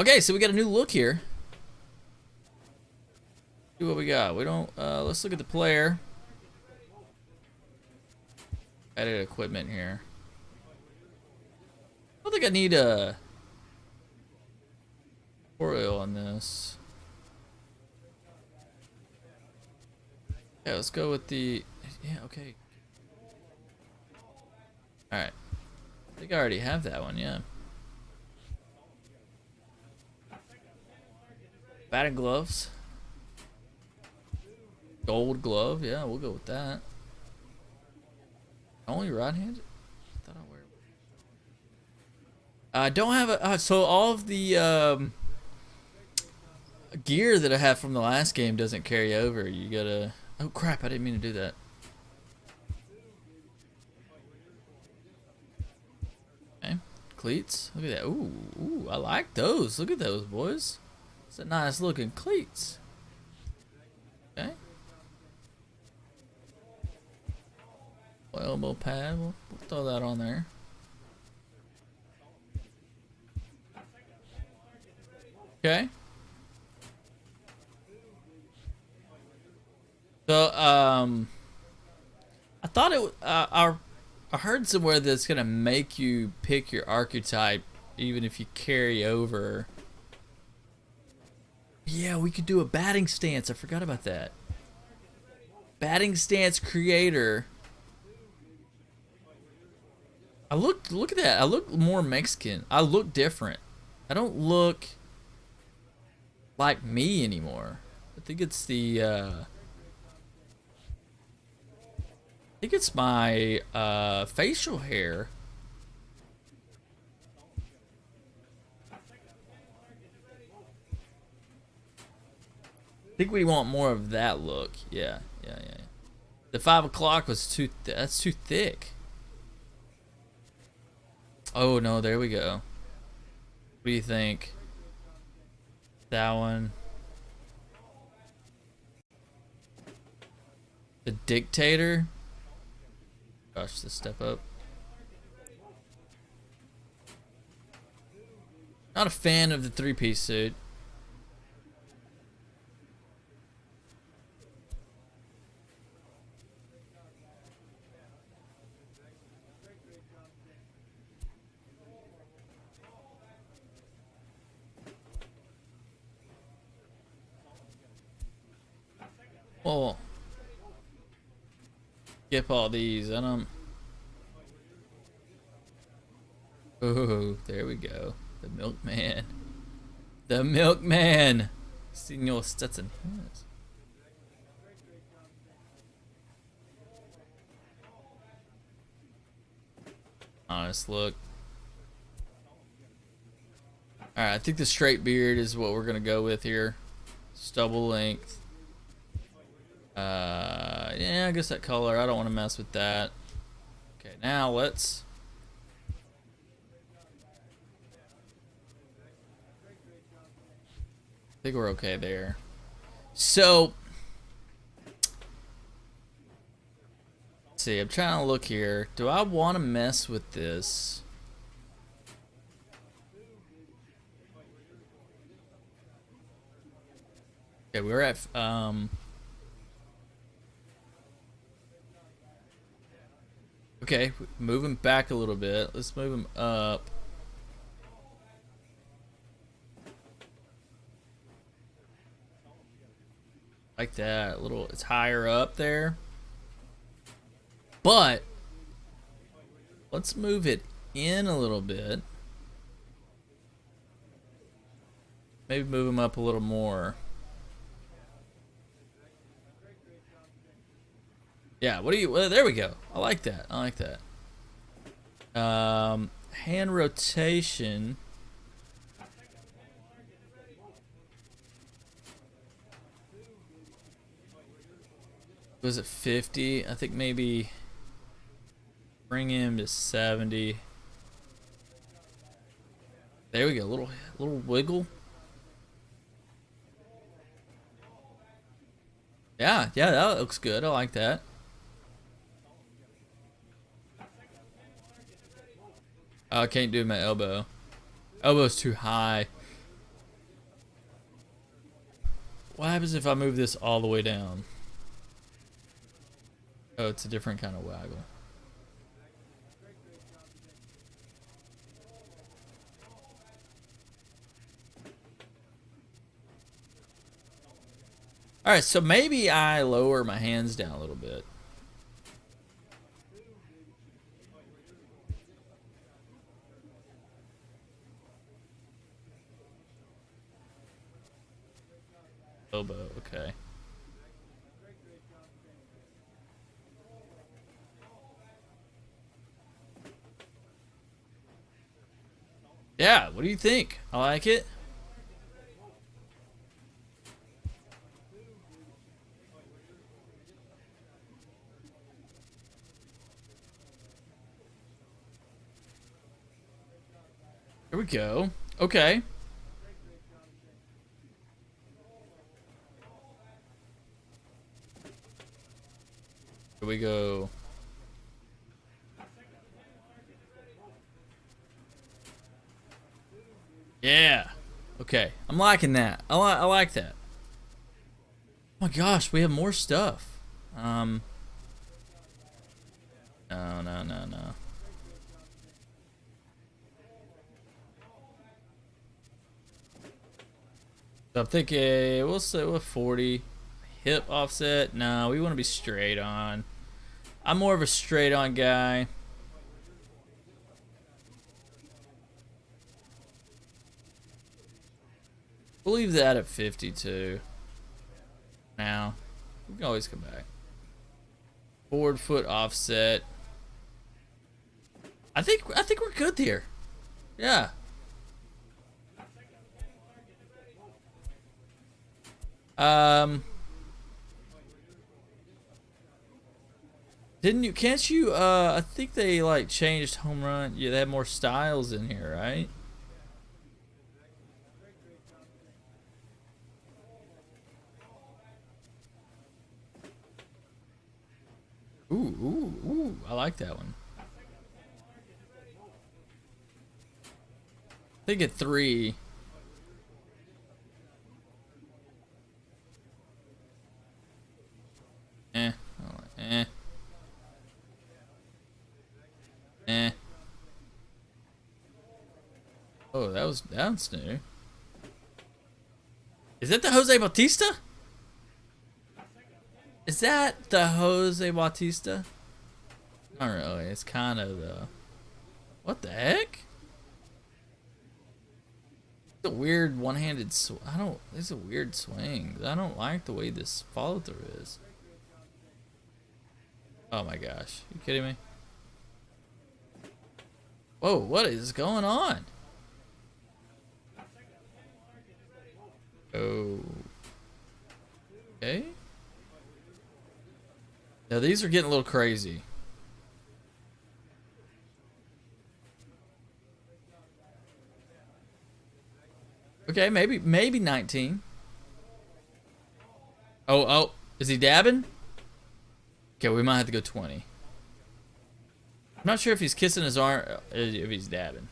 Okay, so we got a new look here. See what we got. We don't. Let's look at the player. Added equipment here. I don't think I need a tutorial on this. Yeah, let's go with the. Yeah, okay. All right. I think I already have that one. Yeah. Batting gloves. Gold glove. Yeah, we'll go with that. Only right-handed? I thought I wear. I don't have a. So all of the gear that I have from the last game doesn't carry over. You gotta. Oh crap! I didn't mean to do that. Okay, cleats. Look at that. Ooh, ooh, I like those. Look at those, boys. It's a nice looking cleats. Okay. Elbow pad. We'll throw that on there. Okay. So, I thought it. I heard somewhere that it's gonna make you pick your archetype, even if you carry over. Yeah, we could do a batting stance. I forgot about that. Batting stance creator. Look at that. I look more Mexican. I look different. I don't look like me anymore. I think it's the I think it's my facial hair. I think we want more of that look. Yeah. The 5 o'clock was that's too thick. Oh no, there we go. What do you think? That one. The dictator. Gosh, this step up. Not a fan of the 3-piece suit. Well, skip all these. I don't. Oh, there we go. The milkman. The milkman. Senor Stetson. Yes. Honest look. Alright, I think the straight beard is what we're gonna go with here. Stubble length. Yeah, I guess that color. I don't want to mess with that. Okay, now let's. I think we're okay there. So, let's see. I'm trying to look here. Do I want to mess with this? Okay, we're at Okay, move him back a little bit. Let's move him up. Like that. A little, it's higher up there. But let's move it in a little bit. Maybe move him up a little more. Yeah, what do you, well, there we go. I like that. I like that. Hand rotation. Was it 50? I think maybe bring him to 70. There we go. Little wiggle. Yeah, that looks good. I like that. I can't do my elbow. Elbow's too high. What happens if I move this all the way down? Oh, it's a different kind of waggle. All right, so maybe I lower my hands down a little bit. Elbow, okay. Yeah, what do you think? I like it. Here we go. Okay. Here we go. Yeah. Okay. I'm liking that. I like that. Oh my gosh, we have more stuff. No, no, no, no. So I'm thinking we'll say with 40. Hip offset. No, we want to be straight on. I'm more of a straight on guy. We'll leave that at 52. Now, we can always come back. Forward foot offset. I think we're good here. Yeah. Didn't you? Can't you? I think they like changed home run. Yeah, they have more styles in here, right? Ooh, ooh, ooh! I like that one. I think at 3. Eh. Eh. Eh. Oh, that's new. Is that the Jose Bautista? Is that the Jose Bautista? Not really. It's kind of the. What the heck? It's a weird one-handed. I don't. It's a weird swing. I don't like the way this follow-through is. Oh my gosh! You kidding me? Whoa! What is going on? Oh. Okay. Now these are getting a little crazy. Okay, maybe 19. Oh, is he dabbing? Okay, we might have to go 20. I'm not sure if he's kissing his arm, if he's dabbing.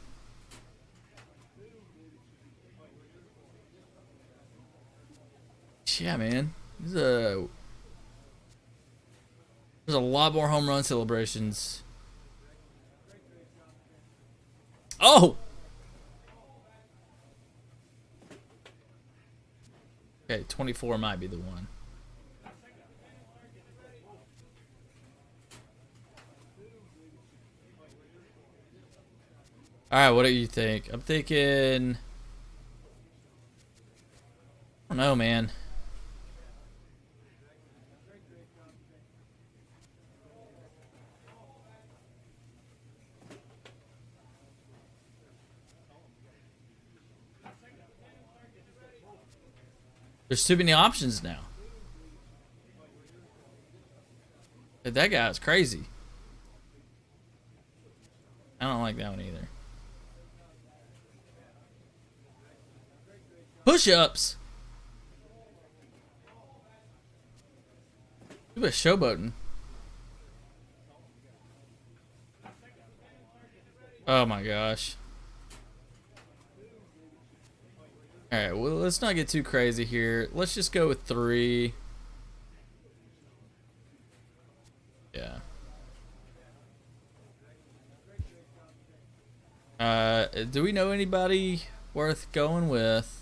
Yeah, man. There's a lot more home run celebrations. Oh! Okay, 24 might be the one. Alright, what do you think? I'm thinking... I don't know, man. There's too many options now. That guy's crazy. I don't like that one either. Push-ups. You been showboating. Oh my gosh. All right, well, let's not get too crazy here. Let's just go with 3. Yeah. Do we know anybody worth going with?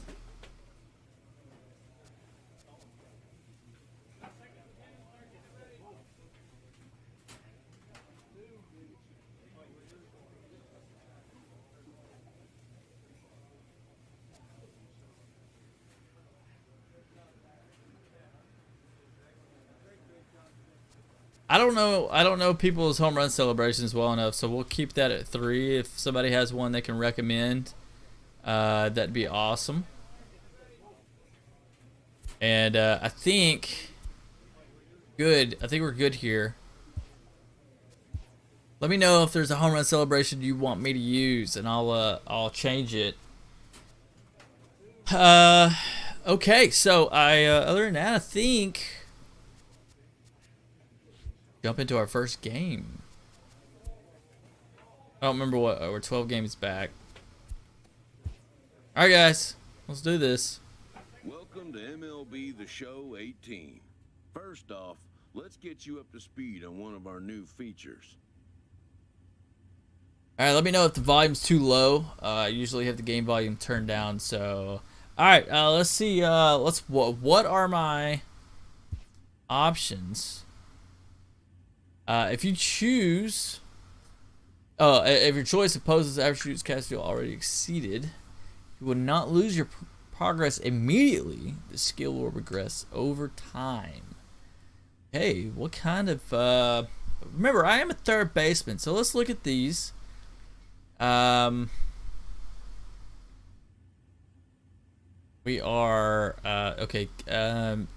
I don't know people's home run celebrations well enough, so we'll keep that at 3. If somebody has one they can recommend, that'd be awesome. And I think we're good here. Let me know if there's a home run celebration you want me to use, and I'll change it. Okay, so other than that, I think jump into our first game. I don't remember what we're 12 games back. All right, guys, let's do this. Welcome to MLB The Show 18. First off, let's get you up to speed on one of our new features. All right, let me know if the volume's too low. I usually have the game volume turned down. So, all right, let's see. What are my options? If you choose, if your choice opposes average shoots cast you already exceeded, you will not lose your progress immediately. The skill will regress over time. Hey, what kind of? Remember, I am a third baseman, so let's look at these. We are okay.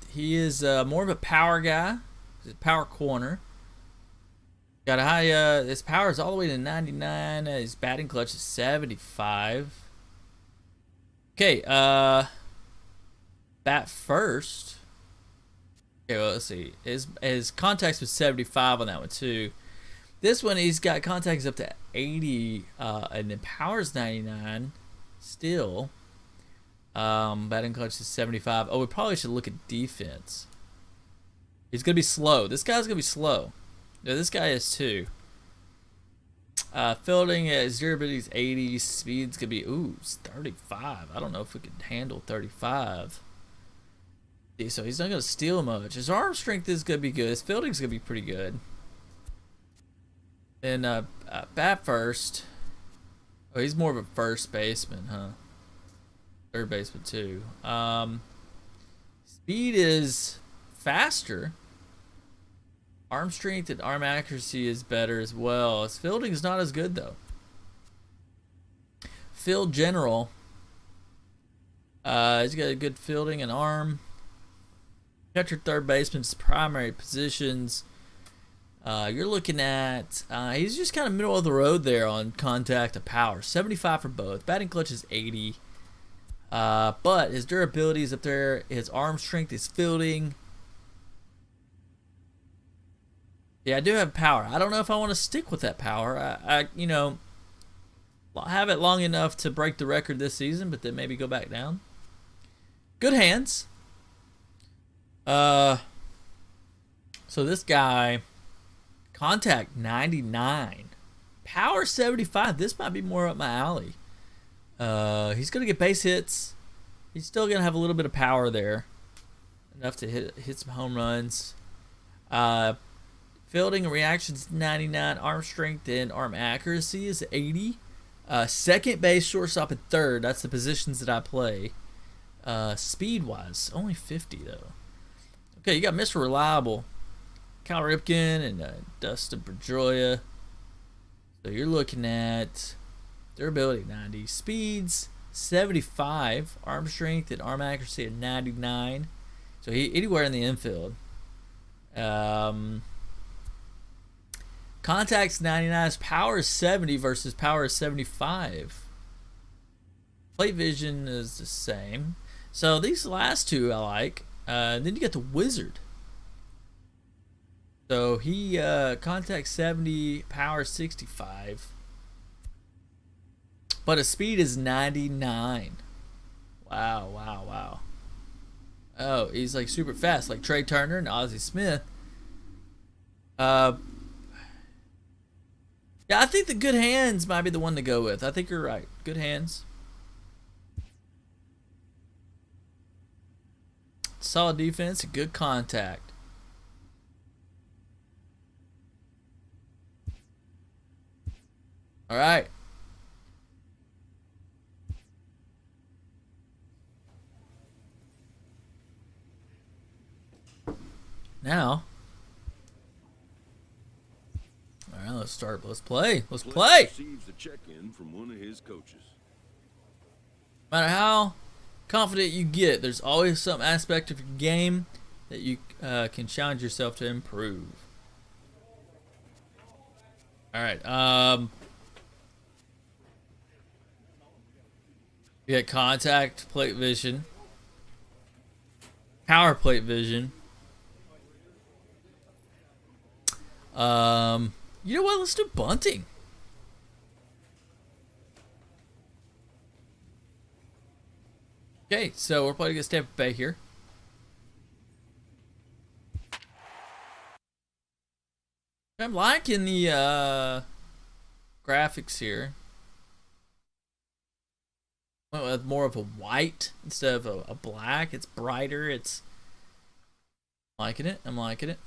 He is more of a power guy. He's a power corner. Got a high. His power is all the way to 99. His batting clutch is 75. Okay. Bat first. Okay. Well, let's see. His contacts was 75 on that one too. This one, he's got contacts up to 80, and then power's 99. Still, batting clutch is 75. Oh, we probably should look at defense. He's gonna be slow. This guy's gonna be slow. Yeah, this guy is too. Fielding at durability is 80. Speed's gonna be it's 35. I don't know if we can handle 35. Yeah, so he's not gonna steal much. His arm strength is gonna be good. His fielding's gonna be pretty good. And bat first. Oh, he's more of a first baseman, huh? Third baseman too. Speed is faster. Arm strength and arm accuracy is better as well. His fielding is not as good though. Field general. He's got a good fielding and arm. Catcher, third baseman's primary positions. You're looking at, he's just kind of middle of the road there on contact and power. 75 for both. Batting clutch is 80. But his durability is up there. His arm strength, his fielding. Yeah, I do have power. I don't know if I want to stick with that power. I have it long enough to break the record this season, but then maybe go back down. Good hands. So this guy, contact 99, power 75. This might be more up my alley. He's gonna get base hits. He's still gonna have a little bit of power there, enough to hit some home runs. Fielding and reactions 99. Arm strength and arm accuracy is 80. Second base, shortstop, and third. That's the positions that I play. Speed wise, only 50 though. Okay, you got Mr. Reliable, Cal Ripken and Dustin Pedroia. So you're looking at durability 90, speeds 75, arm strength and arm accuracy at 99. So he anywhere in the infield. Contacts 99. His power is 70 versus power is 75. Plate vision is the same. So these last two I like. Then you get the Wizard. So he contact 70, power 65, but his speed is 99. Wow, wow, wow. Oh, he's like super fast, like Trey Turner and Ozzie Smith. Uh, yeah, I think the good hands might be the one to go with. I think you're right. Good hands. Solid defense, good contact. All right. Now, all right, let's start. Let's play. Let's play. Receives the check-in from one of his coaches. No matter how confident you get, there's always some aspect of your game that you can challenge yourself to improve. All right. You got contact plate vision, power plate vision. You know what? Let's do bunting. Okay, so we're playing against Tampa Bay here. I'm liking the graphics here. Went with more of a white instead of a black. It's brighter. It's liking it. I'm liking it.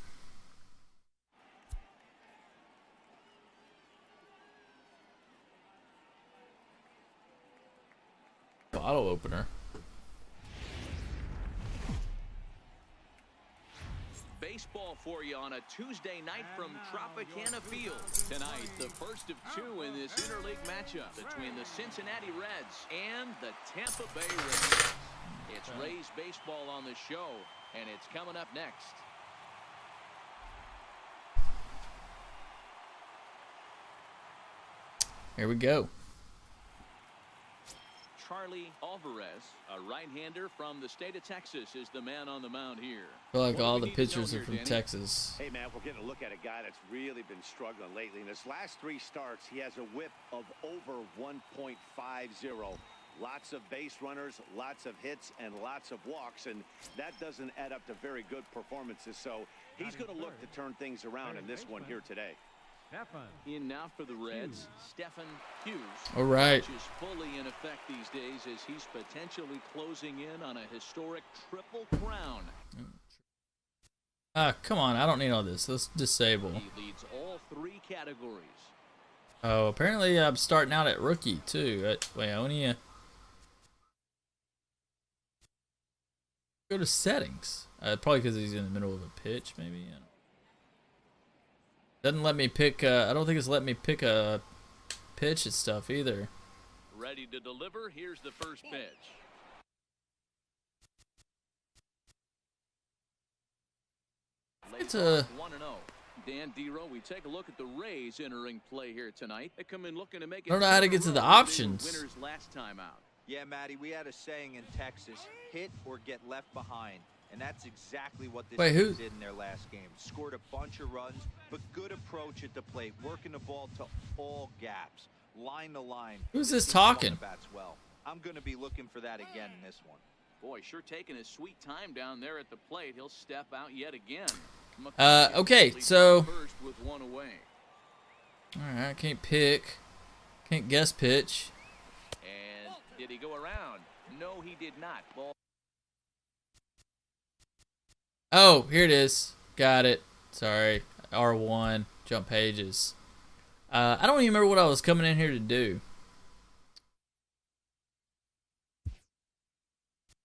Bottle opener. Baseball for you on a Tuesday night from Tropicana Field. Tonight, the first of two in this interleague matchup between the Cincinnati Reds and the Tampa Bay Rays. It's Rays baseball on the show, and it's coming up next. Here we go. Charlie Alvarez, a right-hander from the state of Texas, is the man on the mound here. I feel like all the pitchers are from Texas. Hey, man, we're getting a look at a guy that's really been struggling lately. In his last 3 starts, he has a whip of over 1.50. Lots of base runners, lots of hits, and lots of walks, and that doesn't add up to very good performances. So he's going to look to turn things around in this one here today. In now for the Reds, Stephen Hughes. All right. Which is fully in effect these days as he's potentially closing in on a historic triple crown. Come on. I don't need all this. Let's disable. He leads all 3 categories. Oh, apparently I'm starting out at rookie, too. At Waionia. Go to settings. Probably because he's in the middle of a pitch, maybe. I don't know. Doesn't let me pick, I don't think it's letting me pick a pitch and stuff either. Ready to deliver, here's the first pitch. It's a 1-0. Dan Dero, we take a look at the Rays entering play here tonight. They come in looking to make it. I don't know how to get to the options. Winners last time out. Yeah, Matty, we had a saying in Texas, hit or get left behind. And that's exactly what this team did in their last game. Scored a bunch of runs, but good approach at the plate, working the ball to all gaps, line to line. Who's this talking? Bats well. I'm going to be looking for that again in this one. Boy, sure taking his sweet time down there at the plate. He'll step out yet again. Okay, so First with 1 away. All right, can't pick, can't guess pitch. And did he go around? No, he did not. Ball. Oh, here it is. Got it. Sorry. R1. Jump pages. I don't even remember what I was coming in here to do.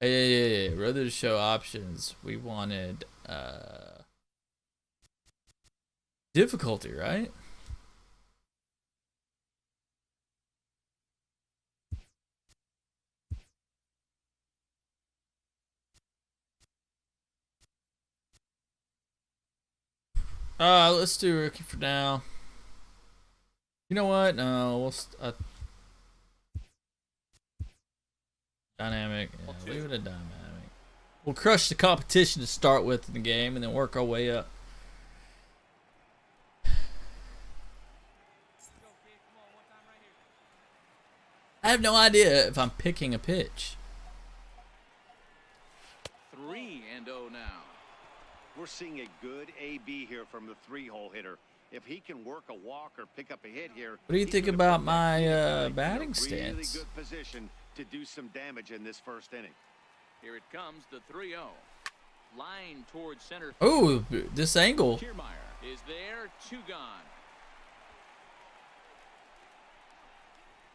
Yeah. Rather to show options. We wanted difficulty, right? Let's do rookie for now. You know what? No, we'll dynamic. Yeah, leave it at dynamic. We'll crush the competition to start with in the game, and then work our way up. I have no idea if I'm picking a pitch. 0 now. We're seeing a good AB here from the 3-hole hitter. If he can work a walk or pick up a hit here, What do you think about my batting stance? Really good position to do some damage in this first inning. Here it comes, the 3-0. Line towards center. Oh, this angle. Kiermaier is there, 2 gone.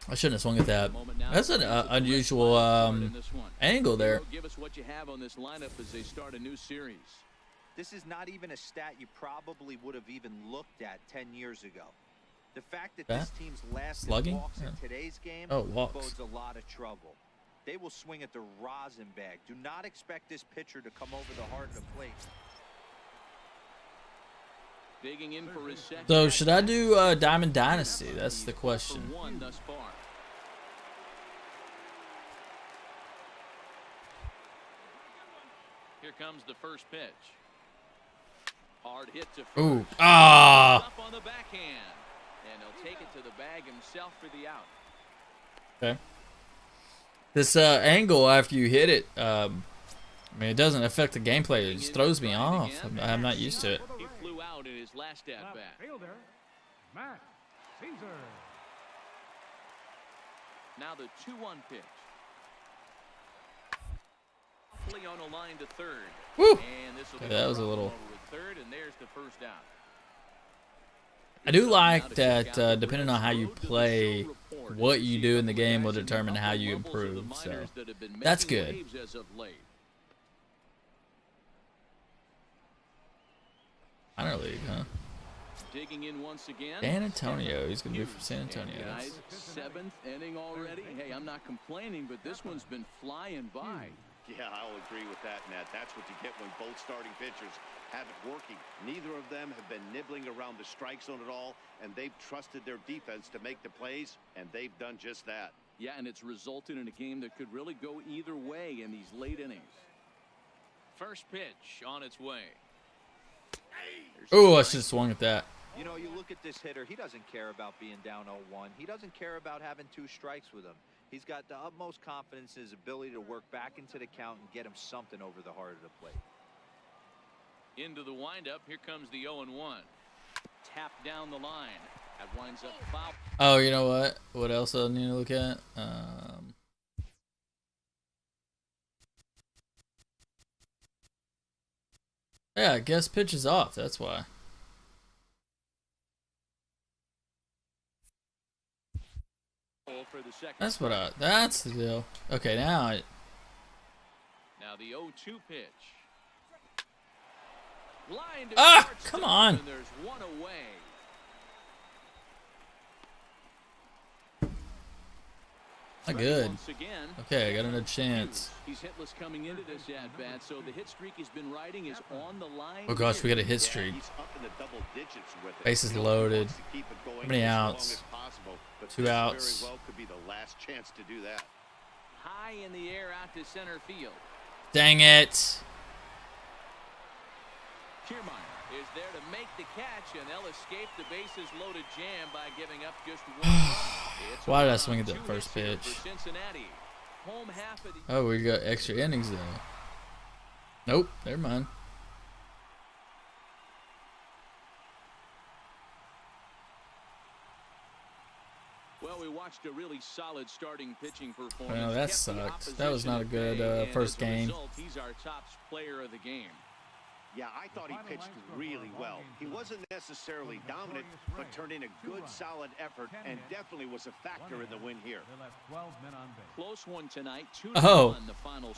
I shouldn't have swung at that. That's an unusual angle there. Give us what you have on this lineup as they start a new series. This is not even a stat you probably would have even looked at 10 years ago. The fact that this team's last slugging walks in today's game walks bodes a lot of trouble. They will swing at the rosin bag. Do not expect this pitcher to come over the heart of the plate. Digging in for his second. So should I do Diamond Dynasty? That's the question. One thus far. Here comes the first pitch. Hard hit to first. Ooh. Ah. Up on the backhand. And he'll take it to the bag himself for the out. Okay. This angle after you hit it, I mean, it doesn't affect the gameplay. It just throws me off. I'm not used to it. He flew out in his last at bat. Now the 2-1 pitch. On a line to third. Woo. And this will be That was a little. Third, and there's the first out. I do like that depending on how you play, what you do in the game will determine how you improve. So that's good. Minor league, huh? Digging in once again. San Antonio. He's gonna be from San Antonio. Guys, 7th inning already. Hey, I'm not complaining, but this one's been flying by. Yeah, I'll agree with that, Matt. That's what you get when both starting pitchers have it working. Neither of them have been nibbling around the strike zone at all, and they've trusted their defense to make the plays, and they've done just that. Yeah, and it's resulted in a game that could really go either way in these late innings. First pitch on its way. Oh, I should have swung at that. You know, you look at this hitter, he doesn't care about being down 0-1. He doesn't care about having 2 strikes with him. He's got the utmost confidence in his ability to work back into the count and get him something over the heart of the plate. Into the windup, here comes the 0-1. Tap down the line. That winds up foul. Oh, you know what? What else I need to look at? Yeah, I guess pitch is off. That's why. That's what that's the deal. Okay, now the 0-2 pitch. Line to come on. And there's one away. Not good. Once again, Okay, I got another chance. He's hitless coming into this at bat, so the hit streak he's been riding is on the line. Oh gosh, we got a hit streak. Bases loaded. How many outs? 2 outs. Very well could be the last chance to do that. High in the air out to center field. Dang it. Kiermaier is there to make the catch, and they'll escape the bases loaded jam by giving up just one. Why did I swing at that first pitch? Oh, we got extra innings though. Nope, never mind. Well, we watched a really solid starting pitching performance. Well, that sucked. That was not a good first game. He's our top player of the game. Yeah, I thought he pitched really well. He wasn't necessarily dominant, but turned in a good, solid effort and definitely was a factor in the win here. Close one tonight. Oh,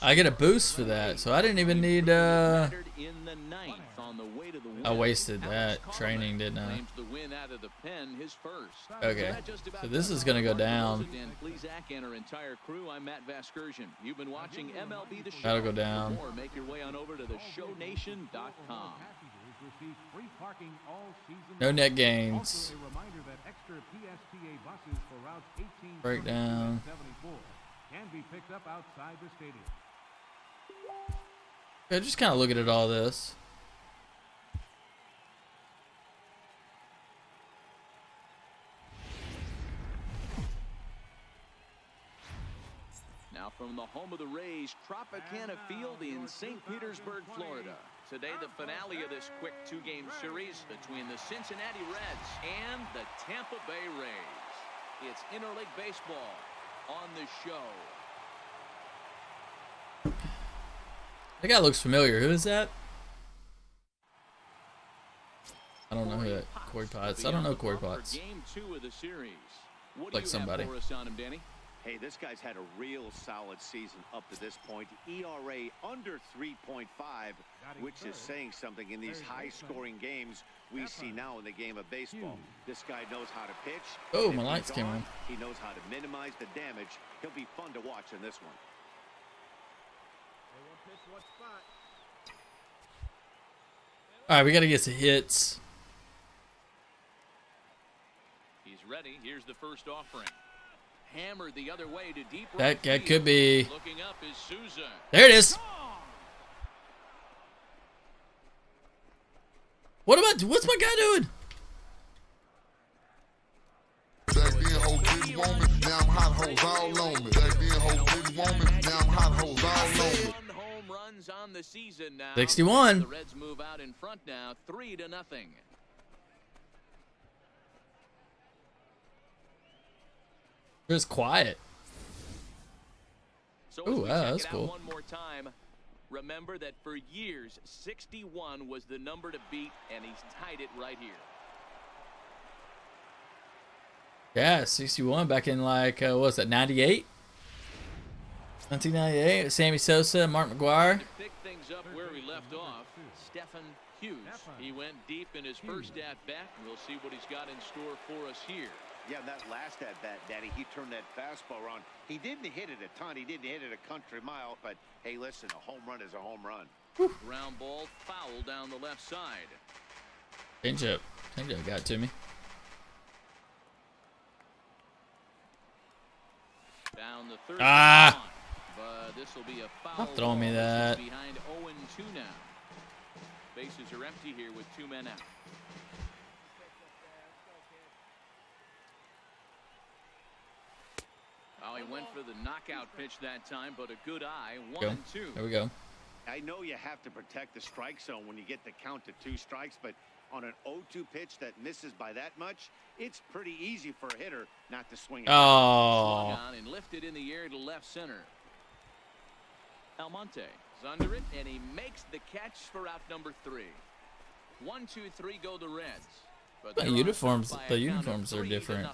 I get a boost for that, so I didn't even need. I wasted that training, didn't I? Okay, so this is gonna go down. That'll go down. Make your way on over to the ShowNation.com. No net gains. Breakdown. Okay, just kind of looking at all this. Now Now from the home of the Rays, Tropicana Field in St. Petersburg, Florida. Today, the finale of this quick two-game series between the Cincinnati Reds and the Tampa Bay Rays. It's interleague baseball on the show. That guy looks familiar. Who is that? I don't know who that. Corey Potts. I don't know Corey Potts. Game 2 of the series. What Like somebody. For us on him, Danny? Hey, this guy's had a real solid season up to this point. ERA under 3.5, which is saying something in these high-scoring games we see now in the game of baseball. This guy knows how to pitch. Oh, my lights came on. He knows how to minimize the damage. He'll be fun to watch in this one. All right, we got to get some hits. He's ready. Here's the first offering. Hammered the other way to deep That right could be. Looking up is Souza. There it is. What's my guy doing? Back then, whole big woman, now I'm hot hoes all on me. Back then, whole big woman, now I'm hot hoes all on me. 1 home runs on the season now. 61. The Reds move out in front now, 3-0. Just quiet. So Ooh, as we wow, check that's it out cool. one more time, remember that for years, 61 was the number to beat, and he's tied it right here. Yeah, 61 back in like, what was that, 98? 1998. Sammy Sosa, Mark McGuire. To pick things up where we left off, Stephen Hughes. He went deep in his first at-bat. We'll see what he's got in store for us here. Yeah, that last at-bat, Daddy, he turned that fastball around. He didn't hit it a ton. He didn't hit it a country mile. But, hey, listen, a home run is a home run. Ground ball, foul down the left side. Changeup. Changeup got to me. Down the third. Ah! But this will be a foul. Stop throwing me ball. that. This is behind 0-2 now. Bases are empty here with 2 men out. Oh, he went for the knockout pitch that time, but a good eye. 1-2. There we go. I know you have to protect the strike zone when you get the count to 2 strikes, but on an 0-2 pitch that misses by that much, it's pretty easy for a hitter not to swing it. Swung Oh. on and lifted in the air to left center. Almonte is under it, and he makes the catch for out number 3. 1, 2, 3 go the Reds. But The they're on uniforms- top by a the count of uniforms are 3-0. different.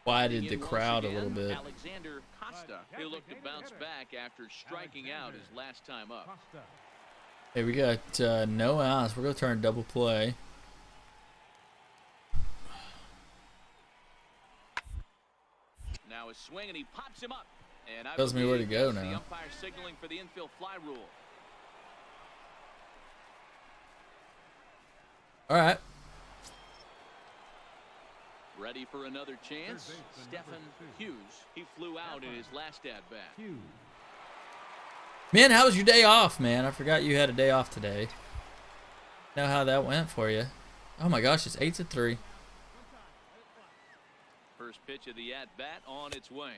Quieted the crowd a little bit. Alexander Costa, he looked to bounce back after striking out his last time up. Hey, we got no outs. We're going to turn double play. Now a swing, and he pops him up. And I Tells me where to believe go that's now. The umpire signaling for the infield fly rule. All right. Ready for another chance. Stephen Hughes. He flew out in his last at-bat. Man, how was your day off, man? I forgot you had a day off today. Know how that went for you. Oh my gosh, it's 8-3. First pitch of the at-bat on its way.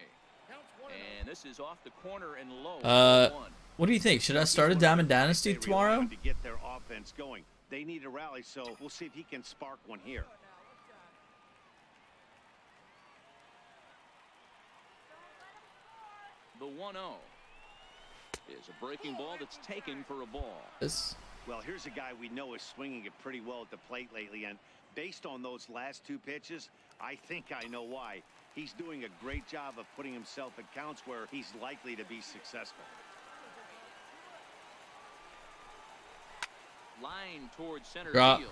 And this is off the corner and low. 1. What do you think? Should I start a Diamond Dynasty They really tomorrow? wanted to get their offense going. They need a rally, so we'll see if he can spark one here. The 1-0 is a breaking ball that's taken for a ball. This. Well, here's a guy we know is swinging it pretty well at the plate lately, and based on those last 2 pitches, I think I know why. He's doing a great job of putting himself at counts where he's likely to be successful. Line towards center Drop. field.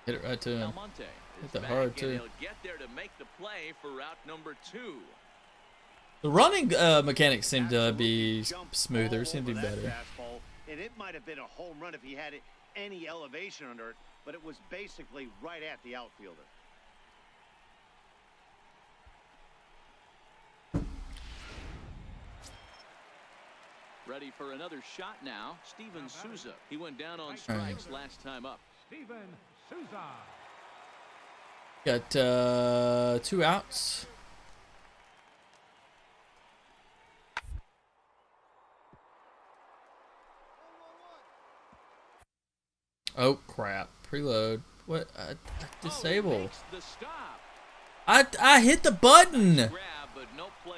Hit it right to him. Almonte is that back, hard, and too. he'll get there to make the play for out number 2. The running mechanics seem to be Jumped smoother, all seem to be over that better. fastball, and it might have been a home run if he had any elevation under it, but it was basically right at the outfielder. Ready for another shot now, Steven Souza. He went down on strikes last time up. Steven Souza. Got 2 outs. Oh crap! Preload. What? Disable. I hit the button,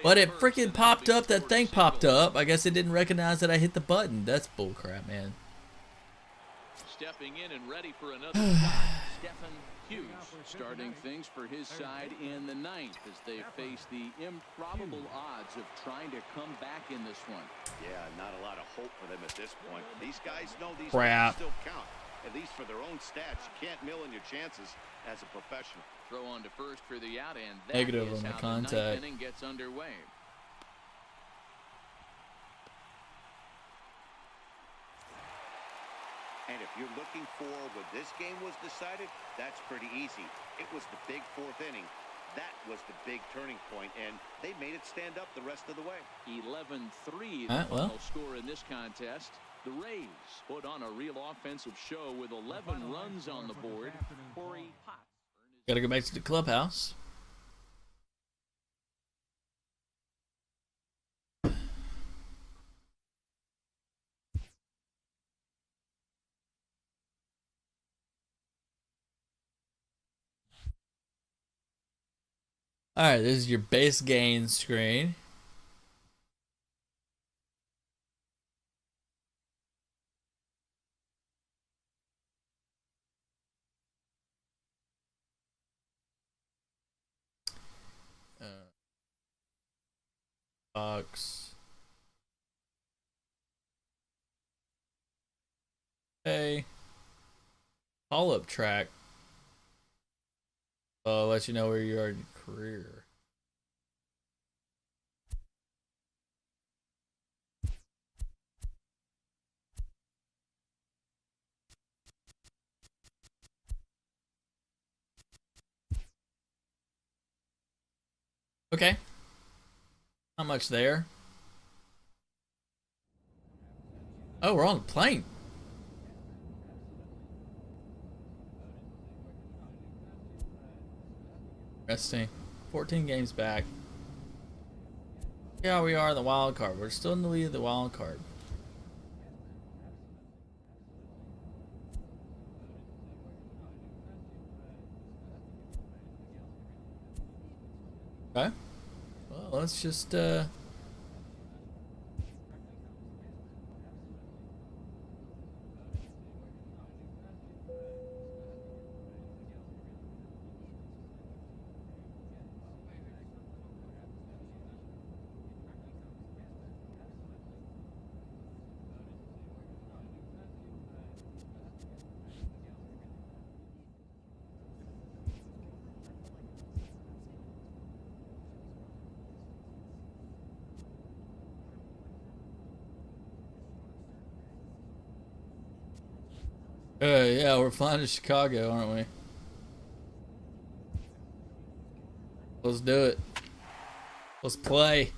but it freaking popped up. That thing popped up. I guess it didn't recognize that I hit the button. That's bullcrap, man. Stepping in and ready for another shot, Stephen Hughes. Starting things for his side in the 9th as they face the improbable odds of trying to come back in this one. Yeah, not a lot of hope for them at this point. These guys know these Crap. still count. At least for their own stats, you can't mill in your chances as a professional. Throw on to first for the out, and that Negative is on the how contact. the 9th inning gets underway. And if you're looking for when this game was decided, that's pretty easy. It was the big 4th inning. That was the big turning point, and they made it stand up the rest of the way. 11-3 the All right, well. final score in this contest. The Rays put on a real offensive show with 11 runs on the board. Corey Potts. Gotta go back to the clubhouse. Alright, this is your base gain screen. Box. Hey. Call-up track. I'll let you know where you are in your career. Okay. Not much there. Oh, we're on a plane. Interesting. 14 games back. Yeah, we are in the wild card. We're still in the lead of the wild card. Okay. Well, let's just yeah, we're flying to Chicago, aren't we? Let's do it. Let's play.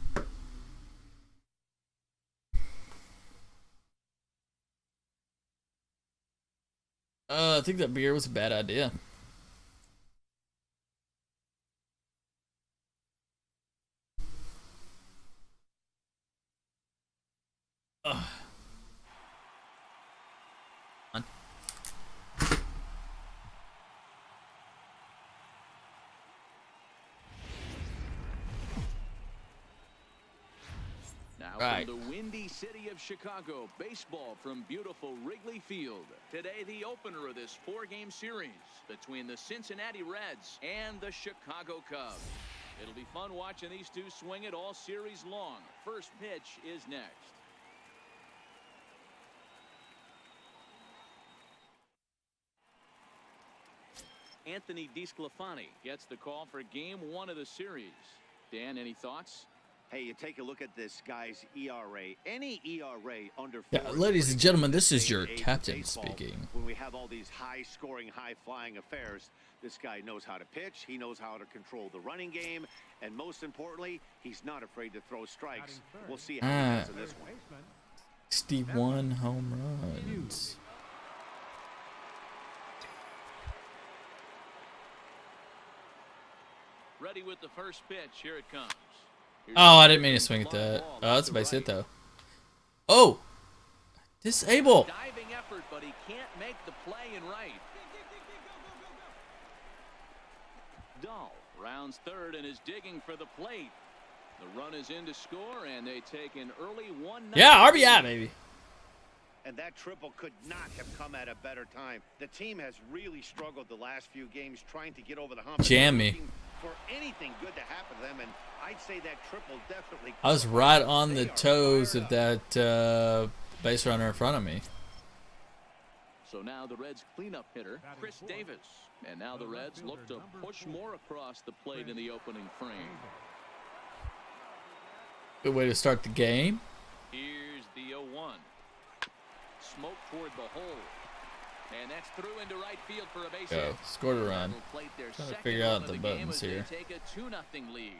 I think that beer was a bad idea. Ugh. Now Right. from the windy city of Chicago, baseball from beautiful Wrigley Field. Today, the opener of this 4-game series between the Cincinnati Reds and the Chicago Cubs. It'll be fun watching these two swing it all series long. First pitch is next. Anthony DeSclafani gets the call for game 1 of the series. Dan, any thoughts? Hey, you take a look at this guy's ERA. Any ERA under 4. Yeah, ladies and gentlemen, this is your captain speaking. When we have all these high-scoring, high-flying affairs, this guy knows how to pitch. He knows how to control the running game. And most importantly, he's not afraid to throw strikes. We'll see how he does in this one. 61 home runs. Ready with the first pitch. Here it comes. Oh, I didn't mean to swing at that. Oh, that's a base hit though. Oh, disable. Diving effort, but he can't make the play in right. Dahl rounds third and is digging for the plate. The run is in to score, and they take an early 1-0. Yeah, RBI, baby. And that triple could not have come at a better time. The team has really struggled the last few games trying to get over the hump. Jam me. For anything good to happen to them, and I'd say that triple definitely. I was right on the toes of that base runner in front of me. So now the Reds cleanup hitter, Chris Davis. And now the Reds look to push more across the plate in the opening frame. Good way to start the game. Here's the 0-1. Smoke toward the hole. And that's through into right field for a base hit. Scored a run. Trying to figure out the buttons here. Take a 2-0 lead.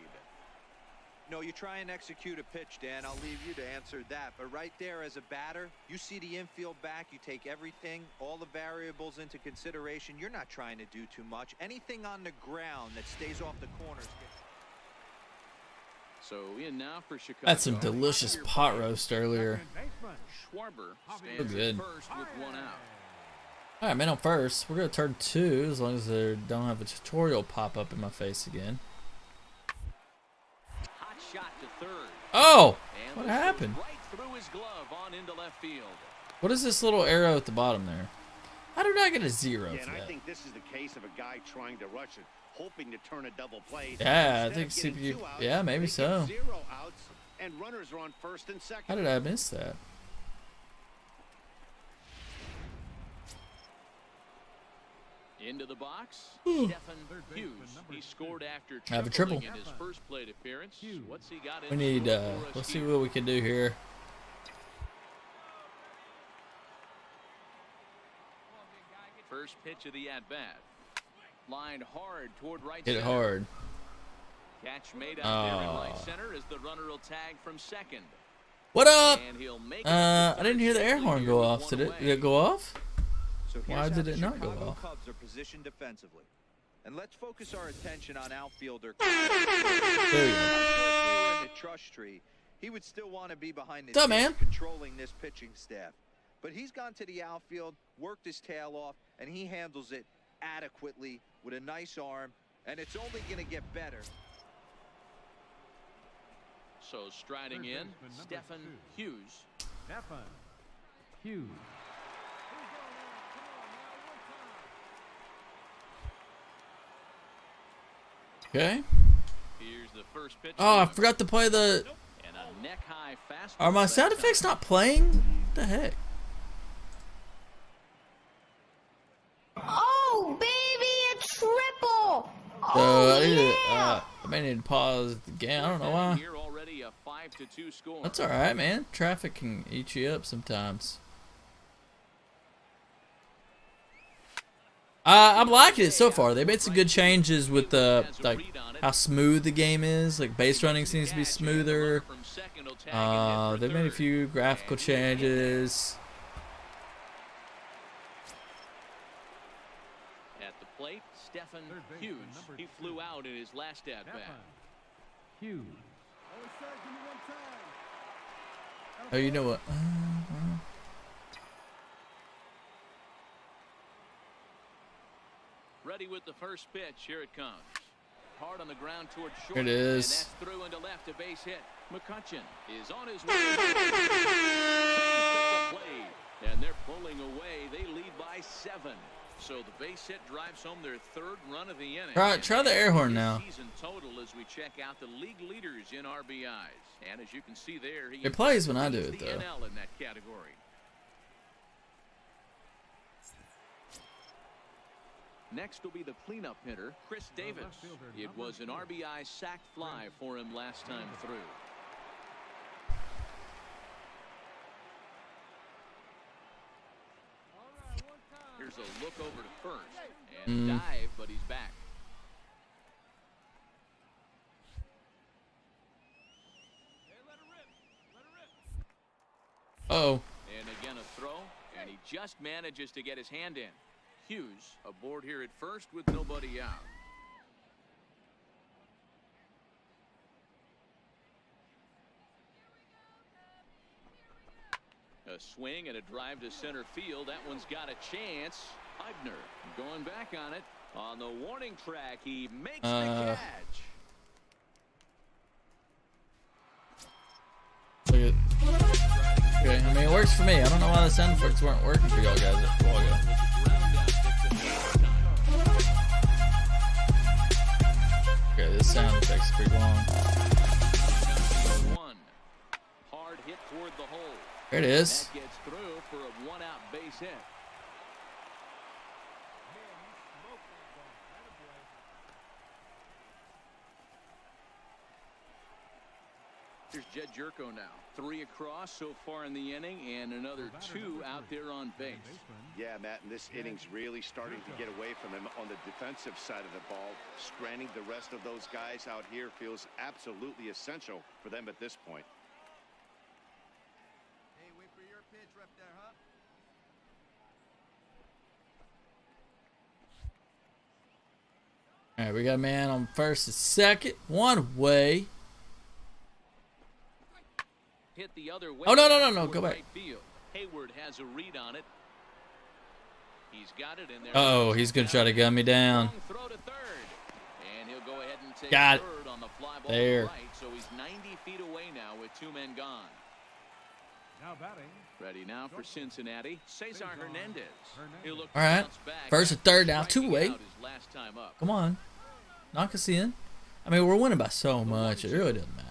No, you try and execute a pitch, Dan. I'll leave you to answer that. But right there as a batter, you see the infield back. You take everything, all the variables into consideration. You're not trying to do too much. Anything on the ground that stays off the corners. So in now for Chicago. Had some delicious pot roast earlier. Schwarber stands good. at first with 1 out. All right, man, on first. We're going to turn 2 as long as they don't have a tutorial pop up in my face again. Hot shot to third. Oh! And What this goes happened? Right through his glove on into left field. What is this little arrow at the bottom there? How did I get a 0 Yeah, for and I that? think this is the case of a guy trying to rush it, hoping to turn a double play. Yeah, I Instead think of getting CPU. 2 outs, Yeah, maybe they get so. 0 outs, and runners are on first and second. How did I miss that? Into the box, Stephen Hughes. He scored after Have a tripling triple. in his first plate appearance. What's he got in We need, store for us let's see here? what we can do here. First pitch of the at-bat. Lined hard toward right Hit it center. hard. Catch made out there in Oh. right center as the runner will tag from second. What up? And he'll make it I up to didn't hear the third air safely horn here go with off. one Did it? away. Did it go off? So here's Why how did the it not go Chicago off? Cubs are positioned defensively. And let's focus our attention on outfielder. There you go. If we were in the trust tree, he would still want to be behind the What's up, dish man? controlling this pitching staff. But he's gone to the outfield, worked his tail off, and he handles it adequately with a nice arm, and it's only going to get better. So striding in, Stephen Hughes. Stephen Hughes. Okay. Here's the first pitch. Oh, I to him. forgot to play the. And a neck-high fastball. Are my that sound time. effects not playing? What the heck? Oh, baby, a triple! So Oh, I need to, yeah! I may need to pause the game. I don't know why. Here already a 5-2 score. That's all right, man. Traffic can eat you up sometimes. I'm liking it so far. They made some good changes with the like how smooth the game is. Like base running seems to be smoother. They made a few graphical changes. At the plate, Stephen Hughes. He flew out in his last at-bat. Hughes. Oh, you know what? Ready with the first pitch. Here it comes. Hard on the ground toward short. Here it is. And that's through into left, a base hit. McCutcheon is on his way. And they're pulling away. They lead by 7. So the base hit drives home their 3rd run of the inning. Try the air horn now. Season total as we check out the league leaders in RBIs. And as you can see there, he It plays when I do leads it the though. NL in that category. Next will be the cleanup hitter, Chris Davis. It was an RBI sac fly for him last time through. Here's a look over to first and dive, but he's back. Uh oh. just manages to get his hand in. Hughes aboard here at first with nobody out. A swing and a drive to center field. That one's got a chance. Eibner going back on it. On the warning track, he makes the catch. Look at. Okay, I mean it works for me. I don't know why the sound effects weren't working for y'all guys a while ago. Okay, this sound effect's pretty long. Hard hit toward the hole. There it is. That gets through for a one-out base hit. Here's Jed Jerko now. 3 across so far in the inning, and another 2 out there on base. Yeah, Matt, and this inning's really starting to get away from him on the defensive side of the ball. Stranding the rest of those guys out here feels absolutely essential for them at this point. Hey, wait for your pitch right there, huh? All right, we got a man on first and second. One way. Hit the other way. Oh, no. Go back. Right field. Hayward has a read on it. He's got it in there. Oh, he's going to try to gun me down. Throw to third. And he'll go ahead and take Got it. third on the fly ball There. right, so he's 90 feet away now with 2 men gone. Now batting. Ready now for Cincinnati. Cesar Hernandez. He'll look All right. to bounce back First and after third now. striking 2-way. out his last time up. Come on. Knock us in. I mean, we're winning by so much. It really doesn't matter.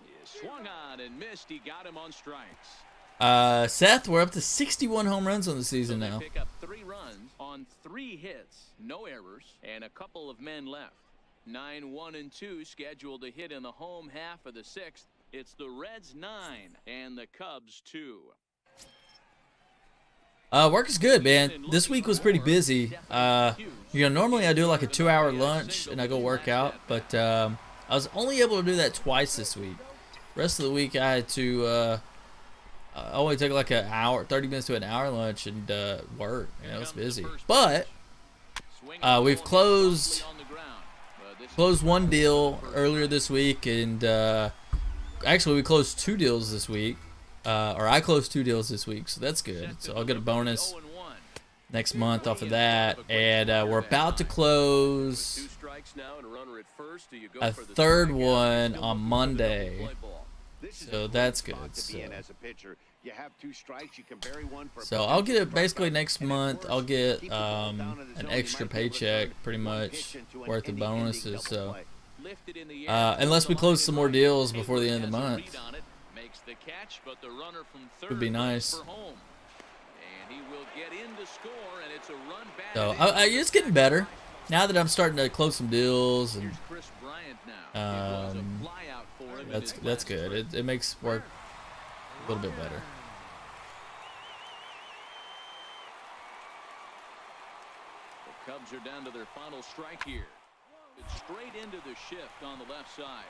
He swung on and missed. He got him on strikes. Seth, we're up to 61 home runs on the season So now. they pick up 3 runs on 3 hits, no errors, and a couple of men left. 9, 1, and 2 scheduled to hit in the home half of the 6th. It's the Reds 9 and the Cubs 2. Work is good, man. This week was pretty busy. Normally I do like a 2-hour lunch and I go work out, but I was only able to do that twice this week. Rest of the week I had to I only took like an hour, 30 minutes to an hour lunch and work. It was busy. But we've closed one deal earlier this week, and actually we closed 2 deals this week. Or I closed 2 deals this week, so that's good. So I'll get a bonus next month off of that. And we're about to close a 3rd one on Monday. So that's good. So I'll get it basically next month. I'll get an extra paycheck, pretty much, worth of bonuses. So unless we close some more deals before the end of the month, would be nice. So it's getting better now that I'm starting to close some deals, and that's good. It makes work a little bit better. The Cubs are down to their final strike here. It's straight into the shift on the left side.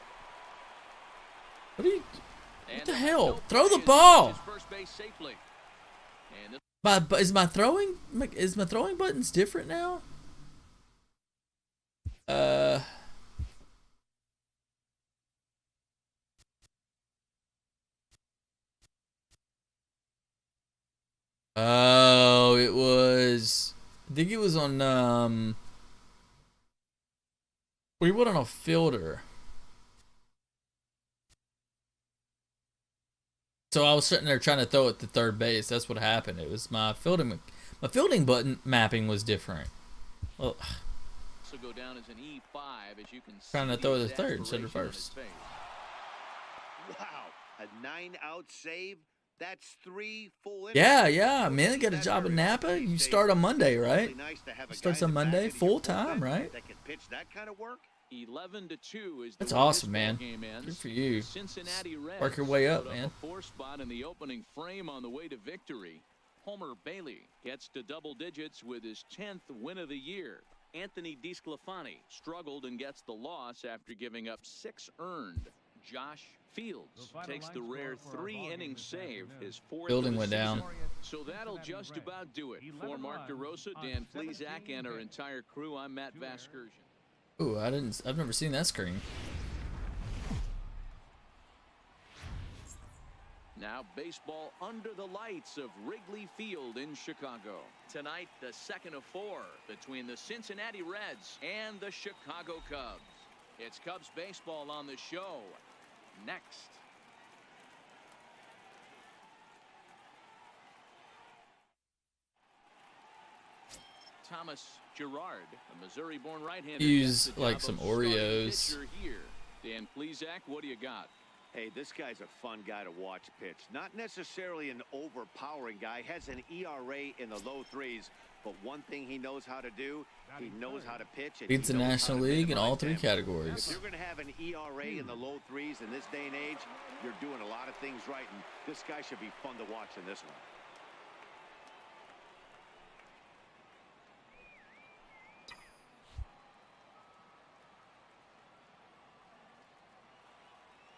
What the hell? Throw the ball. Is my throwing buttons different now? Oh, it was. I think it was on. We went on a fielder. So I was sitting there trying to throw it to third base. That's what happened. It was my fielding button mapping was different. Well, so go down as an E5 as you can trying to throw it to third instead of first. Wow, a 9-out save. That's 3 full innings. Yeah, man. Got a job in Napa. You start on Monday, right? Starts on Monday, full time, right? That can pitch that kind of work. 11-2 is that's awesome, man. Good for you. Cincinnati Reds work your way up, man. A 4 spot in the opening frame on the way to victory. Homer Bailey gets to double digits with his 10th win of the year. Anthony DeSclafani struggled and gets the loss after giving up 6 earned. Josh Fields takes the rare 3-inning save, his fourth. Building went down. So that'll just about do it. For Mark DeRosa, Dan Plesac, and our entire crew, I'm Matt Vasgersian. Ooh, I've never seen that screen. Now baseball under the lights of Wrigley Field in Chicago. Tonight, the second of 4 between the Cincinnati Reds and the Chicago Cubs. It's Cubs baseball on the show next. Thomas Gerard, a Missouri-born right-hander, Use like some Oreos. Dan Plesac, what do you got? Hey, this guy's a fun guy to watch pitch. Not necessarily an overpowering guy. Has an ERA in the low 3s. But one thing he knows how to do, he knows how to pitch. Beats the National League in all 3 categories. If you're going to have an ERA in the low 3s in this day and age, you're doing a lot of things right. And this guy should be fun to watch in this one.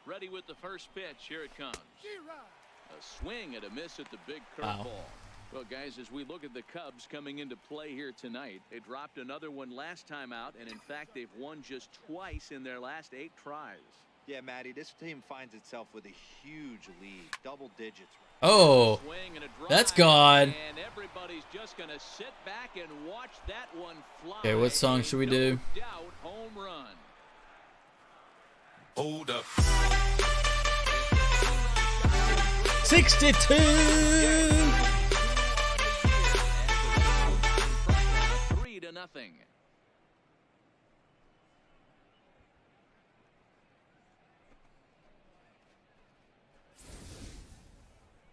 Ready with the first pitch. Here it comes. A swing and a miss at the big curveball. Wow. Well, guys, as we look at the Cubs coming into play here tonight, they dropped another one last time out, and in fact, they've won just twice in their last 8 tries. Yeah, Matty, this team finds itself with a huge lead, double digits. Oh, that's God. And everybody's just going to sit back and watch that one fly. Okay, what song should we do? No doubt, home run. Hold up. 62. 3-0.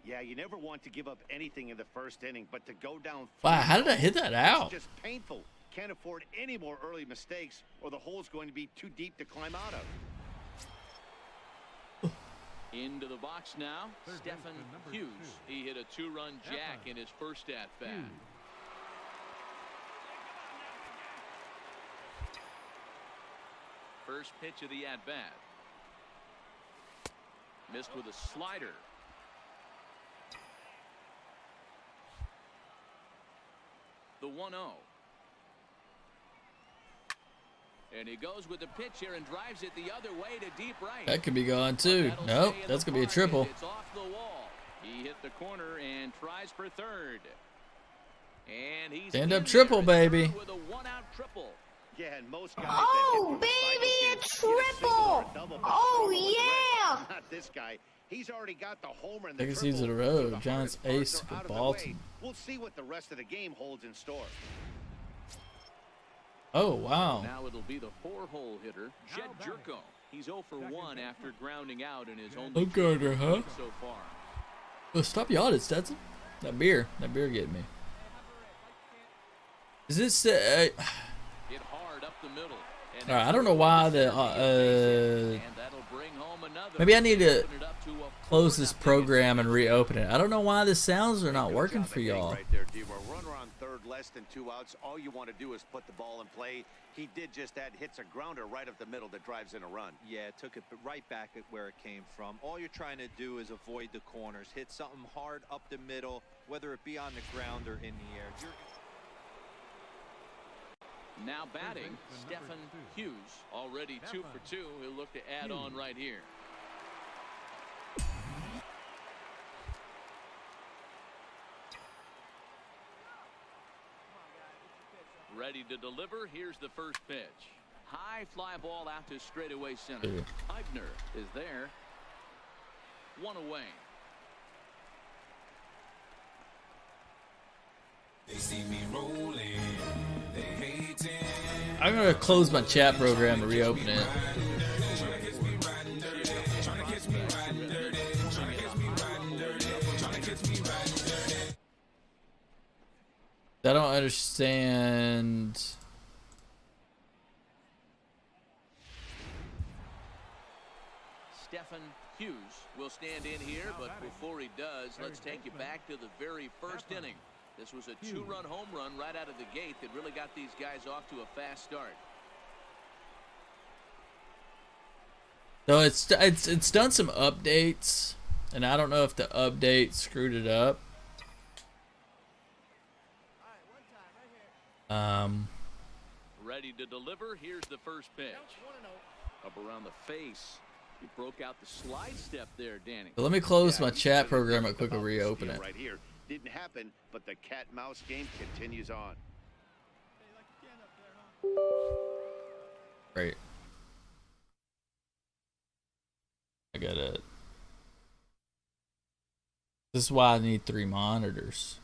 Yeah, you never want to give up anything in the first inning, but to go down. Wow, how did I hit that out? It's just painful. Can't afford any more early mistakes, or the hole's going to be too deep to climb out of. Into the box now, Stephen Hughes. He hit a 2-run jack in his first at-bat. First pitch of the at-bat. Missed with a slider. The 1-0. And he goes with the pitch here and drives it the other way to deep right. That could be gone too. Nope, that's going to be a triple. It's off the wall. He hit the corner and tries for third. And he's stand-up triple, baby. With a 1-out triple. Yeah, and most guys. Oh, baby, a triple! Oh, yeah! Not this guy. He's already got the homer and the Second triple. season in a row. Giants ace with Baltimore. We'll see what the rest of the game holds in store. Oh, wow. Now it'll be the 4-hole hitter, Jed Jerko. He's 0 for 1 after grounding out in his only Garner, huh? so far. Well, stop yawning, Stetson. That beer getting me. Is this Hit hard up the middle. all right, I don't know why the and that'll bring home another. maybe I need to close this program and reopen it. I don't know why the sounds are not working for y'all. Right there, D-Row. Runner on third, less than 2 outs. All you want to do is put the ball in play. He did just that. Hits a grounder right up the middle that drives in a run. Yeah, took it right back at where it came from. All you're trying to do is avoid the corners. Hit something hard up the middle, whether it be on the ground or in the air. Now batting, Stephen Hughes, already 2 for 2. He'll look to add on right here. Ready to deliver. Here's the first pitch. High fly ball out to straightaway center. Eibner is there. 1 away. They see me rolling. They hating. I'm gonna close my chat program and reopen it. I don't understand. Stephen Hughes will stand in here, but before he does, let's take you back to the very first inning. This was a 2-run home run right out of the gate that really got these guys off to a fast start. So it's done some updates, and I don't know if the update screwed it up. Ready to deliver. Here's the first pitch. Up around the face. He broke out the slide step there, Danny. So let me close my chat program and quickly reopen it. Right here. Didn't happen, but the cat and mouse game continues on. Great. I got it. This is why I need 3 monitors.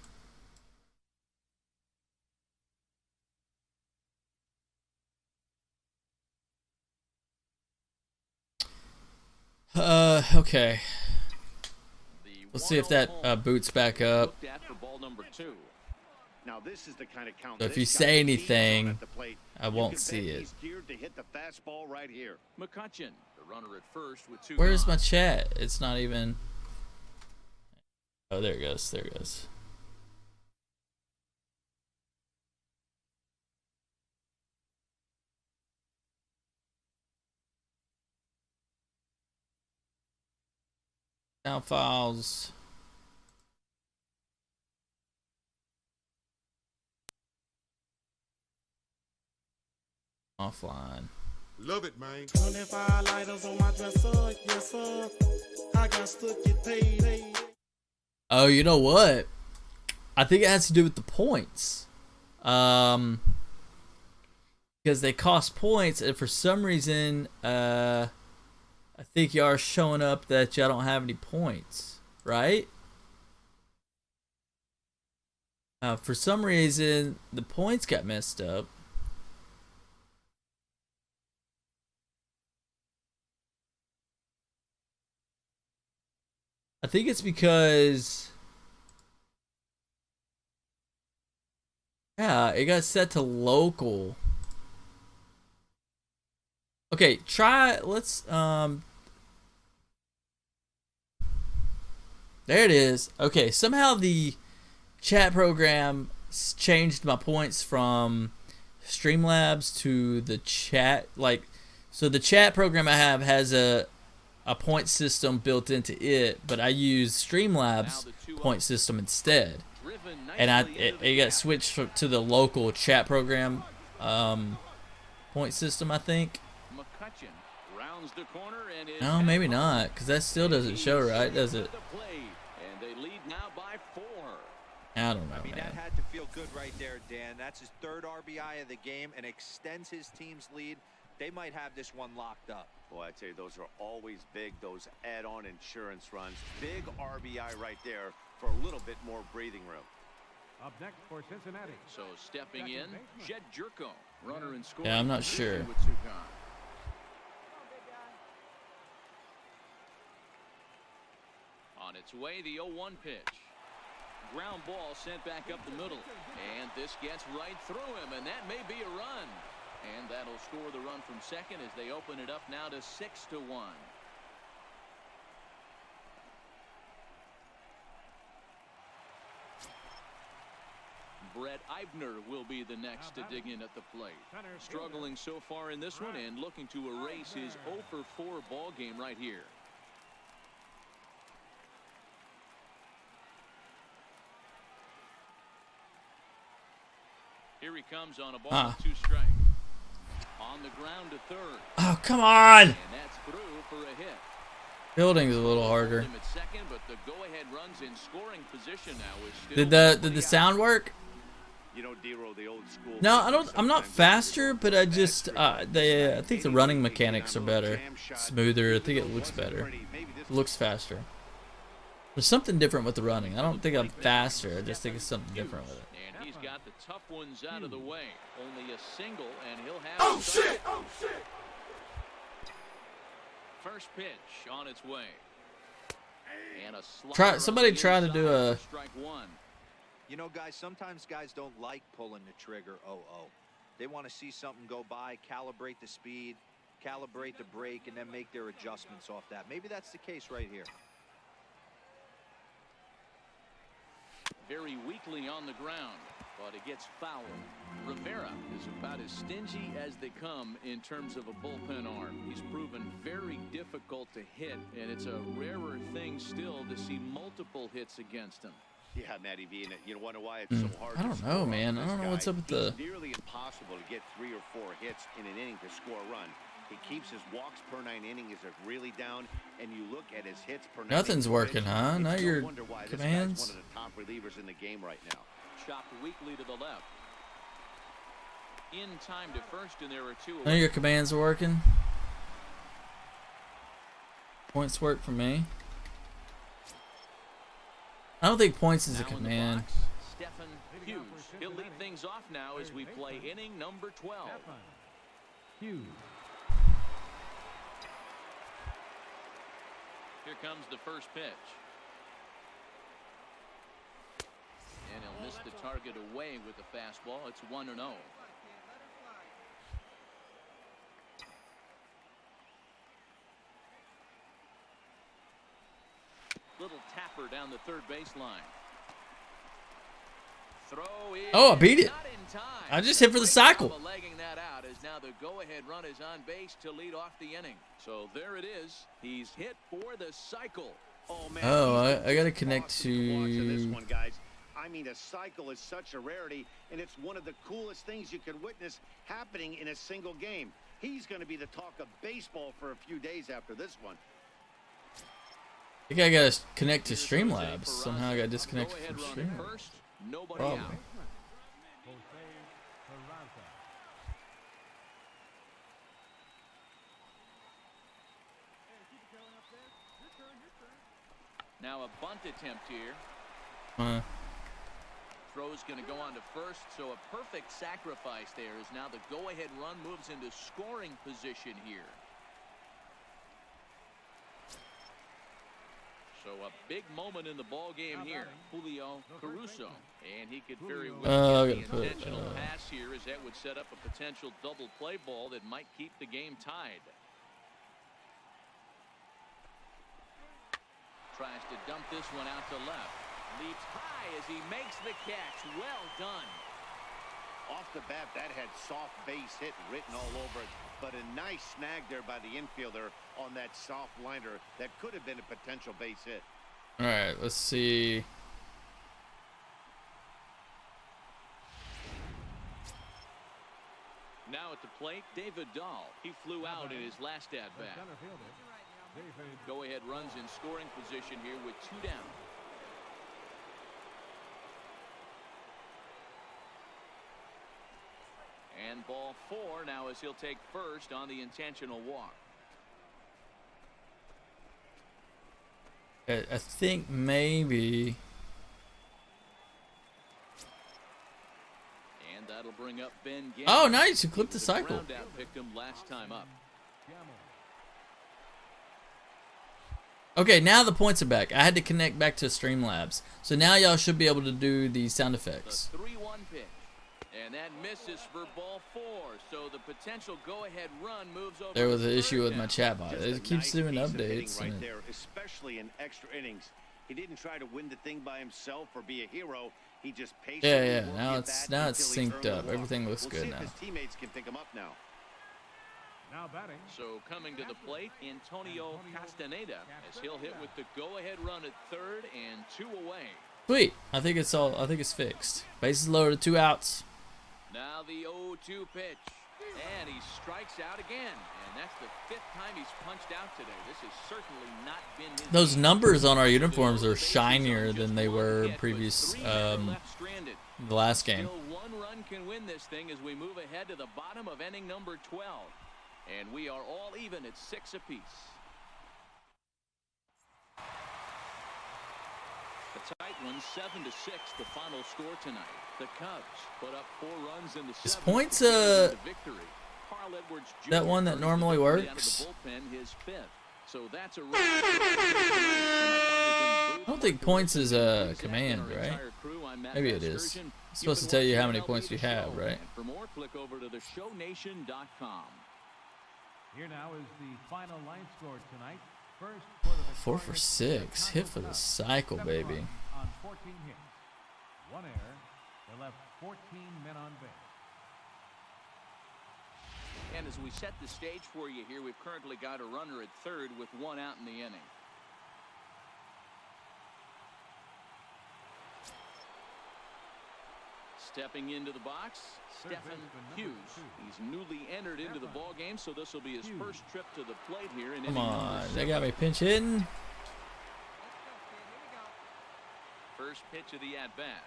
Okay. Let's see if that boots back up. Now this is the kind of count. So if you say anything, I won't see it. He's geared to hit the fastball right here. McCutcheon, the runner at first with 2 Where's my gone. chat? It's not even. Oh, there it goes. There it goes. Down files. Offline. Love it, man. 25 lighters on my dresser, yes sir. I got to get paid. Oh, you know what? I think it has to do with the points. Because they cost points, and for some reason, I think y'all are showing up that y'all don't have any points, right? For some reason, the points got messed up. I think it's because, yeah, it got set to local. Okay, let's, there it is. Okay, somehow the chat program changed my points from Streamlabs to the chat, so the chat program I have has a point system built into it, but I use Streamlabs point system instead, and it got switched to the local chat program point system, I think. No, maybe not, because that still doesn't show right, does it? I don't know, I mean, man. that had to feel good right there, Dan. That's his 3rd RBI of the game and extends his team's lead. They might have this one locked up. Boy, I tell you, those are always big, those add-on insurance runs. Big RBI right there for a little bit more breathing room. Up next for Cincinnati. So stepping in, Jed Jerko, runner and scorer. Yeah, I'm not sure. With 2 gone. On its way, the 0-1 pitch. Ground ball sent back up the middle. And this gets right through him, and that may be a run. And that'll score the run from second as they open it up now to 6-1. Brett Eibner will be the next to dig in at the plate. Struggling so far in this one and looking to erase his 0-for-4 ball game right here. Here he comes on a ball with 2 strikes. On the ground to 3rd. Oh, come on! And that's through for a hit. Fielding's a little harder. Second, but the go-ahead runs in scoring position now is still Did the sound work? You know, D-Roll, the old school. No, I'm not faster, but I just I think the running mechanics are better, smoother. I think it looks better. It looks faster. There's something different with the running. I don't think I'm faster. I just think it's something different with it. And he's got the tough ones out of the way. Only a single, and he'll have. Oh shit! Oh shit! First pitch on its way. And a Somebody try to do a. Strike 1. You know, guys, sometimes guys don't like pulling the trigger 0-0. They want to see something go by, calibrate the speed, calibrate the break, and then make their adjustments off that. Maybe that's the case right here. Very weakly on the ground, but it gets fouled. Rivera is about as stingy as they come in terms of a bullpen arm. He's proven very difficult to hit, and it's a rarer thing still to see multiple hits against him. Yeah, Matty V, and you wonder why it's so hard. I don't know, man. I don't know what's up with the. It's nearly impossible to get 3 or 4 hits in an inning to score a run. He keeps his walks per 9 innings really down, and you look at his hits per 9. Nothing's working, huh? Not your commands. One of the top relievers in the game right now. Chopped weakly to the left. In time to first, and there are 2 away. None of your commands are working. Points work for me. I don't think points is a command. Stephen Hughes. He'll lead things off now as we play inning number 12. Hughes. Here comes the first pitch. And he'll miss the target away with the fastball. It's 1-0. Little tapper down the third baseline. Throw is Oh, I beat it. not in time. I just hit for the cycle. Legging that out as now the go-ahead run is on base to lead off the inning. So there it is. He's hit for the cycle. Oh man. Oh, I gotta connect this to. one, guys. I mean, a cycle is such a rarity, and it's one of the coolest things you could witness happening in a single game. He's going to be the talk of baseball for a few days after this one. I think I gotta connect to Streamlabs. Somehow I got disconnected from Streamlabs. First, nobody Problem. out. Now a bunt attempt here. Throw's going to go on to first, so a perfect sacrifice there as now the go-ahead run moves into scoring position here. So a big moment in the ball game here. Julio Caruso, and he could very well get the intentional pass here, as that would set up a potential double play ball that might keep the game tied. Tries to dump this one out to left. Leaps high as he makes the catch. Well done. Off the bat, that had soft base hit written all over it, but a nice snag there by the infielder on that soft liner that could have been a potential base hit. All right, let's see. Now at the plate, David Dahl. He flew out in his last at-bat. Go-ahead runs in scoring position here with 2 down. And ball 4 now as he'll take first on the intentional walk. I think maybe. And that'll bring up Ben Gamble. Oh, nice! You clipped the cycle. Ground-out picked him last time up. Okay, now the points are back. I had to connect back to Streamlabs, so now y'all should be able to do the sound effects. The 3-1 pitch. And that misses for ball 4. So the potential go-ahead run moves over. There was an issue with my chat bot. It keeps doing updates. Right there, especially in extra innings. He didn't try to win the thing by himself or be a hero. He just patiently Yeah. Now it's synced up. Everything looks good now. His teammates can pick him up now. Now batting. So coming to the plate, Antonio Castaneda, as he'll hit with the go-ahead run at third and 2 away. Sweet. I think it's fixed. Bases loaded, 2 outs. Now the 0-2 pitch, and he strikes out again, and that's the 5th time he's punched out today. This has certainly not been his Those game. numbers on our uniforms are shinier than they were previous the last game. Still 1 run can win this thing as we move ahead to the bottom of inning number 12, and we are all even at 6 apiece. A tight one, 7-6, the final score tonight. The Cubs put up 4 runs in the 7th. Is points victory. Carl Edwards Jr. that one that normally works? Bullpen, his 5th. So that's a I don't think points is a command, right? Maybe it is. It's supposed to tell you how many points you have, right? And for more, click over to theshownation.com. Here now is the final line score tonight. First for the 4 for 6. Hit for the cycle, baby. on 14 hits. 1 error. They left 14 men on base. Dan, as we set the stage for you here, we've currently got a runner at third with 1 out in the inning. Stepping into the box, Stephen Hughes. He's newly entered into the ball game, so this will be his first trip to the plate here. Come on, they got me pinch hitting. First pitch of the at-bat.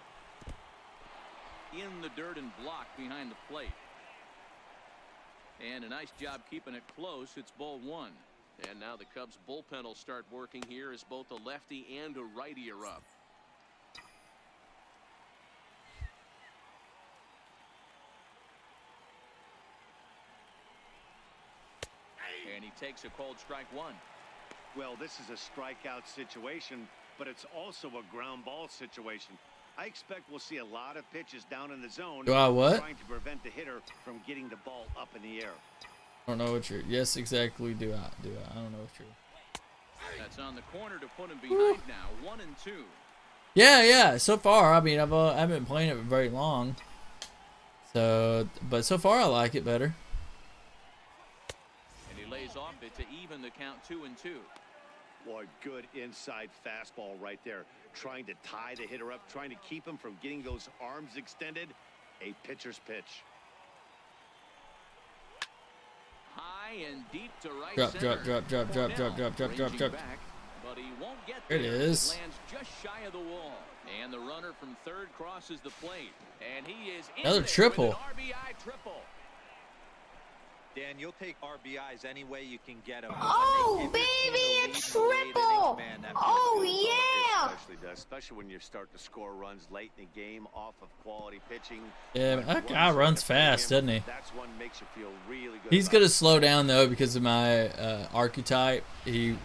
In the dirt and blocked behind the plate. And a nice job keeping it close. It's ball 1. And now the Cubs bullpen will start working here as both a lefty and a righty are up. And he takes a called strike 1. Well, this is a strikeout situation, but it's also a ground ball situation. I expect we'll see a lot of pitches down in the zone. Trying to prevent the hitter from getting the ball up in the air. I don't know what you're. Yes, exactly. Do I? I don't know what you're. That's on the corner to put him behind now. 1 and 2. Yeah. So far, I mean, I haven't been playing it very long. So, but so far, I like it better. And he lays off it to even the count 2 and 2. Boy, good inside fastball right there. Trying to tie the hitter up, trying to keep him from getting those arms extended. A pitcher's pitch. High and deep to right Drop. back, but he won't get there. It is. Lands just shy of the wall. And the runner from third crosses the plate. And he is in another triple. With an RBI triple. Dan, you'll take RBIs any way you can get them. Oh, baby, a triple! Oh, yeah! Especially when you start to score runs late in the game off of quality pitching. Yeah, that guy runs fast, doesn't he? That's one makes you feel really good. He's gonna slow down though because of my archetype. They're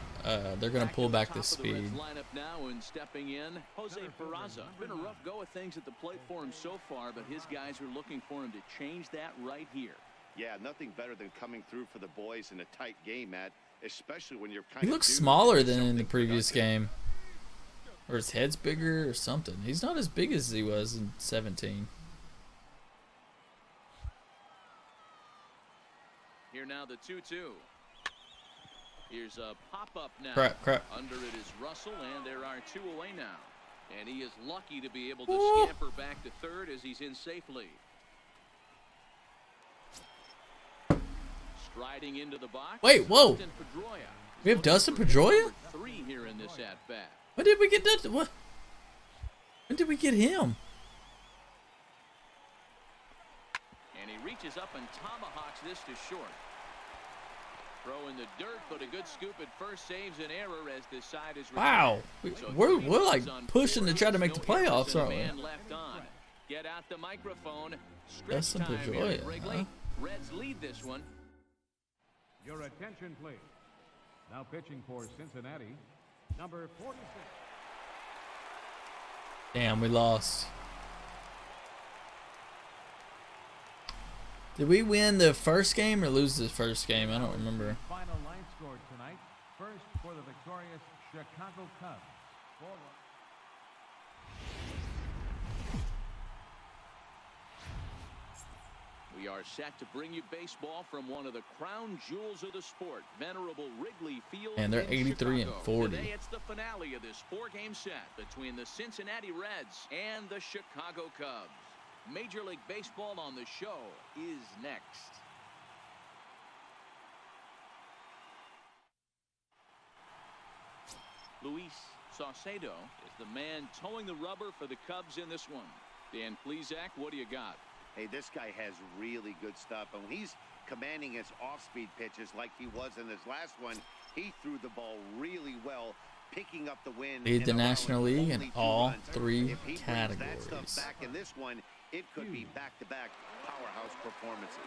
gonna pull back the speed. Lineup now and stepping in, Jose Peraza. Been a rough go of things at the plate for him so far, but his guys are looking for him to change that right here. Yeah, nothing better than coming through for the boys in a tight game, Matt, especially when you're kind He of looks smaller than in the previous game. Or his head's bigger or something. He's not as big as he was in 17. Here now the 2-2. Here's a pop-up now. Crap. Under it is Russell, and there are 2 away now. And he is lucky to be able to scamper back to third as he's in safely. Striding into the box. Wait, whoa. We have Dustin Pedroia? 3 here in this at-bat. When did we get that? What? When did we get him? And he reaches up and tomahawks this to short. Throw in the dirt, but a good scoop at first saves an error as this side is wow. We're like pushing to try to make the playoffs, aren't we? Left on. Get out the microphone. Dustin Pedroia. Huh? Reds lead this one. Your attention, please. Now pitching for Cincinnati, number 46. Damn, we lost. Did we win the first game or lose the first game? I don't remember. Final line scored tonight. First for the victorious Chicago Cubs. 4-1. We are set to bring you baseball from one of the crown jewels of the sport, venerable Wrigley Field. And they're 83 and 40. Today it's the finale of this 4-game set between the Cincinnati Reds and the Chicago Cubs. Major League Baseball on the show is next. Luis Saucedo is the man towing the rubber for the Cubs in this one. Dan Plesac, what do you got? Hey, this guy has really good stuff. And when he's commanding his off-speed pitches like he was in his last one, he threw the ball really well, picking up the win. Lead the National League in all 3 if he categories. Brings that stuff back in this one, it could be back-to-back powerhouse performances.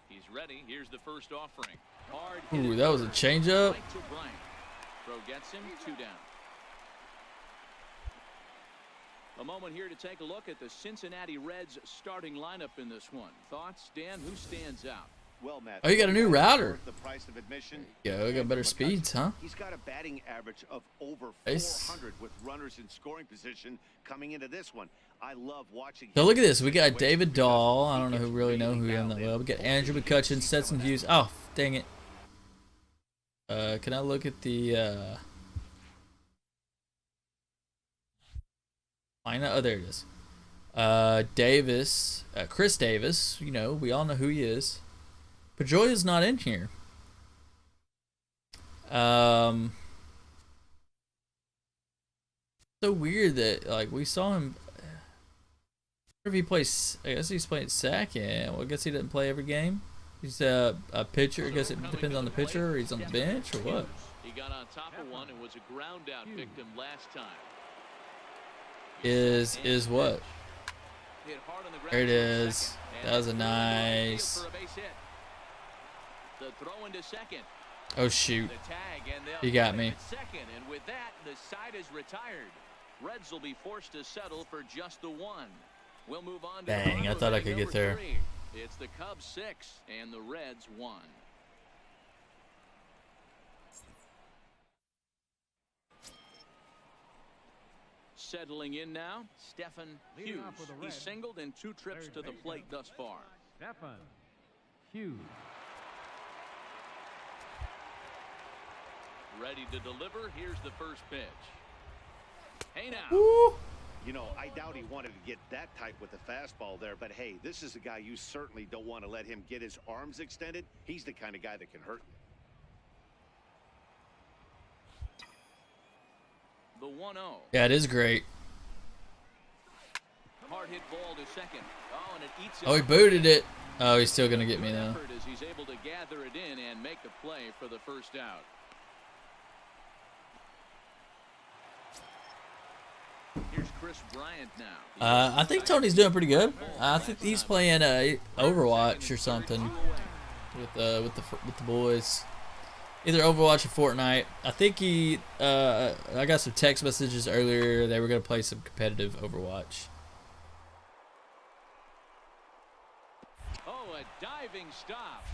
He's ready. Here's the first offering. Hard. Ooh, that was a changeup. Right to Bryant. Throw gets him 2 down. A moment here to take a look at the Cincinnati Reds starting lineup in this one. Thoughts, Dan? Who stands out? Well, Matt, Oh, you got a new router. the price of admission. Yeah, we got better speeds, huh? He's got a batting average of over Nice. 400 with runners in scoring position coming into this one. I love watching. So look at this. We got David Dahl. I don't know who really know who he is that well. We got Andrew McCutcheon, Stetson Hughes. Oh, dang it. Can I look at the lineup? Oh, there it is. Davis, Chris Davis. You know, we all know who he is. Pedroia's not in here. So weird that like we saw him. If he plays, I guess he's playing second. Well, I guess he didn't play every game. He's a pitcher. I guess it depends on the pitcher, or he's on the bench, or what. He got on top of one and was a ground out victim last time. Is what? There it is. That was a nice. The throw into second. Oh shoot! You got me. Second, and with that, the side is retired. Reds will be forced to settle for just the one. We'll move on to Dang, I thought I could get there. 3. It's the Cubs 6 and the Reds 1. Settling in now, Stephen Hughes. He's singled in 2 trips to the plate thus far. Stephen Hughes. Ready to deliver. Here's the first pitch. Hey now. Woo. You know, I doubt he wanted to get that tight with the fastball there, but hey, this is a guy you certainly don't want to let him get his arms extended. He's the kind of guy that can hurt you. The 1-0. Yeah, it is great. Hard hit ball to second. Oh, and it eats it. Oh, he booted it. Oh, he's still gonna get me now. As he's able to gather it in and make the play for the first out. Here's Chris Bryant now. I think Tony's doing pretty good. I think he's playing Overwatch or something with the boys. Either Overwatch or Fortnite. I think he. I got some text messages earlier. They were gonna play some competitive Overwatch. Oh, a diving stop.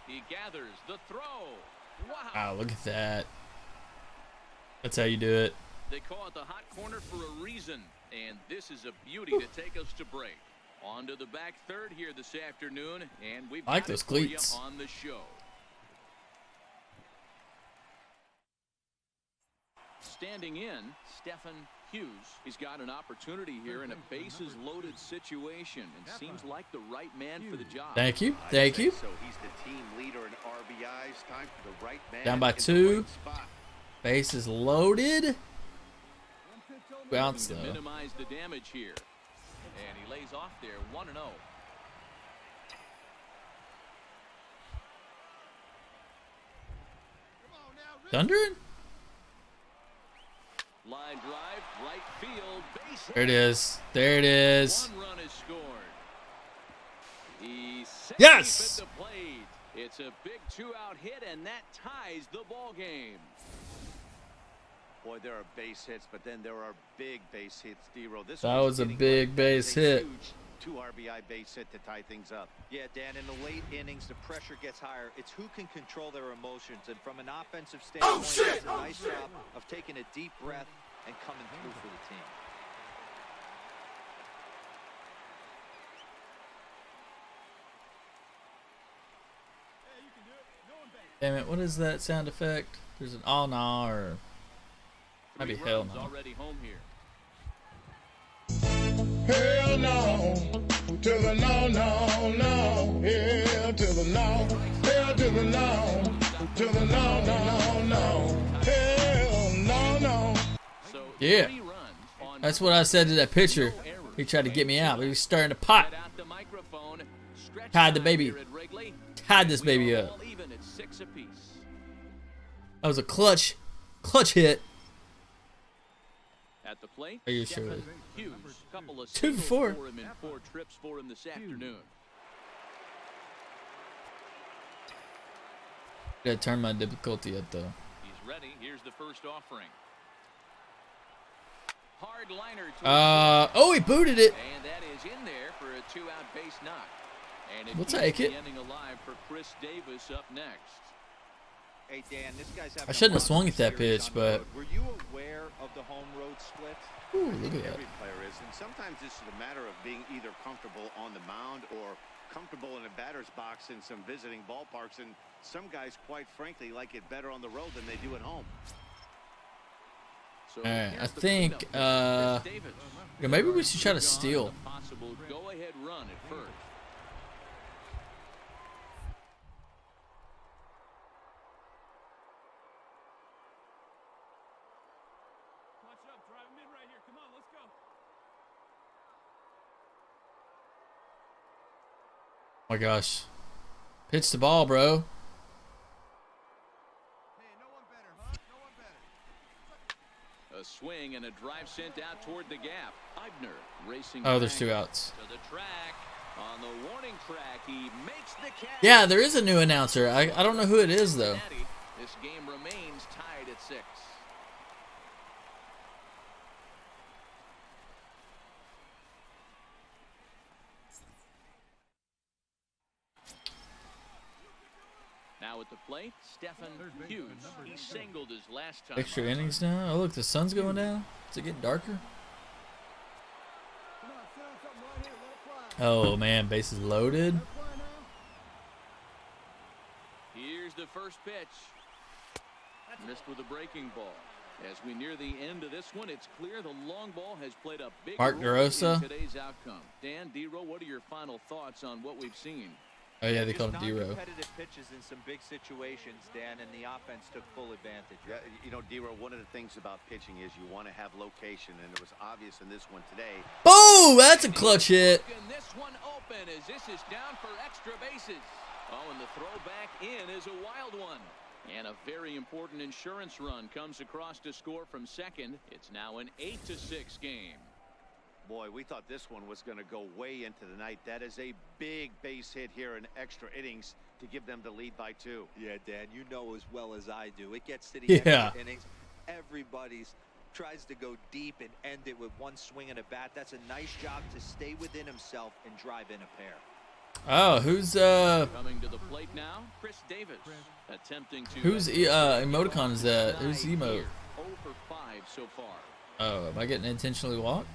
He gathers the throw. Wow. Wow, look at that. That's how you do it. They call it the hot corner for a reason, and this is a beauty to take us to break. On to the back third here this afternoon, and we've like got those it for you cleats on the show. Standing in, Stephen Hughes. He's got an opportunity here in a bases-loaded situation, and seems like the right man for the job. Thank you. Thank you. So he's the team leader in RBIs. Time for the right man. Down by 2. Bases loaded. Bounce though. Minimize the damage here, and he lays off there 1-0. Thundering? Line drive, right field, base hit. There it is. There it is. 1 run is scored. He's safe Yes! at the plate. It's a big 2-out hit, and that ties the ball game. Boy, there are base hits, but then there are big base hits, D-Row. This That was a big base hit. Huge 2 RBI base hit to tie things up. Yeah, Dan, in the late innings, the pressure gets higher. It's who can control their emotions. And from an offensive standpoint, it's a nice job of taking a deep breath and coming through for the team. Damn it, what is that sound effect? There's an oh no or maybe hell no. Already home here. Hell no, to the no, no, no. Hell to the no, hell to the no, to the no, no, no. Hell no, no. Yeah, that's what I said to that pitcher. He tried to get me out, but he was starting to pop. Tied the baby. Tied this baby up. That was a clutch hit. At the plate, Are you sure? Hughes, couple of 2 for 4. for him in 4 trips for him this afternoon. Gotta turn my difficulty up though. He's ready. Here's the first offering. Hard liner to Oh, he booted it. and that is in there for a 2-out base knock. And We'll take it. the ending alive for Chris Davis up next. Hey Dan, this guy's having I shouldn't have swung at that series pitch, on the but road. Were you aware of the home road split? ooh, look at that. Every player is, and sometimes this is a matter of being either comfortable on the mound or comfortable in a batter's box in some visiting ballparks, and some guys, quite frankly, like it better on the road than they do at home. So All right, I here's the think cleanup. Chris Davis. yeah, maybe we should try to steal. A possible go-ahead run at first. Oh my gosh. Pitch the ball, bro. A swing and a drive sent out toward the gap. Eibner racing. Oh, there's back two outs. to the track. On the warning track, he makes the catch. Yeah, there is a new announcer. I don't know who it is, though. This game remains tied at 6. Now at the plate, Stephen Hughes. He singled his last time. Extra innings now. Oh, look, the sun's going down. Is it getting darker? Oh, man, bases loaded. Here's the first pitch. Missed with a breaking ball. As we near the end of this one, it's clear the long ball has played a big Mark role in DeRosa. today's outcome. Dan, D-Row, what are your final thoughts on what we've seen? Oh, yeah, they call him D-Row. Competitive pitches in some big situations, Dan, and the offense took full advantage. Yeah, you know, D-Row, one of the things about pitching is you want to have location, and it was obvious in this one today. Boom! That's a clutch hit. This one open as this is down for extra bases. Oh, and the throw back in is a wild one. And a very important insurance run comes across to score from second. It's now an 8-6 game. Boy, we thought this one was going to go way into the night. That is a big base hit here in extra innings to give them the lead by 2. Yeah, Dan, you know as well as I do. It gets to the Yeah. extra innings. Everybody's tries to go deep and end it with one swing and a bat. That's a nice job to stay within himself and drive in a pair. Oh, who's Coming to the plate now, Chris Davis attempting to. whose emoticon is that? Who's emote? 0 for 5 so far. Oh, am I getting intentionally walked?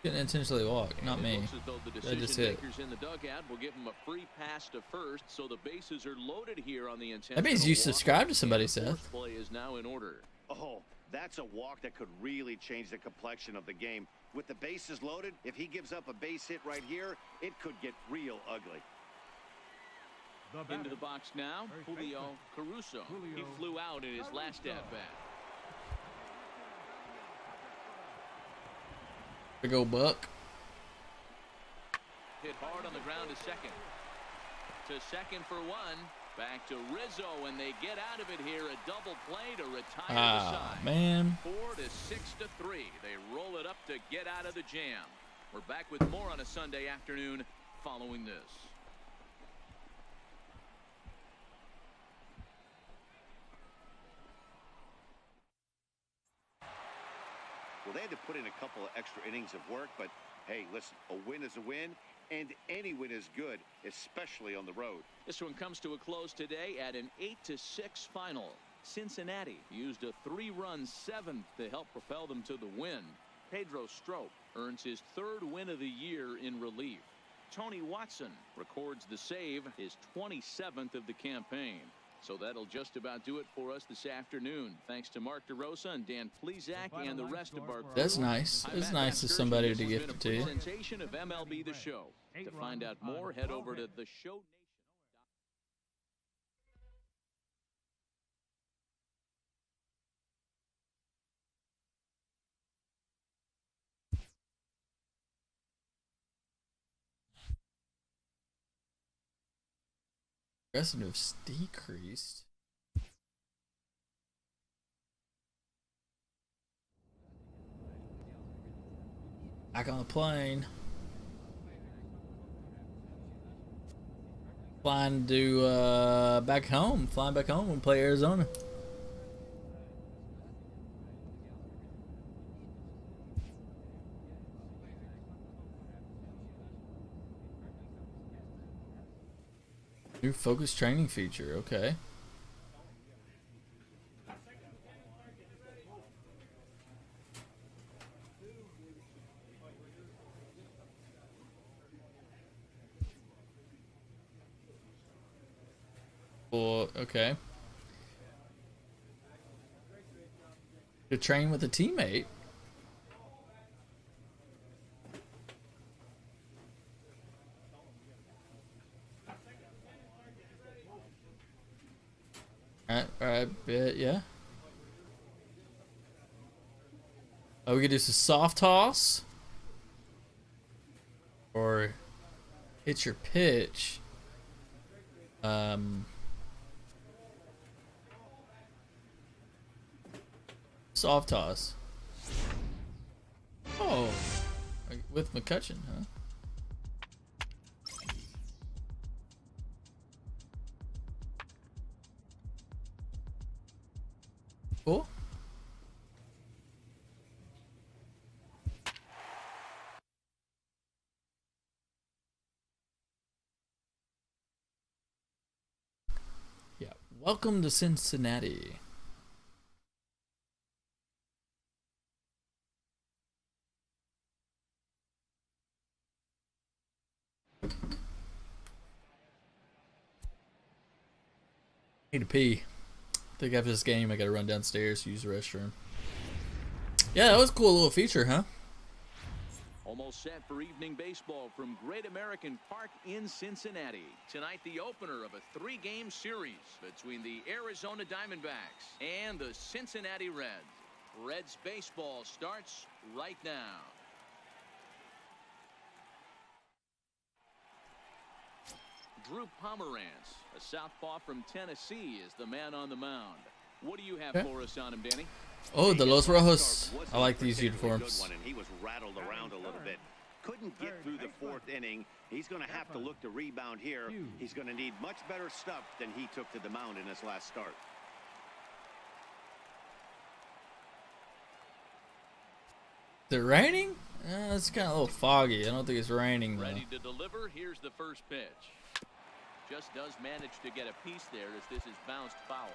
Getting intentionally walked, not me. Looks as though the I just decision hit. makers in the dugout will give him a free pass to first, so the bases are loaded here on the intentional. That means you walk. subscribe to somebody, And the fourth Seth. Play is now in order. Oh, that's a walk that could really change the complexion of the game. With the bases loaded, if he gives up a base hit right here, it could get real ugly. Into the box now, Julio Caruso. He flew out in his last at-bat. Big old buck. Hit hard on the ground to second. To second for one. Back to Rizzo, and they get out of it here. A double play to retire the Ah, side. man. 4-6-3. They roll it up to get out of the jam. We're back with more on a Sunday afternoon following this. Well, they had to put in a couple of extra innings of work, but hey, listen, a win is a win, and any win is good, especially on the road. This one comes to a close today at an 8-6 final. Cincinnati used a 3-run 7th to help propel them to the win. Pedro Strop earns his 3rd win of the year in relief. Tony Watson records the save, his 27th of the campaign. So that'll just about do it for us this afternoon. Thanks to Mark DeRosa and Dan Plezak and the rest of our crew. That's nice. It's nice of somebody to gift it to you. Presentation of MLB The Show. To find out more, head over to the show. Aggressiveness decreased. Back on the plane. Flying to back home. Flying back home and play Arizona. New focus training feature. Okay. Well, okay. To train with a teammate. Alright, bet, yeah. Oh, we could do some soft toss. Or hit your pitch. Soft toss. Oh, with McCutcheon, huh? Cool. Yeah. Welcome to Cincinnati. Need to pee. I think after this game I gotta run downstairs, use the restroom. Yeah, that was a cool little feature, huh? Almost set for evening baseball from Great American Park in Cincinnati. Tonight, the opener of a 3-game series between the Arizona Diamondbacks and the Cincinnati Reds. Reds baseball starts right now. Drew Pomerantz, a southpaw from Tennessee, is the man on the mound. What do you have for us on him, Danny? Oh, the Los Rojos. I like these uniforms. He was rattled around a little bit. Couldn't get through the 4th inning. He's going to have to look to rebound here. He's going to need much better stuff than he took to the mound in his last start. Is it raining? It's kind of a little foggy. I don't think it's raining though. Ready to deliver. Here's the first pitch. Just does manage to get a piece there as this is bounced foul.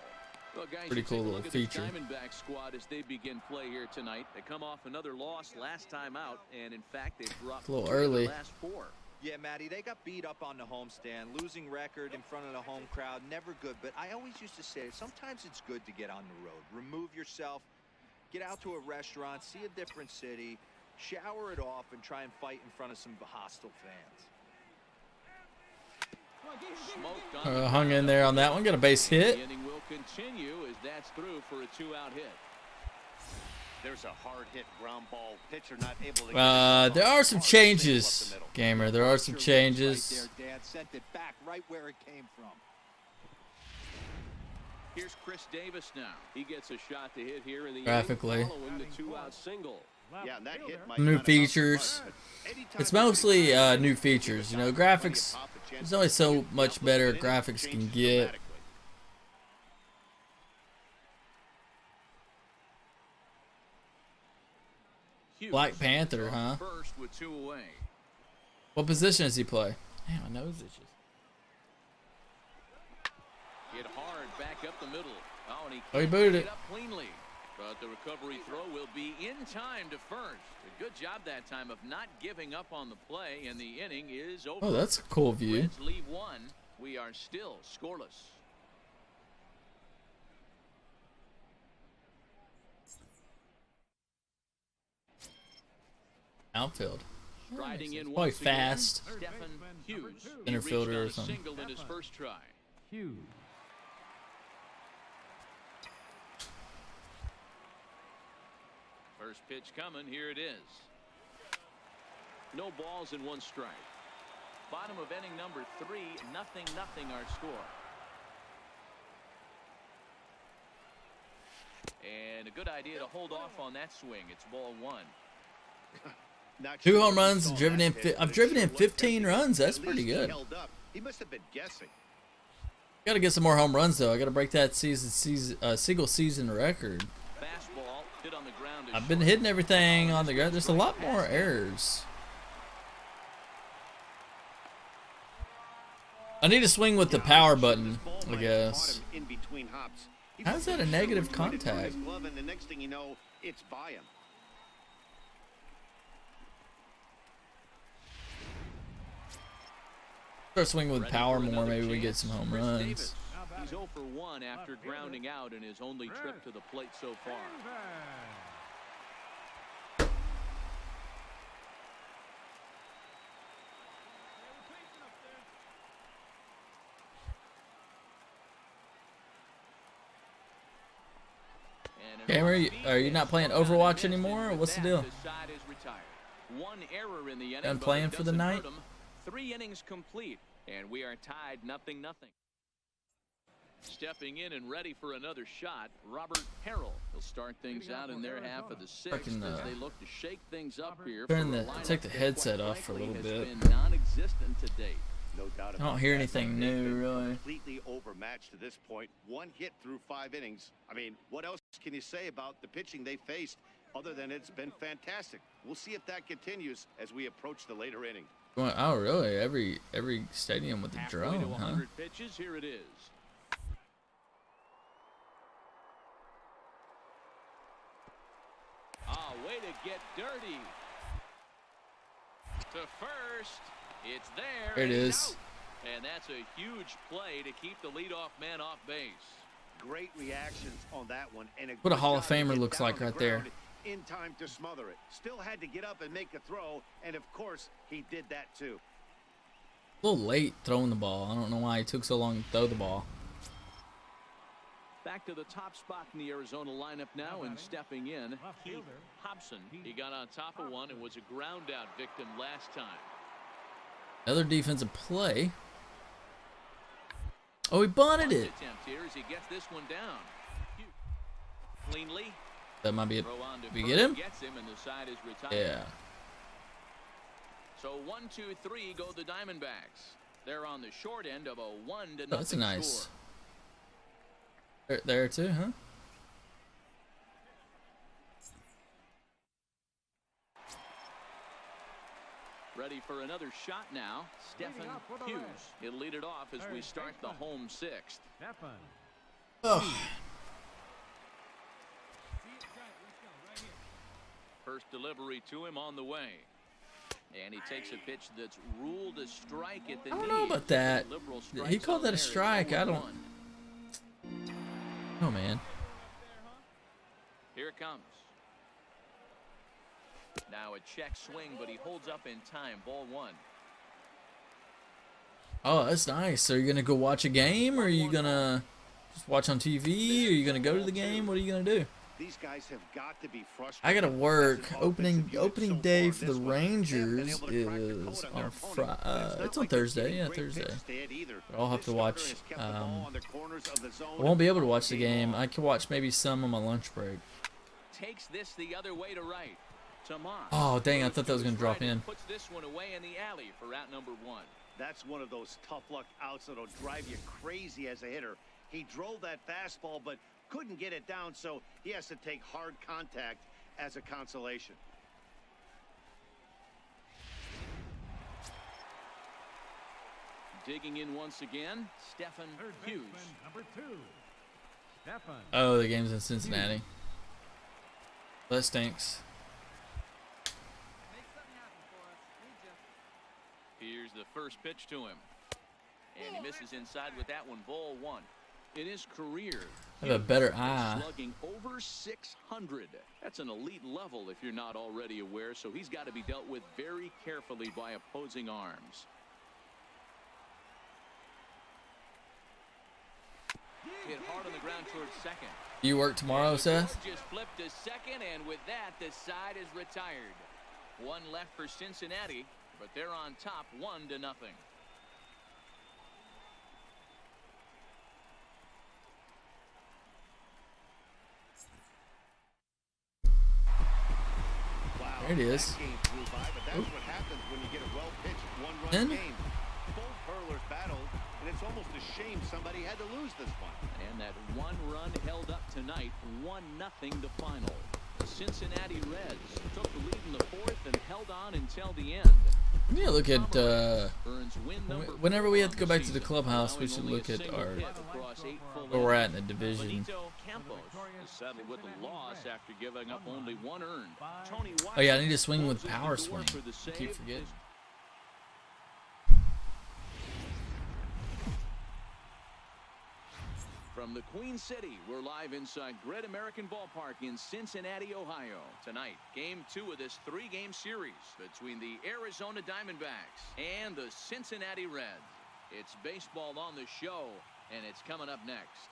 Well, guys, pretty cool little feature. Diamondback squad as they begin play here tonight. They come off another loss last time out, and in fact, they've dropped a little early. The last 4. Yeah, Matty, they got beat up on the homestand. Losing record in front of the home crowd, never good. But I always used to say, sometimes it's good to get on the road. Remove yourself, get out to a restaurant, see a different city, shower it off, and try and fight in front of some hostile fans. Hung in there on that one. Got a base hit. The inning will continue as that's through for a 2-out hit. There's a hard hit ground ball. Pitcher not able to there are some changes, Gamer. There are some changes. Right there, Dad sent it back right where it came from. Here's Chris Davis now. He gets a shot to hit here in the graphically. Following the 2-out single. Yeah, and that hit new features. It's mostly new features. You know, graphics. There's only so much better graphics can get. Black Panther, huh? What position does he play? Damn, my nose itches. Hit hard back up the middle. Oh, he booted it. Up cleanly. But the recovery throw will be in time to first. A good job that time of not giving up on the play, and the inning is over. Oh, that's a cool view. Reds leave 1. We are still scoreless. Outfield. Striding in probably fast. Stephen Hughes. Center fielder or something. Single in his first try. Hughes. First pitch coming. Here it is. No balls and 1 strike. Bottom of inning number 3. 0-0 our score. And a good idea to hold off on that swing. It's ball 1. 2 home runs. I've driven in 15 runs. That's pretty good. He must have been guessing. Got to get some more home runs though. I got to break that single season record. Fastball hit on the ground. I've been hitting everything on the ground. There's a lot more errors. I need to swing with the power button, I guess. How's that a negative contact? The next thing you know, it's by him. Start swinging with power more, maybe we get some home runs. He's 0 for 1 after grounding out in his only trip to the plate so far. Cameron, are you not playing Overwatch anymore, or what's the deal? One error in the inning, Done playing for the night? 3 innings complete, and we are tied 0-0. Stepping in and ready for another shot, Robert Harrell. He'll start things out in their half of the 6th as they look to shake things up here. Take the headset off for a little bit. Non-existent to date. No doubt I don't hear anything new, really. Completely overmatched to this point. 1 hit through 5 innings. I mean, what else can you say about the pitching they faced other than it's been fantastic? We'll see if that continues as we approach the later inning. Oh, really? Every stadium with a drone, huh? Pitches, here it is. Ah, way to get dirty. To first. It's there. There it is. And that's a huge play to keep the leadoff man off base. Great reactions on that one. And what a Hall of Famer looks like right there. In time to smother it. Still had to get up and make a throw. And of course, he did that too. A little late throwing the ball. I don't know why he took so long to throw the ball. Back to the top spot in the Arizona lineup now, and stepping in, Keith Hobson. He got on top of one and was a ground out victim last time. Another defensive play. Oh, he bunted it. Here as he gets this one down. Cleanly. That might be it. We get him? Gets him and the side is retired. Yeah. So 1, 2, 3 go the Diamondbacks. They're on the short end of a 1-0 Oh, that's a nice. score. There too, huh? Ready for another shot now. Stephen Hughes. He'll lead it off as we start the home 6th. Oh. First delivery to him on the way. And he takes a pitch that's ruled a strike at the I don't know about that. He called that a strike. I don't. Oh, man. Here it comes. Now a check swing, but he holds up in time. Ball 1. Oh, that's nice. So you're going to go watch a game, or are you going to just watch on TV? Are you going to go to the game? What are you going to do? These guys have got to be frustrated. I got to work. Opening day for the Rangers is on Friday. It's on Thursday. Yeah, Thursday. But I'll have to watch. I won't be able to watch the game. I can watch maybe some on my lunch break. Takes this the other way to right. Oh, dang, I thought that was going to drop in. Puts this one away in the alley for out number 1. That's one of those tough luck outs that'll drive you crazy as a hitter. He drove that fastball, but couldn't get it down, so he has to take hard contact as a consolation. Digging in once again, Stephen Hughes. Number 2. Stephen. Oh, the game's in Cincinnati. That stinks. Here's the first pitch to him. And he misses inside with that one. Ball 1. In his career, I have a better eye. Slugging over 600. That's an elite level if you're not already aware, so he's got to be dealt with very carefully by opposing arms. Hit hard on the ground towards second. You work tomorrow, Seth? Just flipped to second, and with that, the side is retired. 1 left for Cincinnati, but they're on top 1-0. There it is. That's what happens when you get a well-pitched one-run game. Both hurlers battled, and it's almost a shame somebody had to lose this one. And that 1 run held up tonight, 1-0 the final. The Cincinnati Reds took the lead in the 4th and held on until the end. We need to look at, whenever we have to go back to the clubhouse, we should look at our, where we're at in the division. Settled with a loss after giving up only one earned. Oh yeah, I need to swing with power swing. I keep forgetting. From the Queen City, we're live inside Great American Ballpark in Cincinnati, Ohio. Tonight, Game 2 of this 3-game series between the Arizona Diamondbacks and the Cincinnati Reds. It's baseball on the show, and it's coming up next.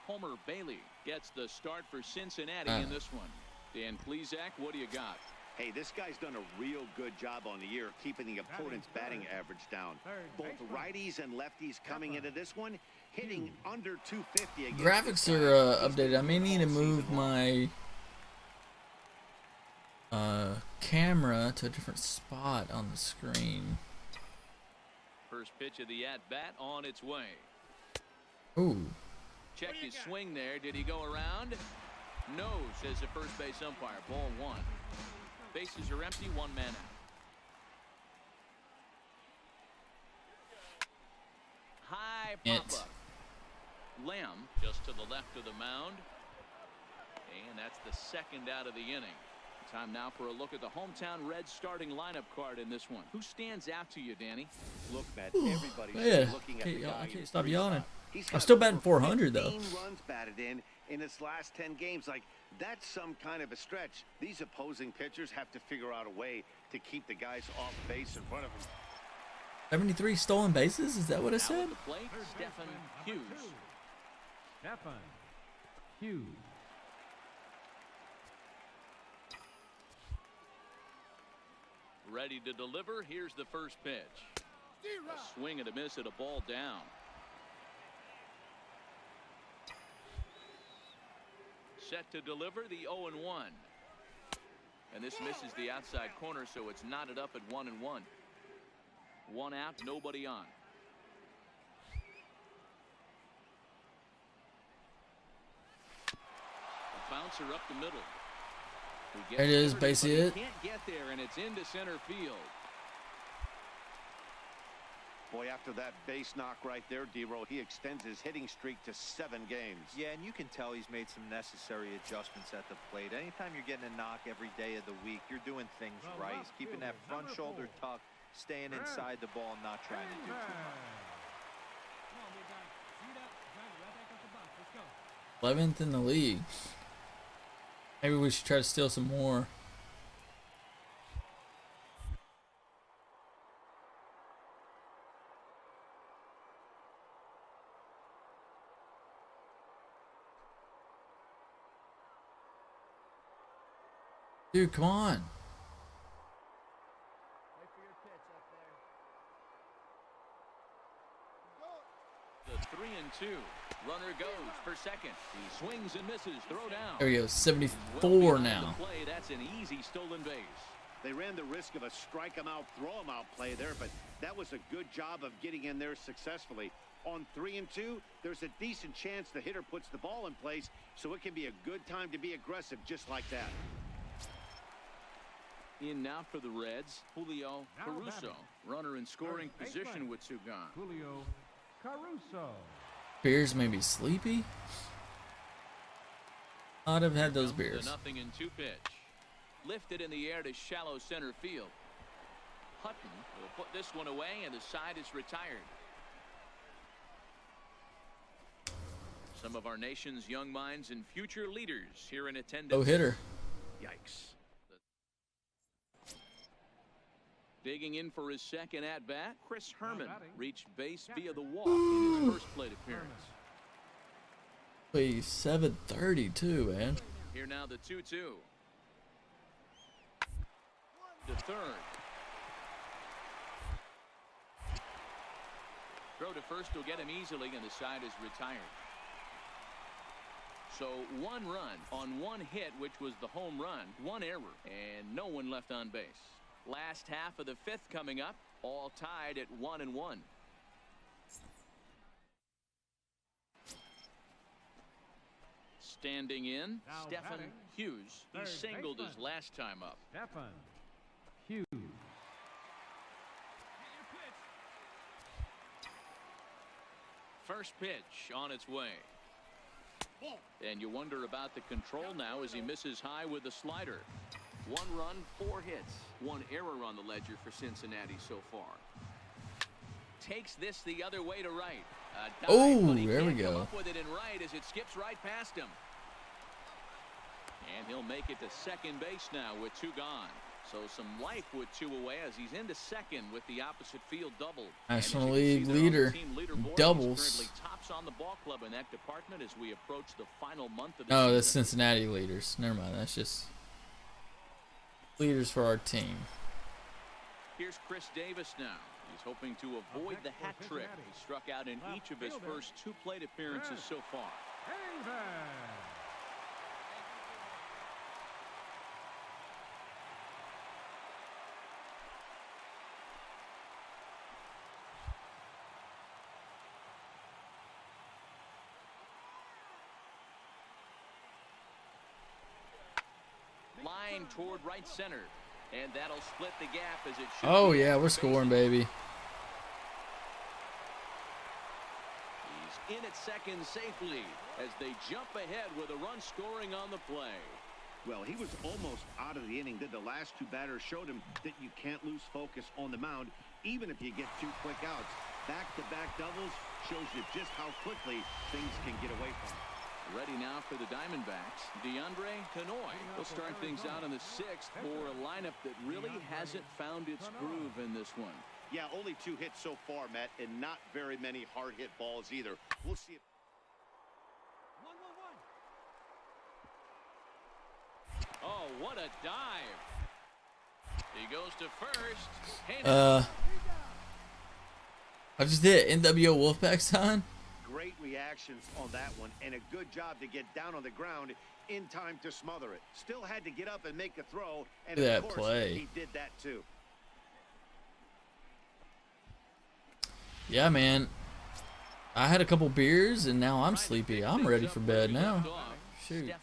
Homer Bailey gets the start for Cincinnati in this one. Dan Plesac, what do you got? Hey, this guy's done a real good job on the year keeping the opponent's batting average down. Both righties and lefties coming into this one, hitting under 250. Graphics are updated. I may need to move my camera to a different spot on the screen. First pitch of the at-bat on its way. Ooh. Check his swing there. Did he go around? No, says the first base umpire. Ball 1. Bases are empty, 1 man out. High pop-up. Lamb just to the left of the mound. And that's the second out of the inning. Time now for a look at the hometown Reds starting lineup card in this one. Who stands out to you, Danny? Look, Matt, everybody's looking at the guy. I can't stop yawning. I'm still batting 400 though. 15 runs batted in his last 10 games. Like, that's some kind of a stretch. These opposing pitchers have to figure out a way to keep the guys off base in front of them. 73 stolen bases? Is that what I said? At the plate, Stephen Hughes. Stephen Hughes. Ready to deliver. Here's the first pitch. A swing and a miss at a ball down. Set to deliver the 0-1. And this misses the outside corner, so it's knotted up at 1-1. 1 out, nobody on. A bouncer up the middle. There it is, base hit. Can't get there, and it's into center field. Boy, after that base knock right there, D-Roll, he extends his hitting streak to 7 games. Yeah, and you can tell he's made some necessary adjustments at the plate. Anytime you're getting a knock every day of the week, you're doing things right. He's keeping that front shoulder tucked, staying inside the ball, and not trying to do too much. 11th in the league. Maybe we should try to steal some more. Dude, come on. Wait for your pitch up there. The 3-2. Runner goes for second. He swings and misses. Throw down. There we go. 74 now. Play. That's an easy stolen base. They ran the risk of a strike him out, throw him out play there, but that was a good job of getting in there successfully. On 3-2, there's a decent chance the hitter puts the ball in place, so it can be a good time to be aggressive just like that. In now for the Reds, Julio Caruso. Runner in scoring position with 2 gone. Julio Caruso. Beers may be sleepy. I'd have had those beers. Nothing in 2 pitch. Lifted in the air to shallow center field. Hutton will put this one away, and the side is retired. Some of our nation's young minds and future leaders here in attendance. Oh, hitter. Yikes. Digging in for his second at-bat, Chris Herman reached base via the walk in his first plate appearance. Please, 7:32, man. Here now the 2-2. To third. Throw to first will get him easily, and the side is retired. So 1 run on 1 hit, which was the home run, 1 error, and no one left on base. Last half of the 5th coming up, all tied at 1-1. Standing in, Now Stephen batting, Hughes. He third singled his baseman. last time up. Stephen Hughes. First pitch on its way. And you wonder about the control now as he misses high with the slider. 1 run, 4 hits. 1 error on the ledger for Cincinnati so far. Takes this the other way to right. Oh, there we go. Come up with it in right as it skips right past him. And he'll make it to second base now with 2 gone. So some life with 2 away as he's into second with the opposite field double. National League leader doubles. Currently tops on the ball club in that department as we approach the final month of the No, season. that's Cincinnati leaders. Never mind. That's just leaders for our team. Here's Chris Davis now. He's hoping to avoid the hat trick. He struck out in each of his first 2 plate appearances so far. Line toward right center. And that'll split the gap as it should. Oh, yeah, we're scoring, baby. He's in at second safely as they jump ahead with a run scoring on the play. Well, he was almost out of the inning. The last 2 batters showed him that you can't lose focus on the mound, even if you get 2 quick outs. Back-to-back doubles shows you just how quickly things can get away from him. Ready now for the Diamondbacks, DeAndre Canoy. They'll start things out in the 6th for a lineup that really hasn't found its groove in this one. Yeah, only 2 hits so far, Matt, and not very many hard hit balls either. We'll see if... Oh, what a dive. He goes to first. I just did NWO Wolfpack sign. Great reactions on that one, and a good job to get down on the ground in time to smother it. Still had to get up and make a throw, and Look at of that course play. he did that too. Yeah, man. I had a couple beers and now I'm sleepy. I'm ready for bed now. Shoot.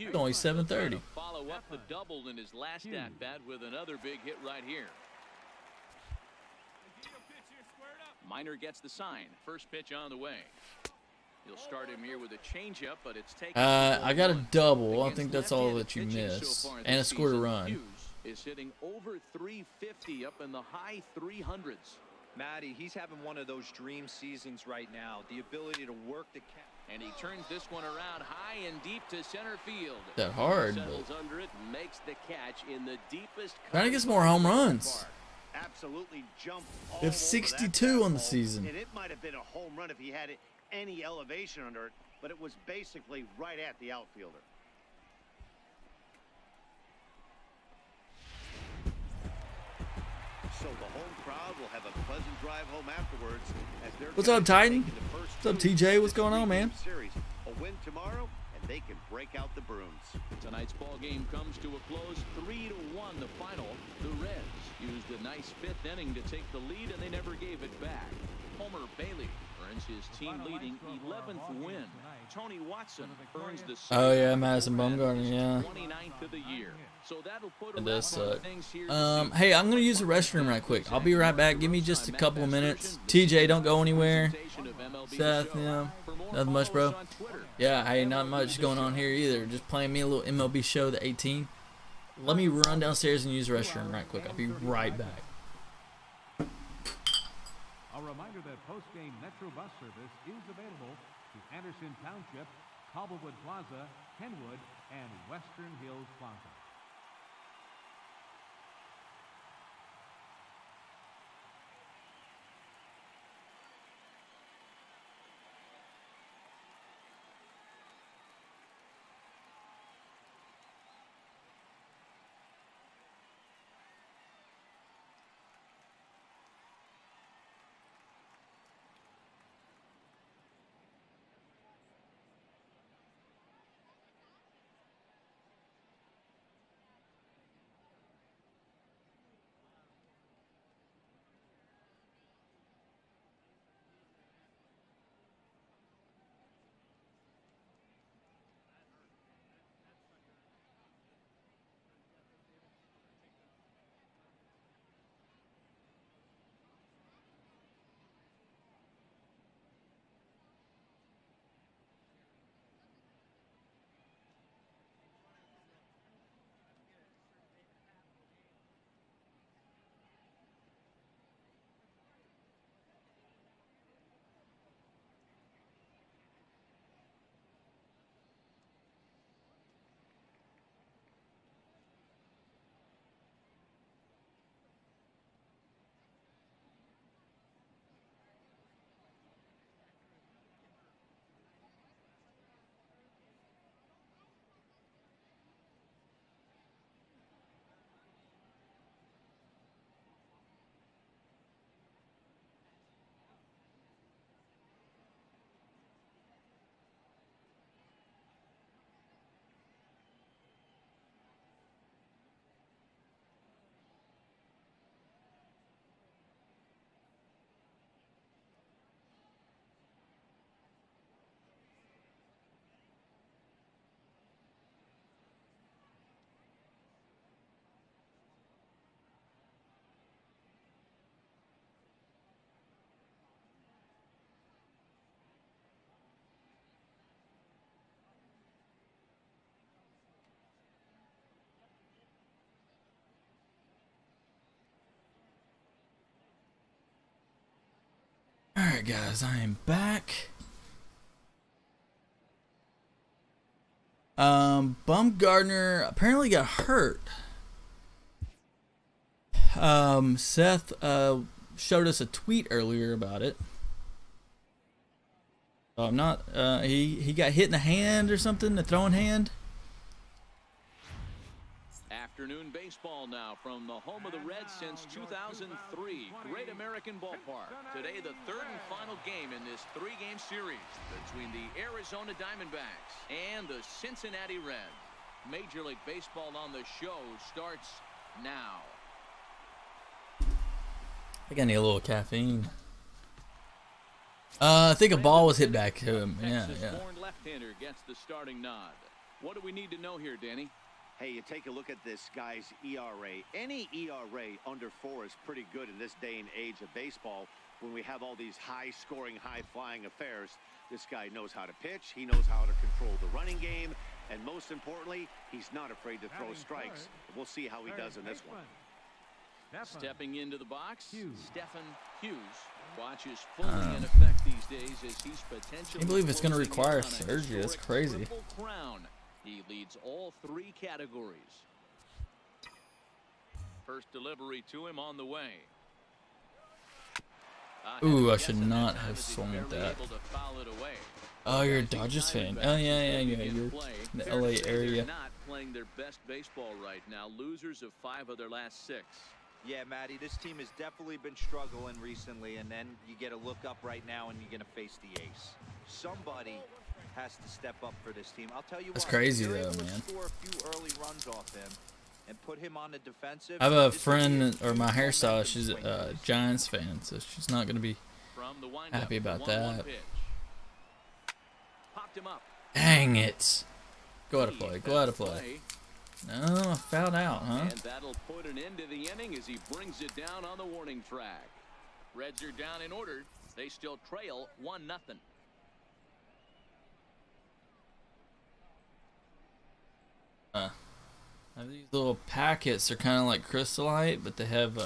It's only 7:30. Follow up the double in his last at bat with another big hit right here. Minor gets the sign. First pitch on the way. He'll start him here with a changeup, but it's taken. I got a double. I think that's all that you missed. And I scored a run. Hughes is hitting over 350 up in the high 300s. Matty, he's having one of those dream seasons right now. The ability to work the catch. And he turns this one around high and deep to center field. That hard, Settles but under it and makes the catch in the deepest. trying to get some more home runs. Absolutely jumped all They have over 62 that on the fastball, season. And it might have been a home run if he had any elevation under it, but it was basically right at the outfielder. So the home crowd will have a pleasant drive home afterwards as they're What's up, Titan? What's up, TJ? What's going on, man? Series. A win tomorrow, and they can break out the brooms. Tonight's ball game comes to a close, 3-1 the final. The Reds used a nice 5th inning to take the lead, and they never gave it back. Homer Bailey earns his team-leading 11th win. Tony Watson earns the Oh yeah, Madison Bumgarner, yeah. 29th of the year. So that'll put a It does wrap on suck. things here this evening. Hey, I'm gonna use the restroom right quick. I'll be right back. Give me just a couple of minutes. TJ, don't go anywhere. Seth, nothing much, bro. Yeah, hey, not much going on here either. Just playing me a little MLB show, the 18. Let me run downstairs and use the restroom right quick. I'll be right back. A reminder that post-game Metro bus service is available to Anderson Township, Cobblewood Plaza, Kenwood, and Western Hills Plaza. Alright guys, I am back. Bumgarner apparently got hurt. Seth showed us a tweet earlier about it. I'm not he got hit in the hand or something, the throwing hand. Afternoon baseball now from the home of the Reds since 2003. Great American Ballpark. Today, the third and final game in this three-game series between the Arizona Diamondbacks and the Cincinnati Reds. Major League Baseball on the show starts now. I think I need a little caffeine. I think a ball was hit back to him. Yeah. Texas-born left-hander gets the starting nod. What do we need to know here, Danny? Hey, you take a look at this guy's ERA. Any ERA under 4 is pretty good in this day and age of baseball when we have all these high-scoring, high-flying affairs. This guy knows how to pitch. He knows how to control the running game. And most importantly, he's not afraid to throw strikes. We'll see how he does in this one. Stepping into the box, Stephen Hughes. Watch is fully in effect these days as he's potentially. Can't believe it's going to require surgery. That's crazy. Crown. He leads all three categories. First delivery to him on the way. Ooh, I should not have swung at that. Oh, you're a Dodgers fan. Oh yeah. You're in the LA area. Not playing their best baseball right now. Losers of 5 of their last 6. Yeah, Matty, this team has definitely been struggling recently, and then you get a look up right now and you're going to face the ace. Somebody has to step up for this team. I'll tell you That's what, crazy they're though, able to man. score a few early runs off him and put him on the defensive. I have a friend, or my hairstylist, she's a Giants fan, so she's not going to be happy about that. Dang it. Go out of play. Go out of play. No, I fouled out, huh? And that'll put an end to the inning as he brings it down on the warning track. Reds are down in order. They still trail 1-0. These little packets are kind of like Crystallite, but they have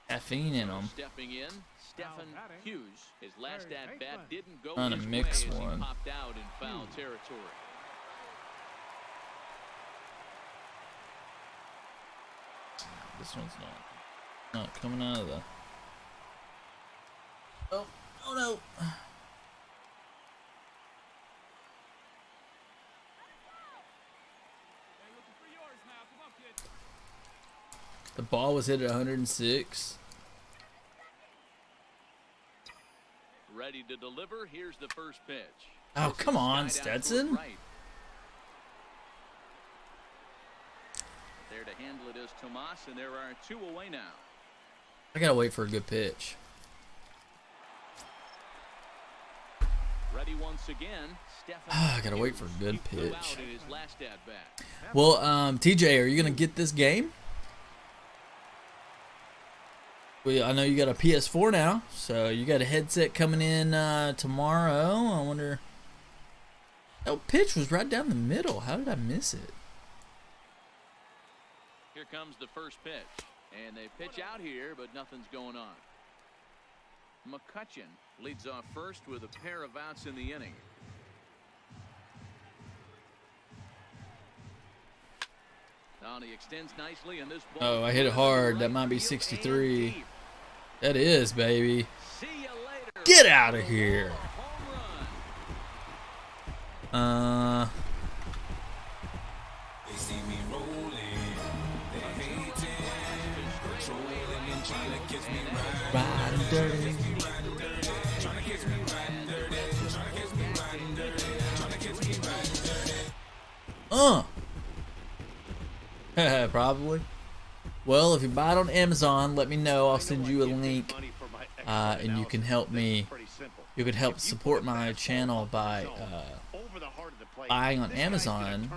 caffeine in them. Stepping in, Stephen Hughes. His last at bat didn't go Trying to his mix way as one. he popped out in foul territory. This one's not coming out of the. Oh no! The ball was hit at 106. Ready to deliver. Here's the first pitch. Oh, come on, Stetson. Right. There to handle it is Tomas, and there are 2 away now. I gotta wait for a good pitch. Ready once again. I gotta wait for a good He flew pitch. out in his last at bat. Well, TJ, are you gonna get this game? Well, I know you got a PS4 now, so you got a headset coming in tomorrow. I wonder. That pitch was right down the middle. How did I miss it? Here comes the first pitch, and they pitch out here, but nothing's going on. McCutcheon leads off first with a pair of outs in the inning. Now he extends nicely, and this ball. Oh, I hit it hard. That might be 63. That is, baby. See you later. Get out of here. They see me rolling, they hating, controlling and trying to catch me Riding dirty. trying to catch me riding dirty, trying to catch me riding dirty, trying to catch me riding dirty. Probably. Well, if you buy it on Amazon, let me know. I'll send you a link, and you can help me. You could help support my channel by buying on Amazon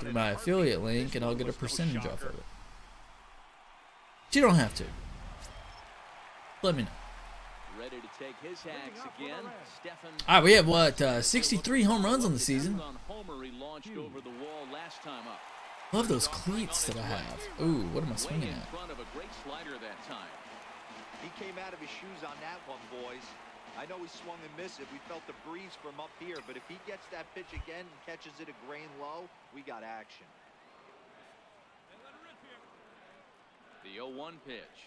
through my affiliate link, and I'll get a percentage off of it. But you don't have to. Let me know. Ready to take his hacks again. Stephen. All right, we have what 63 home runs on the season. On Homer, he launched over the wall last time up. Love those cleats that I have. Ooh, what am I swinging Way in at? front of a great slider that time. He came out of his shoes on that one, boys. I know he swung and missed it. We felt the breeze from up here, but if he gets that pitch again and catches it a grain low, we got action. The 0-1 pitch.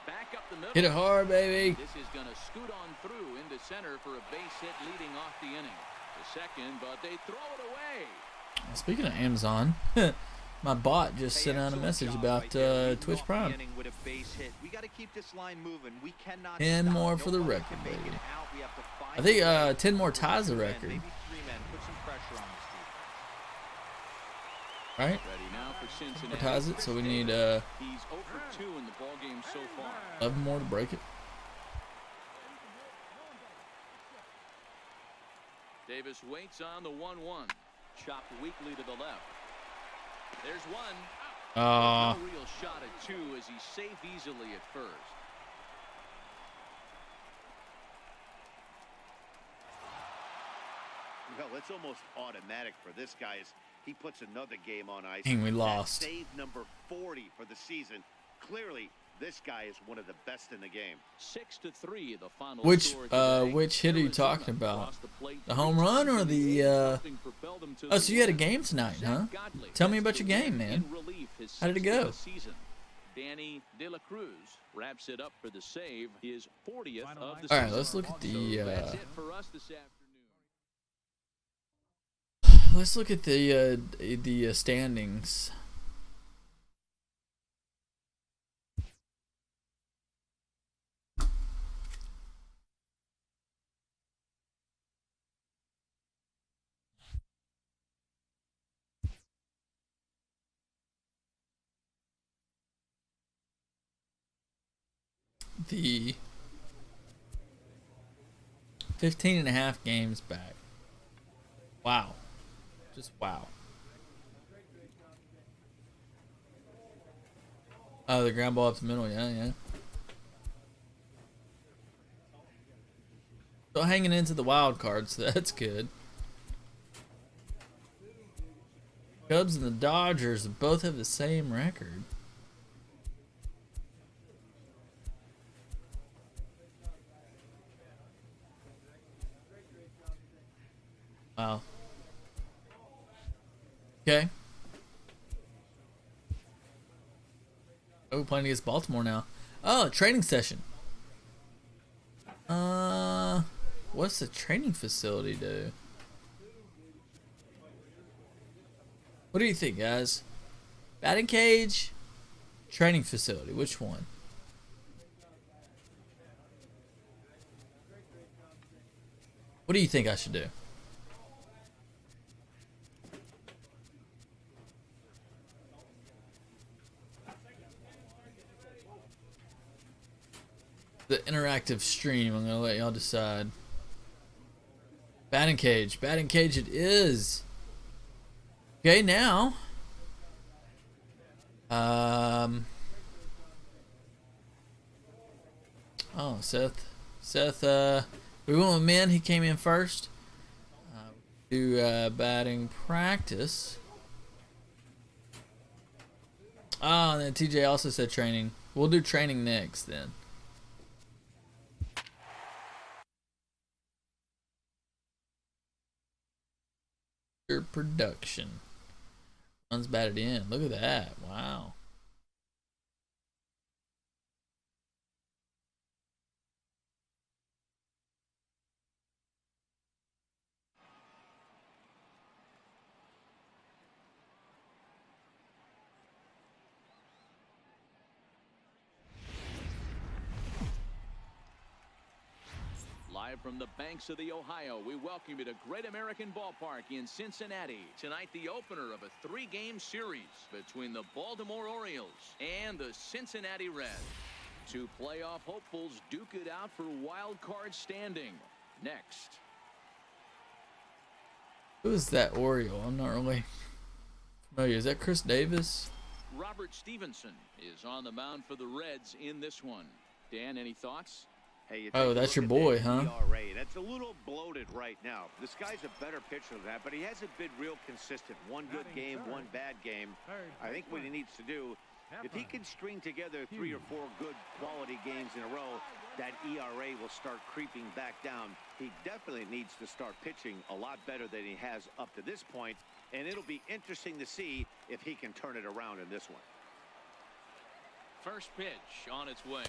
Back up the middle. Hit it hard, baby. This is going to scoot on through into center for a base hit leading off the inning. The second, but they throw it away. Speaking of Amazon, my bot just sent out a message about Twitch Prime. With a base hit. We got to keep this line moving. We cannot 10 stop. more for the Nobody record, can make baby. it out. We have to find I think a way. 10 more ties the record. Maybe 3 men. Put some pressure on this team. Right? Ready now for Cincinnati. Ties it, so we need He's 0 for 2 in the ball game so far. 11 more to break it. Davis waits on the 1-1. Chopped weakly to the left. There's one. No real shot at 2 as he's safe easily at first. Well, it's almost automatic for this guy as he puts another game on ice. Dang, we lost. That's save number 40 for the season. Clearly, this guy is one of the best in the game. 6-3, the final Which score today. which hit are you talking about? The home run or the Oh, so you had a game tonight, huh? Tell me about your game, man. How did it go? Danny De La Cruz wraps it up for the save, his 40th of the All season. right, let's look at the That's it for us this afternoon. let's look at the standings. The 15.5 games back. Wow. Just wow. Oh, the ground ball up the middle. Yeah. Still hanging into the wild card, so that's good. Cubs and the Dodgers both have the same record. Wow. Okay. Oh, we're playing against Baltimore now. Oh, training session. What's the training facility do? What do you think, guys? Batting cage, training facility, which one? What do you think I should do? The interactive stream, I'm gonna let y'all decide. Batting cage it is. Okay, now oh, Seth we went with men. He came in first. Do batting practice. Oh, and then TJ also said training. We'll do training next then. Production. Runs batted in. Look at that. Wow. Live from the banks of the Ohio, we welcome you to Great American Ballpark in Cincinnati. Tonight, the opener of a 3-game series between the Baltimore Orioles and the Cincinnati Reds. 2 playoff hopefuls duke it out for wild card standing. Next. Who is that Oriole? I'm not really familiar. Is that Chris Davis? Robert Stevenson is on the mound for the Reds in this one. Dan, any thoughts? Hey, oh, that's your boy, huh? ERA. That's a little bloated right now. This guy's a better pitcher than that, but he hasn't been real consistent. One good game, one bad game. I think what he needs to do If he can string together 3 or 4 good quality games in a row, that ERA will start creeping back down. He definitely needs to start pitching a lot better than he has up to this point, and it'll be interesting to see if he can turn it around in this one. First pitch on its way.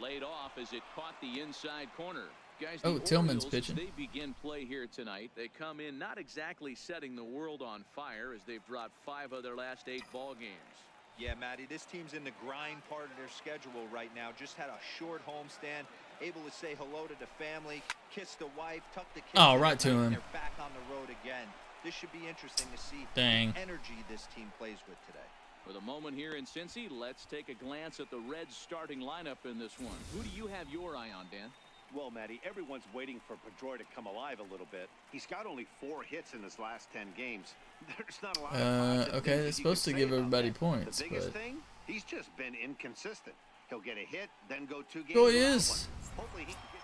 Laid off as it caught the inside corner. Guys, oh, Tillman's Orioles, pitching. They begin play here tonight. They come in not exactly setting the world on fire as they've dropped 5 of their last 8 ball games. Yeah, Matty, this team's in the grind part of their schedule right now. Just had a short homestand, able to say hello to the family, kiss the wife, tuck the kids. Oh, right to him. They're back on the road again. This should be interesting to see Dang. the energy this team plays with today. With a moment here in Cincy, let's take a glance at the Reds starting lineup in this one. Who do you have your eye on, Dan? Well, Matty, everyone's waiting for Pedroia to come alive a little bit. He's got only 4 hits in his last 10 games. There's not a lot of okay, they're supposed to give everybody points. The biggest but... thing, he's just been inconsistent. He'll get a hit, then go 2 games. Oh, he is. Hopefully he can get...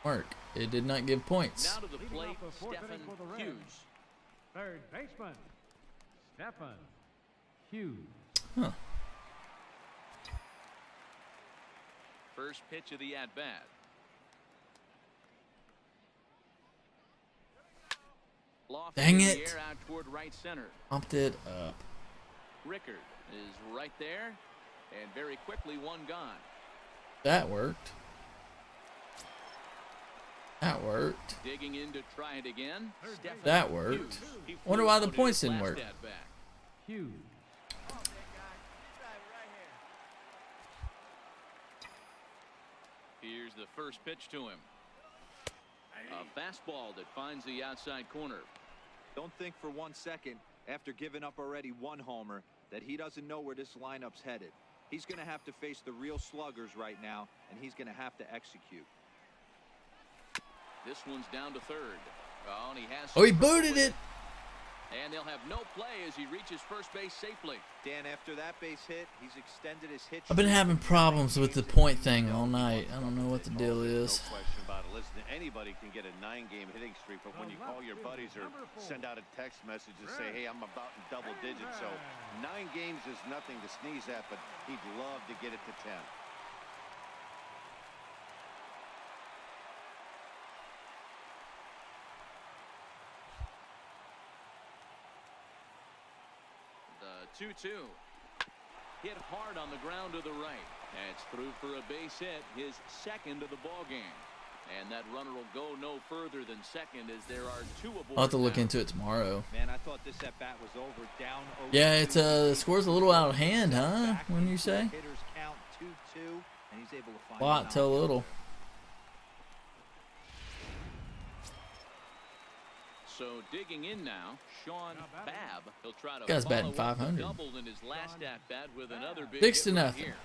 Mark, it did not give points. Now to the plate, Stephen Hughes. Third baseman, Stephen Hughes. Huh. First pitch of the at-bat. Dang in it. the air out toward right center. Pumped it up. Rickard is right there, and very quickly one gone. That worked. That worked. Digging in to try it again. That worked. Wonder why the points didn't work. Hughes. Here's the first pitch to him. A fastball that finds the outside corner. Don't think for 1 second, after giving up already 1 homer, that he doesn't know where this lineup's headed. He's going to have to face the real sluggers right now, and he's going to have to execute. This one's down to third. Oh, and he has. Oh, he booted it. And they'll have no play as he reaches first base safely. Dan, after that base hit, he's extended his hit. I've been having problems with the point thing all night. I don't know what the deal is. No question about it. Listen, anybody can get a 9-game hitting streak, but when you call your buddies or send out a text message and say, hey, I'm about in double digits, so 9 games is nothing to sneeze at, but he'd love to get it to 10. The 2-2. Hit hard on the ground to the right. And it's through for a base hit, his second of the ball game. And that runner will go no further than second as there are 2 aboard. I'll have to look into it tomorrow. Man, I thought this at bat was over. Down. Yeah, it's the score's a little out of hand, huh? When you say? Hitters count 2-2, and he's able to find A lot to a little. So digging in now, Sean Babb. He'll try to Guy's batting follow up the 500. double in his last at bat with another big 6 to hit right nothing. here.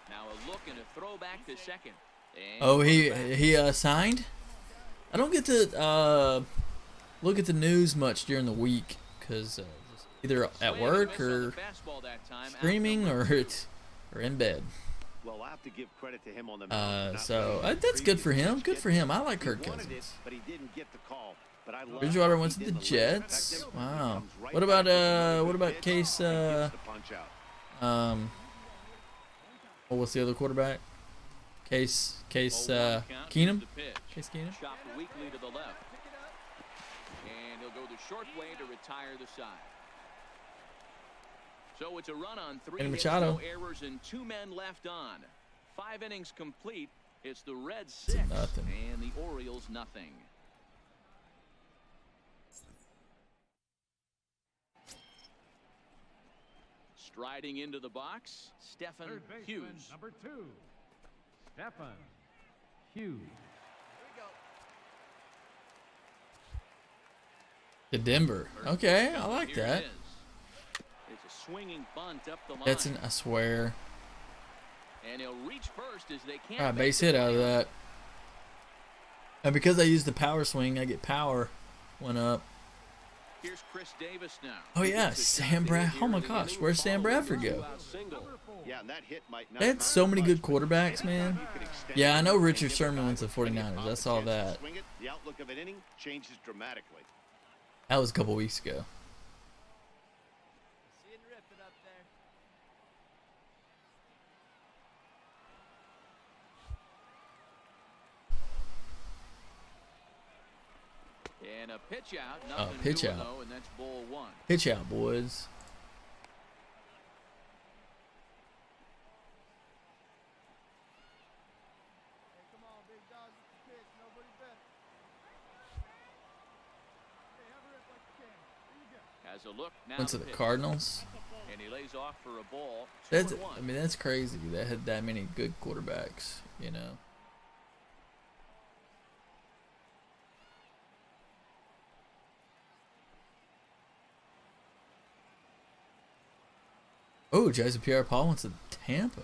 Now a look and a throwback to second. And Oh, he signed? I don't get to look at the news much during the week because either at work or streaming or in bed. Well, I'll have to give credit to him on the So that's good for him. Good for him. I like Kirk Cousins. But he didn't get the call. But I love Bridgewater went to the Jets. Wow. What about Case? What's the other quarterback? Case Keenum. Case Keenum. Chopped weakly to the left. And he'll go the short way to retire the side. So it's a run on 3 hits, no errors, and 2 men left on. 5 innings complete. It's the Reds 6 and the Orioles nothing. Striding into the box, Stephen Hughes. Number 2, Stephen Hughes. To Denver. Okay, I like that. It's a swinging bunt up the line. That's I swear. And he'll reach first as they can't. All right, base hit out of that. And because I used the power swing, I get power. Went up. Here's Chris Davis now. Oh yeah, Sam Bradford. Oh my gosh, where's Sam Bradford go? Yeah, and that hit might not They had so many good quarterbacks, man. Yeah, I know Richard Sherman went to the 49ers. I saw that. The outlook of an inning changes dramatically. That was a couple weeks ago. And a pitch out. Oh, pitch out. Though, and that's ball one. Pitch out, boys. Has a look now. Went to the Cardinals. And he lays off for a ball. That's, I mean, that's crazy. That had that many good quarterbacks, you know. Oh, Jason Pierre-Paul went to Tampa.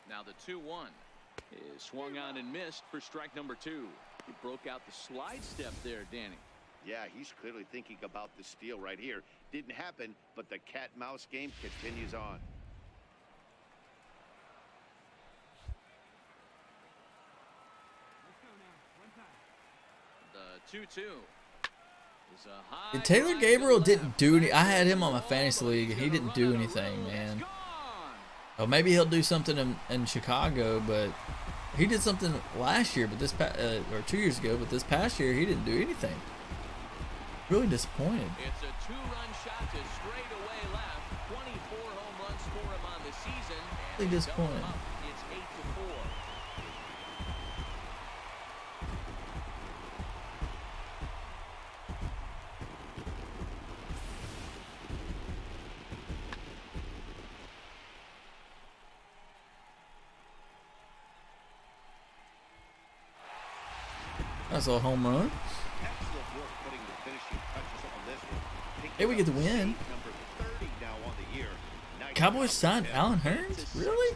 Now the 2-1 is swung on and missed for strike number 2. He broke out the slide step there, Danny. Yeah, he's clearly thinking about the steal right here. Didn't happen, but the cat-mouse game continues on. The 2-2. Taylor Gabriel didn't do any. I had him on my fantasy league, and he didn't do anything, man. Oh, maybe he'll do something in Chicago, but he did something last year, but this or 2 years ago, but this past year he didn't do anything. Really disappointed. It's a 2-run shot to straightaway left. 24 home runs for him on the season. Really disappointed. It's 8-4. That's a home run. Hey, we get the win. Cowboys signed Alan Hearns? Really?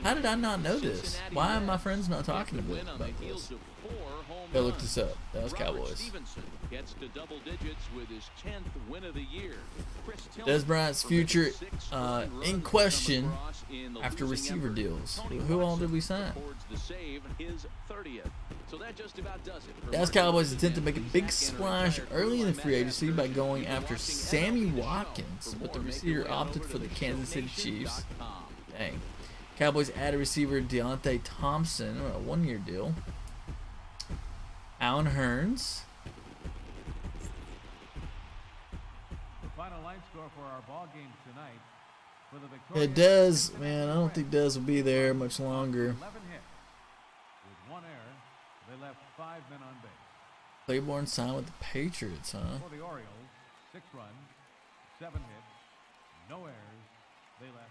How did I not know this? Why are my friends not talking to me about this? Go look this up. That was Cowboys. Gets to double digits with his 10th win of the year. Des Bryant's future in question after receiver deals. Who all did we sign? Dallas Cowboys attempt to make a big splash early in the free agency by going after Sammy Watkins, but the receiver opted for the Kansas City Chiefs. Dang. Cowboys added receiver Deontay Thompson on a one-year deal. Alan Hearns. The final line score for our ball game tonight. For the It does, man. I don't think Dez will be there much longer. 11 hits with 1 error. They left 5 men on base. Claiborne signed with the Patriots, huh? For the Orioles, 6 runs, 7 hits, no errors. They left.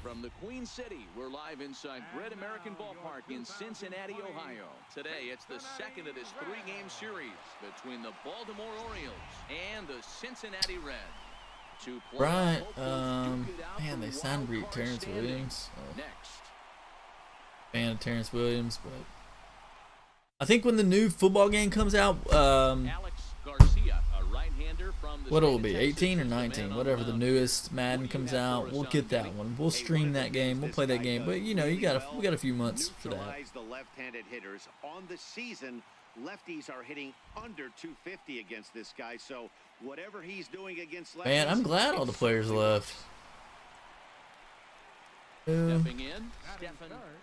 From the Queen City, we're live inside Great American Ballpark in Cincinnati, Ohio. Today, it's the second of this 3-game series between the Baltimore Orioles and the Cincinnati Reds. Right, man, they signed Terrence Williams. Next. Fan of Terrence Williams, but I think when the new football game comes out, Alex Garcia, a right-hander from the what will it be, 18 or 19, whatever the newest Madden comes out, we'll get that one. We'll stream that game, we'll play that game, but you know, we got a few months for that. The left-handed hitters on the season. Lefties are hitting under 250 against this guy, so whatever he's doing against lefties, man, I'm glad all the players left. Stepping in, Stephen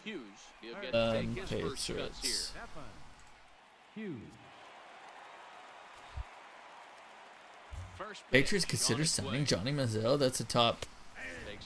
Hughes. He'll get to take his first shots here. Stephen Hughes. Patriots consider signing Johnny Manziel. That's a top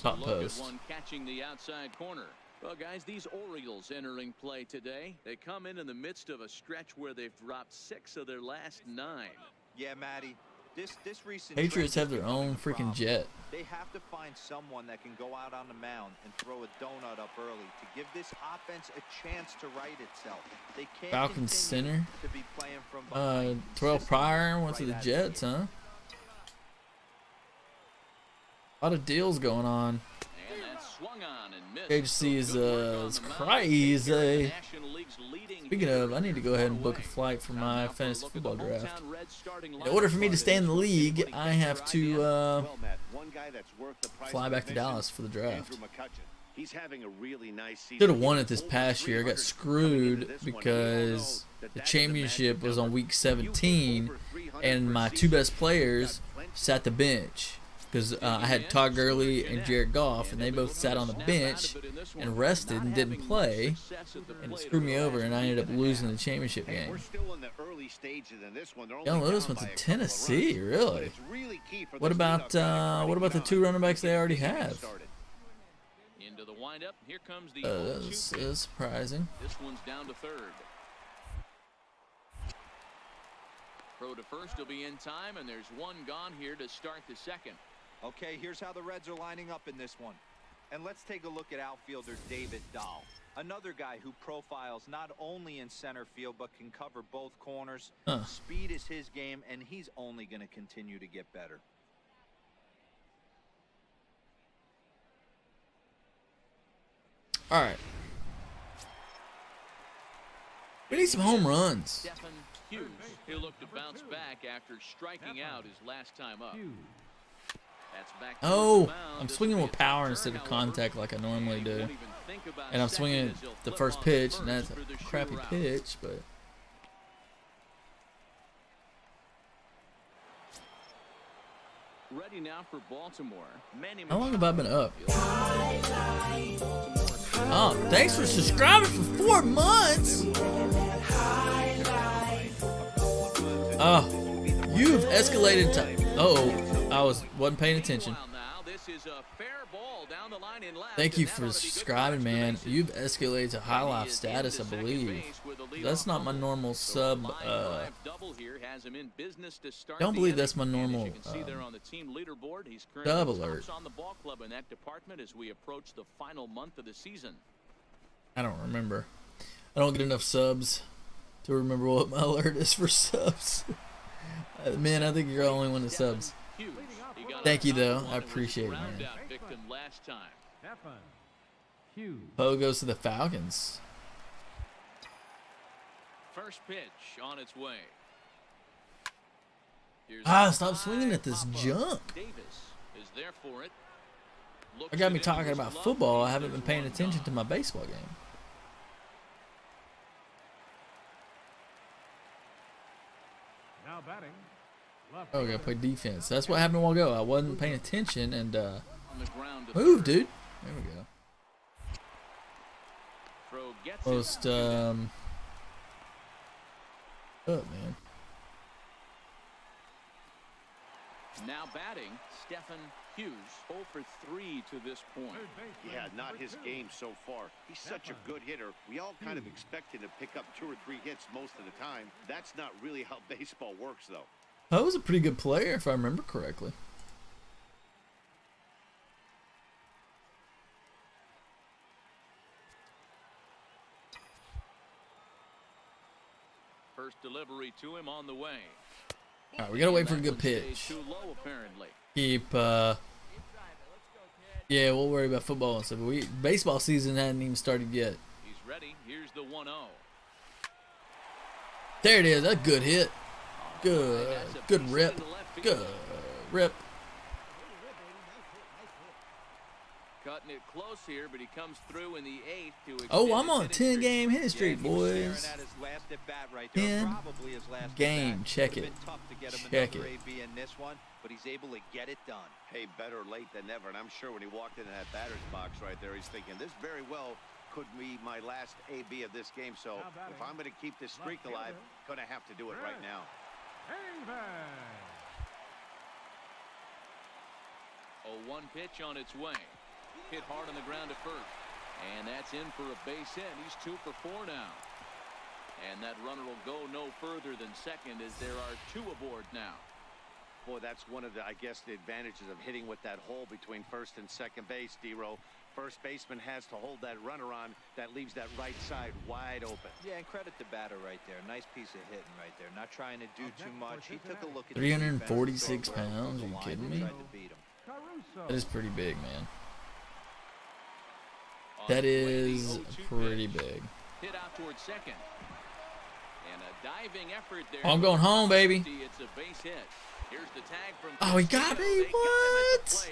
post. One catching the outside corner. Well, guys, these Orioles entering play today. They come in the midst of a stretch where they've dropped 6 of their last 9. Yeah, Matty. This recent Patriots have their own freaking jet. They have to find someone that can go out on the mound and throw a donut up early to give this offense a chance to right itself. They can't Falcons center. to be playing from behind. Terrell Pryor went to the Jets, huh? A lot of deals going on. And that swung on and missed. KHC is crazy. Speaking of, I need to go ahead and book a flight for my fantasy football draft. In order for me to stay in the league, I have to fly back to Dallas for the draft. He's having a really nice season. Should have won it this past year. I got screwed because the championship was on week 17, and my two best players sat the bench because I had Todd Gurley and Jared Goff, and they both sat on the bench and rested and didn't play, and it screwed me over, and I ended up losing the championship game. Y'all lose went to Tennessee, really? What about the two running backs they already have? Into the windup. Here comes the This is surprising. This one's down to third. Throw to first will be in time, and there's one gone here to start the second. Okay, here's how the Reds are lining up in this one. And let's take a look at outfielder David Dahl. Another guy who profiles not only in center field, but can cover both corners. Speed is his game, and he's only going to continue to get better. All right. We need some home runs. Stephen Hughes, he'll look to bounce back after striking out his last time up. That's back Oh, I'm swinging with power instead of contact like I normally do. And I'm swinging the first pitch, and that's a crappy pitch, but... Ready now for Baltimore. How long have I been up? Oh, thanks for subscribing for 4 months. Oh, you've escalated to... I wasn't paying attention. Thank you for subscribing, man. You've escalated to high life status, I believe. That's not my normal sub. Don't believe that's my normal dub alert. I don't remember. I don't get enough subs to remember what my alert is for subs. Man, I think you're the only one that subs. Thank you, though. I appreciate it, man. Poe goes to the Falcons. First pitch on its way. Stop swinging at this junk. Davis is there for it. I got me talking about football. I haven't been paying attention to my baseball game. Now batting. Oh, I gotta play defense. That's what happened a while ago. I wasn't paying attention and move, dude. There we go. Post up, man. Now batting, Stephen Hughes, 0 for 3 to this point. Yeah, not his game so far. He's such a good hitter. We all kind of expect him to pick up 2 or 3 hits most of the time. That's not really how baseball works, though. Poe was a pretty good player, if I remember correctly. First delivery to him on the way. All right, we gotta wait for a good pitch. Too low, apparently. Keep, yeah, we'll worry about football and stuff. Baseball season hadn't even started yet. He's ready. Here's the 1-0. There it is. That's a good hit. Good rip. Good rip. Cutting it close here, but he comes through in the 8th to Oh, I'm on 10-game hit streak, boys. 10 game. Check it. Check it. But he's able to get it done. Hey, better late than never. And I'm sure when he walked into that batter's box right there, he's thinking, this very well could be my last AB of this game. So if I'm going to keep this streak alive, going to have to do it right now. 0-1 pitch on its way. Hit hard on the ground at first. And that's in for a base hit. He's 2 for 4 now. And that runner will go no further than second as there are 2 aboard now. Boy, that's one of the, I guess, the advantages of hitting with that hole between first and second base, D-Row. First baseman has to hold that runner on. That leaves that right side wide open. Yeah, and credit the batter right there. Nice piece of hitting right there. Not trying to do too much. He took a look at 346 pounds? Are you kidding me? That is pretty big, man. That is pretty big. Hit out towards second. And a diving effort there. Oh, I'm going home, baby. It's a base hit. Here's the tag from Oh, he got me. What?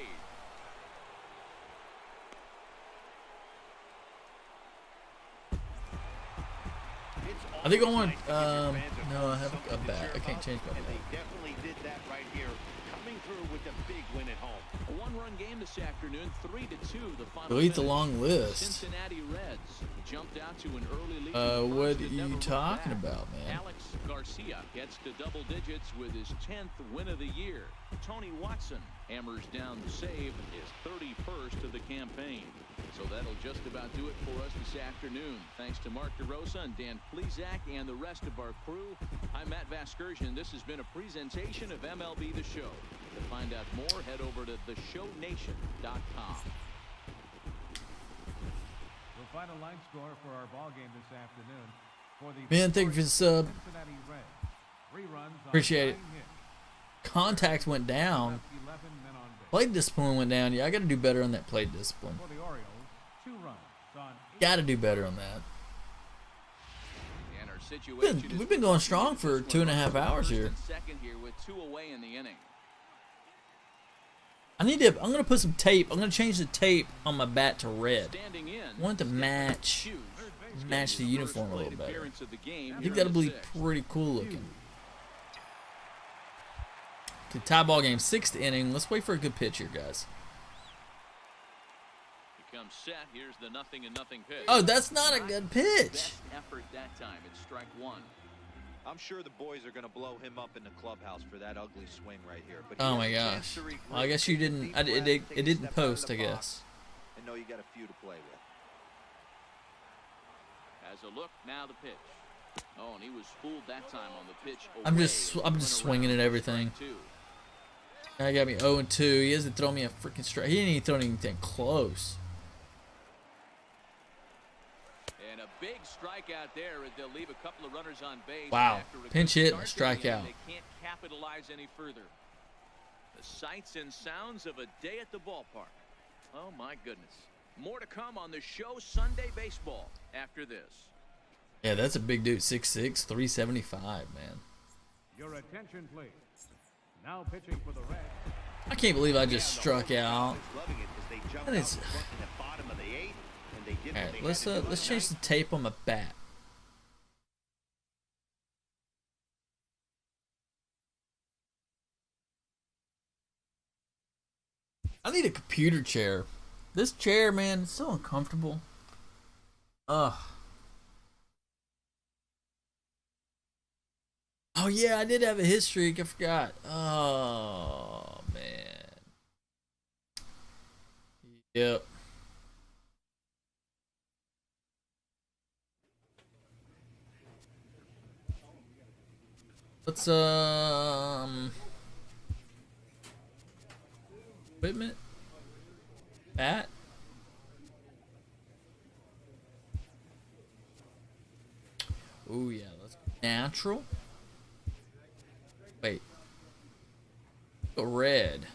I think I want. No, I have a bat. I can't change my bat. They definitely did that right here, coming through with a big win at home. A one-run game this afternoon, 3-2. The final. Delete the finish. long list. Cincinnati Reds jumped out to an early lead. What First, are it you never looked talking back. about, man? Alex Garcia gets to double digits with his 10th win of the year. Tony Watson hammers down the save, his 31st of the campaign. So that'll just about do it for us this afternoon. Thanks to Mark DeRosa and Dan Plezak and the rest of our crew. I'm Matt Vasgersian. This has been a presentation of MLB The Show. To find out more, head over to theshownation.com. The final line score for our ball game this afternoon. For the Man, thank you for the sub. Cincinnati Reds. 3 runs on Appreciate it. 9 hits. Contact went down. Left 11 men on base. Plate discipline went down. Yeah, I got to do better on that plate discipline. For the Orioles, 2 runs on 8 Got to do better on that. And our situation We've been going strong for 2.5 hours here. Second here with 2 away in the inning. I need to. I'm gonna put some tape. I'm gonna change the tape on my bat to red. Standing in, I want it to match the uniform a little better. appearance of the game I here think in that'll the be sixth. pretty cool looking. Okay, tie ball game, 6th inning. Let's wait for a good pitch here, guys. Becomes set. Here's the 0-0 pitch. Oh, that's not a good pitch. Best effort that time. It's strike 1. I'm sure the boys are going to blow him up in the clubhouse for that ugly swing right here. But he Oh has my a chance gosh. to regroup, Well, I guess you didn't. deep It breath, didn't take a didn't step out of post, the I box, guess. and know you got a few to play with. As a look, now the pitch. Oh, and he was fooled that time on the pitch. I'm away. just Went swinging around at everything. strike 2. Now got me 0-2. He hasn't thrown me a freaking strike. He didn't even throw anything close. And a big strikeout there. They'll leave a couple of runners on base. Wow. After a Pinch good hit and a start to the strikeout. inning, they can't capitalize any further. The sights and sounds of a day at the ballpark. Oh, my goodness. More to come on the show Sunday Baseball after this. Yeah, that's a big dude. 6'6", 375, man. Your attention, please. Now pitching for the Reds. I can't believe I just struck out. That is. All right, let's change the tape on my bat. I need a computer chair. This chair, man, it's so uncomfortable. Ugh. Oh yeah, I did have a hit streak. I forgot. Oh man. Yep. Let's equipment. Bat. Oh yeah, let's go natural. Wait. Go red.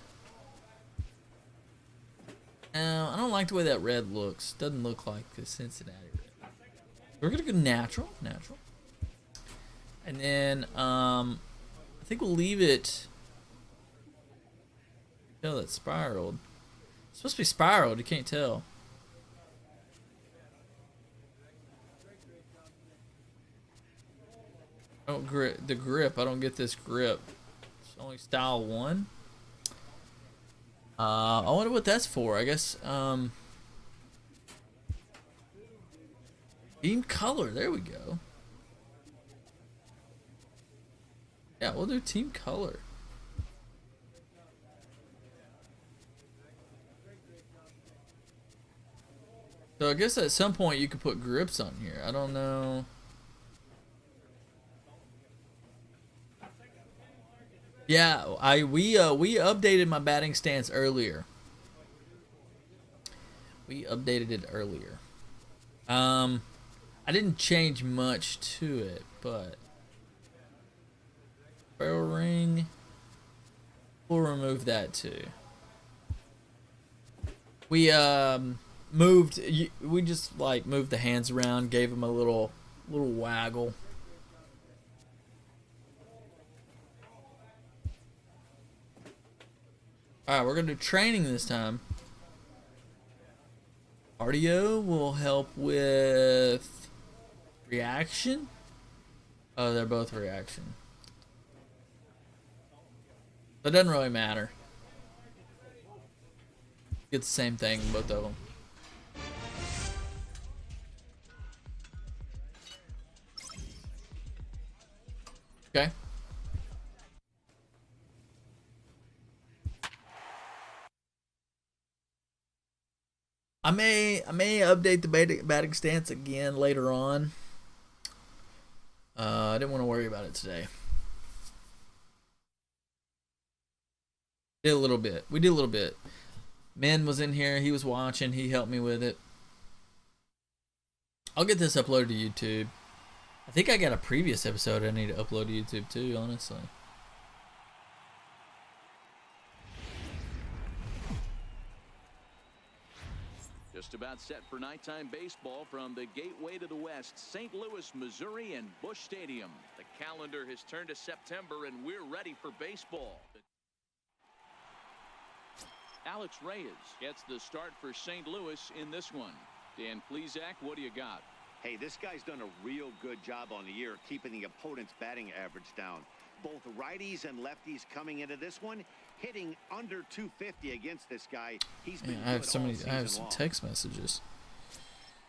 No, I don't like the way that red looks. Doesn't look like the Cincinnati red. We're gonna go natural. And then I think we'll leave it. Tell that spiraled. It's supposed to be spiraled, you can't tell. I don't grip the grip. I don't get this grip. It's only style 1. I wonder what that's for. I guess team color. There we go. Yeah, we'll do team color. So I guess at some point you could put grips on here. I don't know. Yeah, we updated my batting stance earlier. We updated it earlier. I didn't change much to it, but barrel ring, we'll remove that too. We moved. We just like moved the hands around, gave them a little waggle. Alright, we're going to do training this time. Cardio will help with reaction. Oh, they're both reaction. It doesn't really matter. Get the same thing, both of them. Okay. I may update the batting stance again later on. I didn't want to worry about it today. Did a little bit. We did a little bit. Men was in here. He was watching. He helped me with it. I'll get this uploaded to YouTube. I think I got a previous episode I need to upload to YouTube too, honestly. Just about set for nighttime baseball from the gateway to the west, St. Louis, Missouri, and Busch Stadium. The calendar has turned to September, and we're ready for baseball. Alex Reyes gets the start for St. Louis in this one. Dan Plesac, what do you got? Hey, this guy's done a real good job on the year keeping the opponent's batting average down. Both righties and lefties coming into this one, hitting under 250 against this guy. He's been I have some text messages.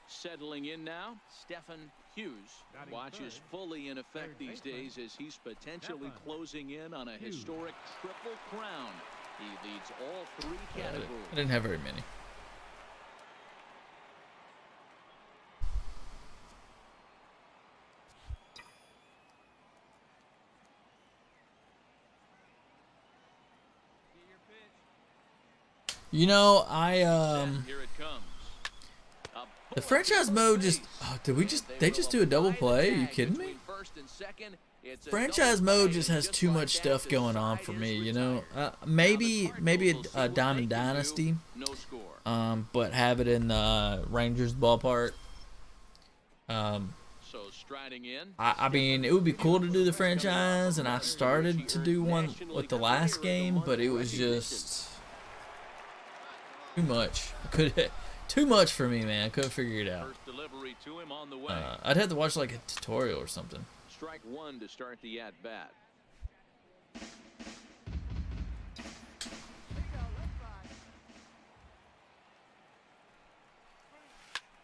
Settling in now, Stephen Hughes. Watches fully in effect these days as he's potentially closing in on a historic triple crown. He leads all three categories. I didn't have very many. You know, Here it comes. The franchise mode just they just do a double play? Are you kidding me? Franchise mode just has too much stuff going on for me, you know. Maybe a Diamond Dynasty, but have it in the Rangers ballpark. I mean, it would be cool to do the franchise, and I started to do one with the last game, but it was just too much. Too much for me, man. I couldn't figure it out. I'd have to watch like a tutorial or something. Strike one to start the at-bat.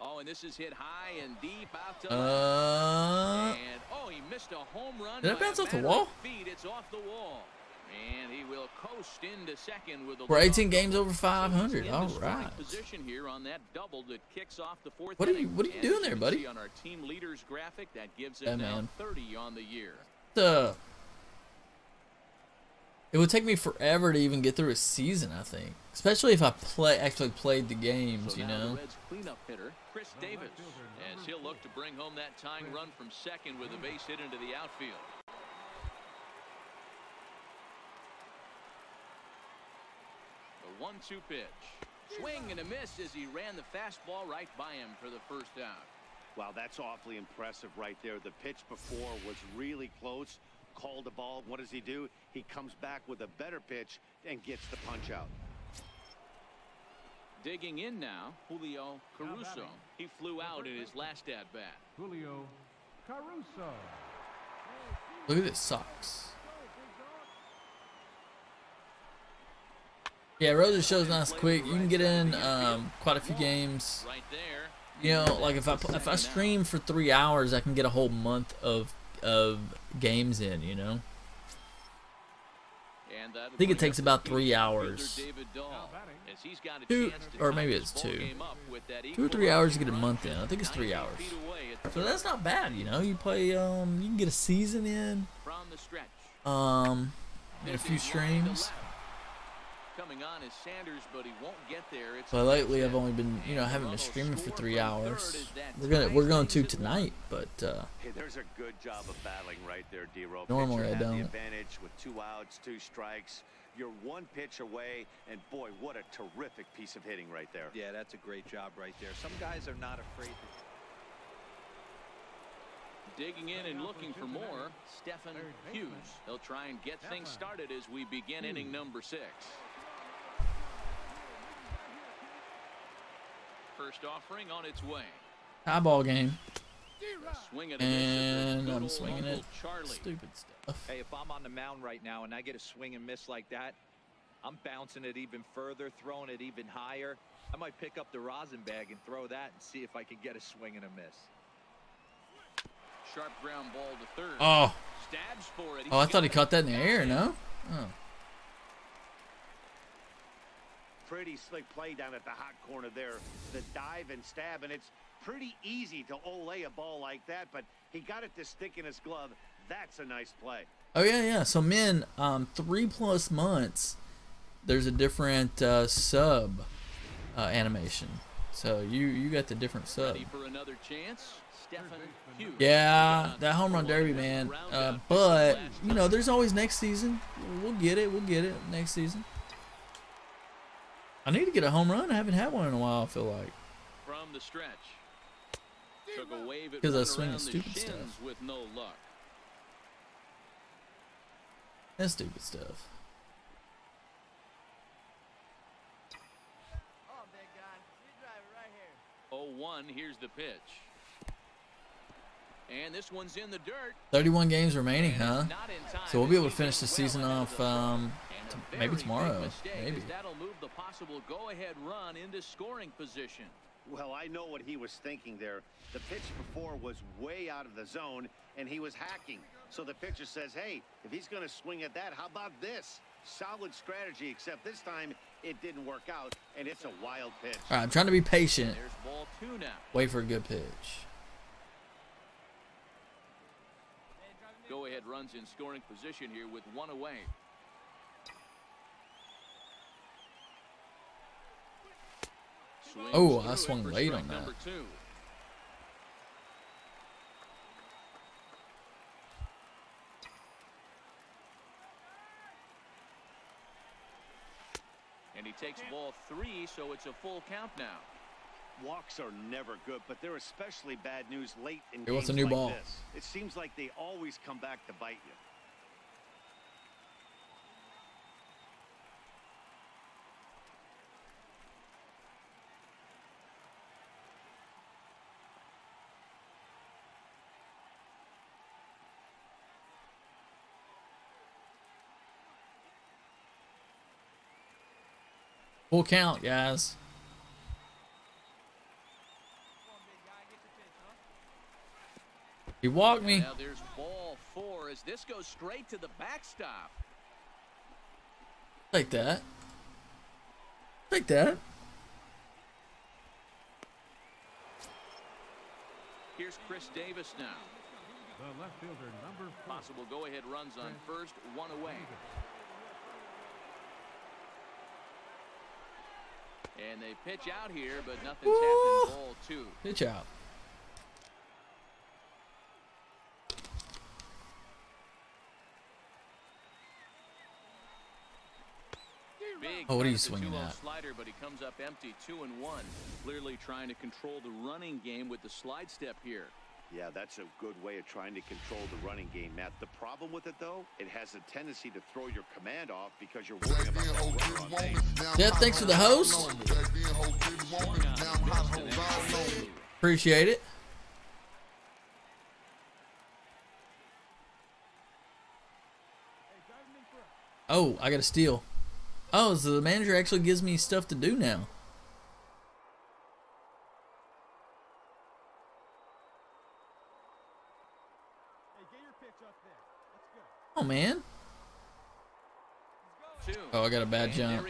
Oh, and this is hit high and deep out to left. And oh, he missed a home run. Did that bounce off the wall? It's off the wall. And he will coast into second with a We're 18 games over 500. All right. Position here on that double that kicks off the fourth. What are you doing there, buddy? On our team leaders graphic, that gives it now 30 on the year. It would take me forever to even get through a season, I think. Especially if I actually played the games, you know. Reds cleanup hitter Chris Davis, as he'll look to bring home that tying run from second with a base hit into the outfield. The 1-2 pitch. Swing and a miss as he ran the fastball right by him for the first out. Wow, that's awfully impressive right there. The pitch before was really close. Called the ball. What does he do? He comes back with a better pitch and gets the punch out. Digging in now, Julio Caruso. He flew out in his last at-bat. Julio Caruso. Look at this socks. Yeah, Rosa show's nice quick. You can get in quite a few games. Right there. You know, like if I stream for 3 hours, I can get a whole month of games in, you know. I think it takes about 3 hours. 2, or maybe it's 2. 2 or 3 hours to get a month in. I think it's 3 hours. So that's not bad, you know. You play, you can get a season in a few streams. Coming on is Sanders, but he won't get there. But lately I've only been, you know, I haven't been streaming for 3 hours. We're going to tonight, but hey, there's a good job of battling right there, D-Row. Normally I don't. The advantage with 2 outs, 2 strikes. You're 1 pitch away, and boy, what a terrific piece of hitting right there. Yeah, that's a great job right there. Some guys are not afraid to... Digging in and looking for more, Stephen Hughes. He'll try and get things started as we begin inning number 6. First offering on its way. Tie ball game. And I'm swinging it. Stupid stuff. Hey, if I'm on the mound right now and I get a swing and miss like that, I'm bouncing it even further, throwing it even higher. I might pick up the rosin bag and throw that and see if I can get a swing and a miss. Sharp ground ball to third. Oh. Stabs for it. Oh, I thought he caught that in the air, no? Oh. Pretty slick play down at the hot corner there. The dive and stab, and it's pretty easy to olay a ball like that, but he got it to stick in his glove. That's a nice play. Oh, yeah. So, men, 3+ months, there's a different sub animation. So, you got the different sub. Ready for another chance? Yeah, that home run derby, man. But, you know, there's always next season. We'll get it next season. I need to get a home run. I haven't had one in a while, I feel like. From the stretch. Took a wave at because I one swing around at the stupid shins stuff. with no luck. That's stupid stuff. Oh, big guy. You drive it right here. 0-1, here's the pitch. And this one's in the dirt. 31 games remaining, huh? So we'll be able to finish the season off maybe tomorrow. Maybe. That'll move the possible go-ahead run into scoring position. Well, I know what he was thinking there. The pitch before was way out of the zone, and he was hacking. So the pitcher says, hey, if he's going to swing at that, how about this? Solid strategy, except this time it didn't work out, and it's a wild pitch. All right, I'm trying to be patient. There's ball 2 now. Wait for a good pitch. Go-ahead runs in scoring position here with 1 away. Oh, I swung late on that. And he takes ball 3, so it's a full count now. Walks are never good, but they're especially bad news late in Hey, what's games a new like ball? this. It seems like they always come back to bite you. Full count, guys. He walked me. Now there's ball 4 as this goes straight to the backstop. Like that. Like that. Here's Chris Davis now. The left fielder, number 4. Possible go-ahead runs on first, 1 away. And they pitch out here, but nothing's happened. Ball 2. Pitch out. Big Oh, what are you cut at the swinging 2-0 at? Slider, but he comes up empty, 2-1. Clearly trying to control the running game with the slide step here. Yeah, that's a good way of trying to control the running game, Matt. The problem with it, though, it has a tendency to throw your command off because you're worried about that runner on base. Jeff, thanks for the host. Appreciate it. Oh, I got to steal. Oh, so the manager actually gives me stuff to do now. Oh, man. Oh, I got a bad jump.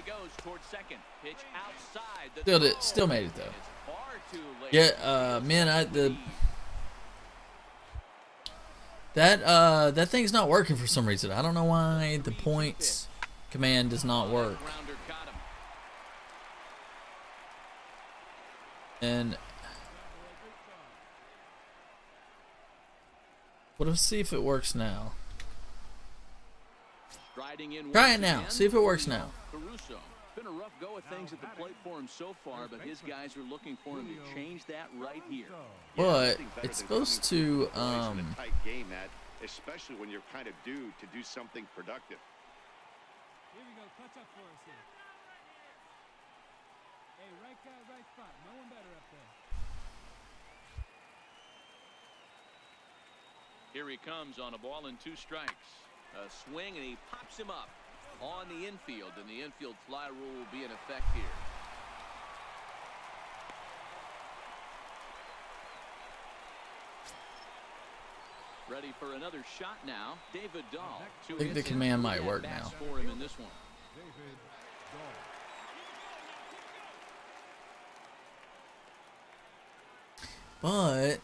Still made it though. Yeah, man, that thing's not working for some reason. I don't know why the points command does not work. And let's see if it works now. Try it now. See if it works now. Been a rough go of things at the plate for him so far, but his guys are looking for him to change that right here. But it's supposed to in a tight game, Matt, especially when you're kind of due to do something productive. Here we go. Touch up for us here. Hey, right guy, right spot. No one better up there. Here he comes on a ball and 2 strikes. A swing, and he pops him up on the infield, and the infield fly rule will be in effect here. Ready for another shot now. David Dahl. I think the command might work now. For him in this one. David Dahl. But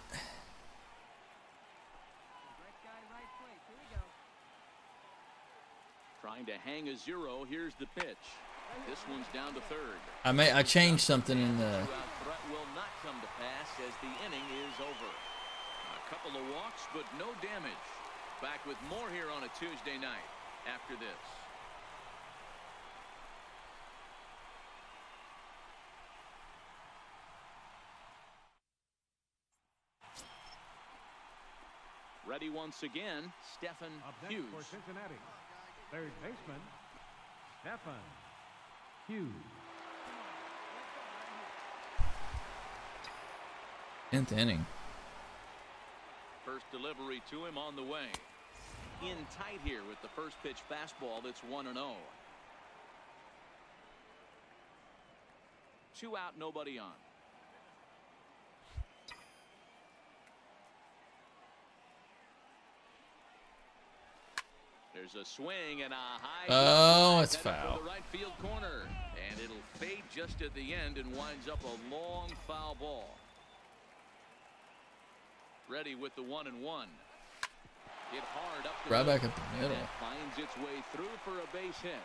trying to hang a 0. Here's the pitch. This one's down to third. I changed something in the. Threat will not come to pass as the inning is over. A couple of walks, but no damage. Back with more here on a Tuesday night after this. Ready once again, Stephen Up next Hughes. for Cincinnati, third baseman, Stephen Hughes. 10th inning. First delivery to him on the way. In tight here with the first pitch fastball that's 1-0. 2 out, nobody on. There's a swing and a high. Oh, it's headed for foul. the right field corner, and it'll fade just at the end and winds up a long foul ball. Ready with the 1-1. Hit hard up the Right middle. back up the middle. And it finds its way through for a base hit,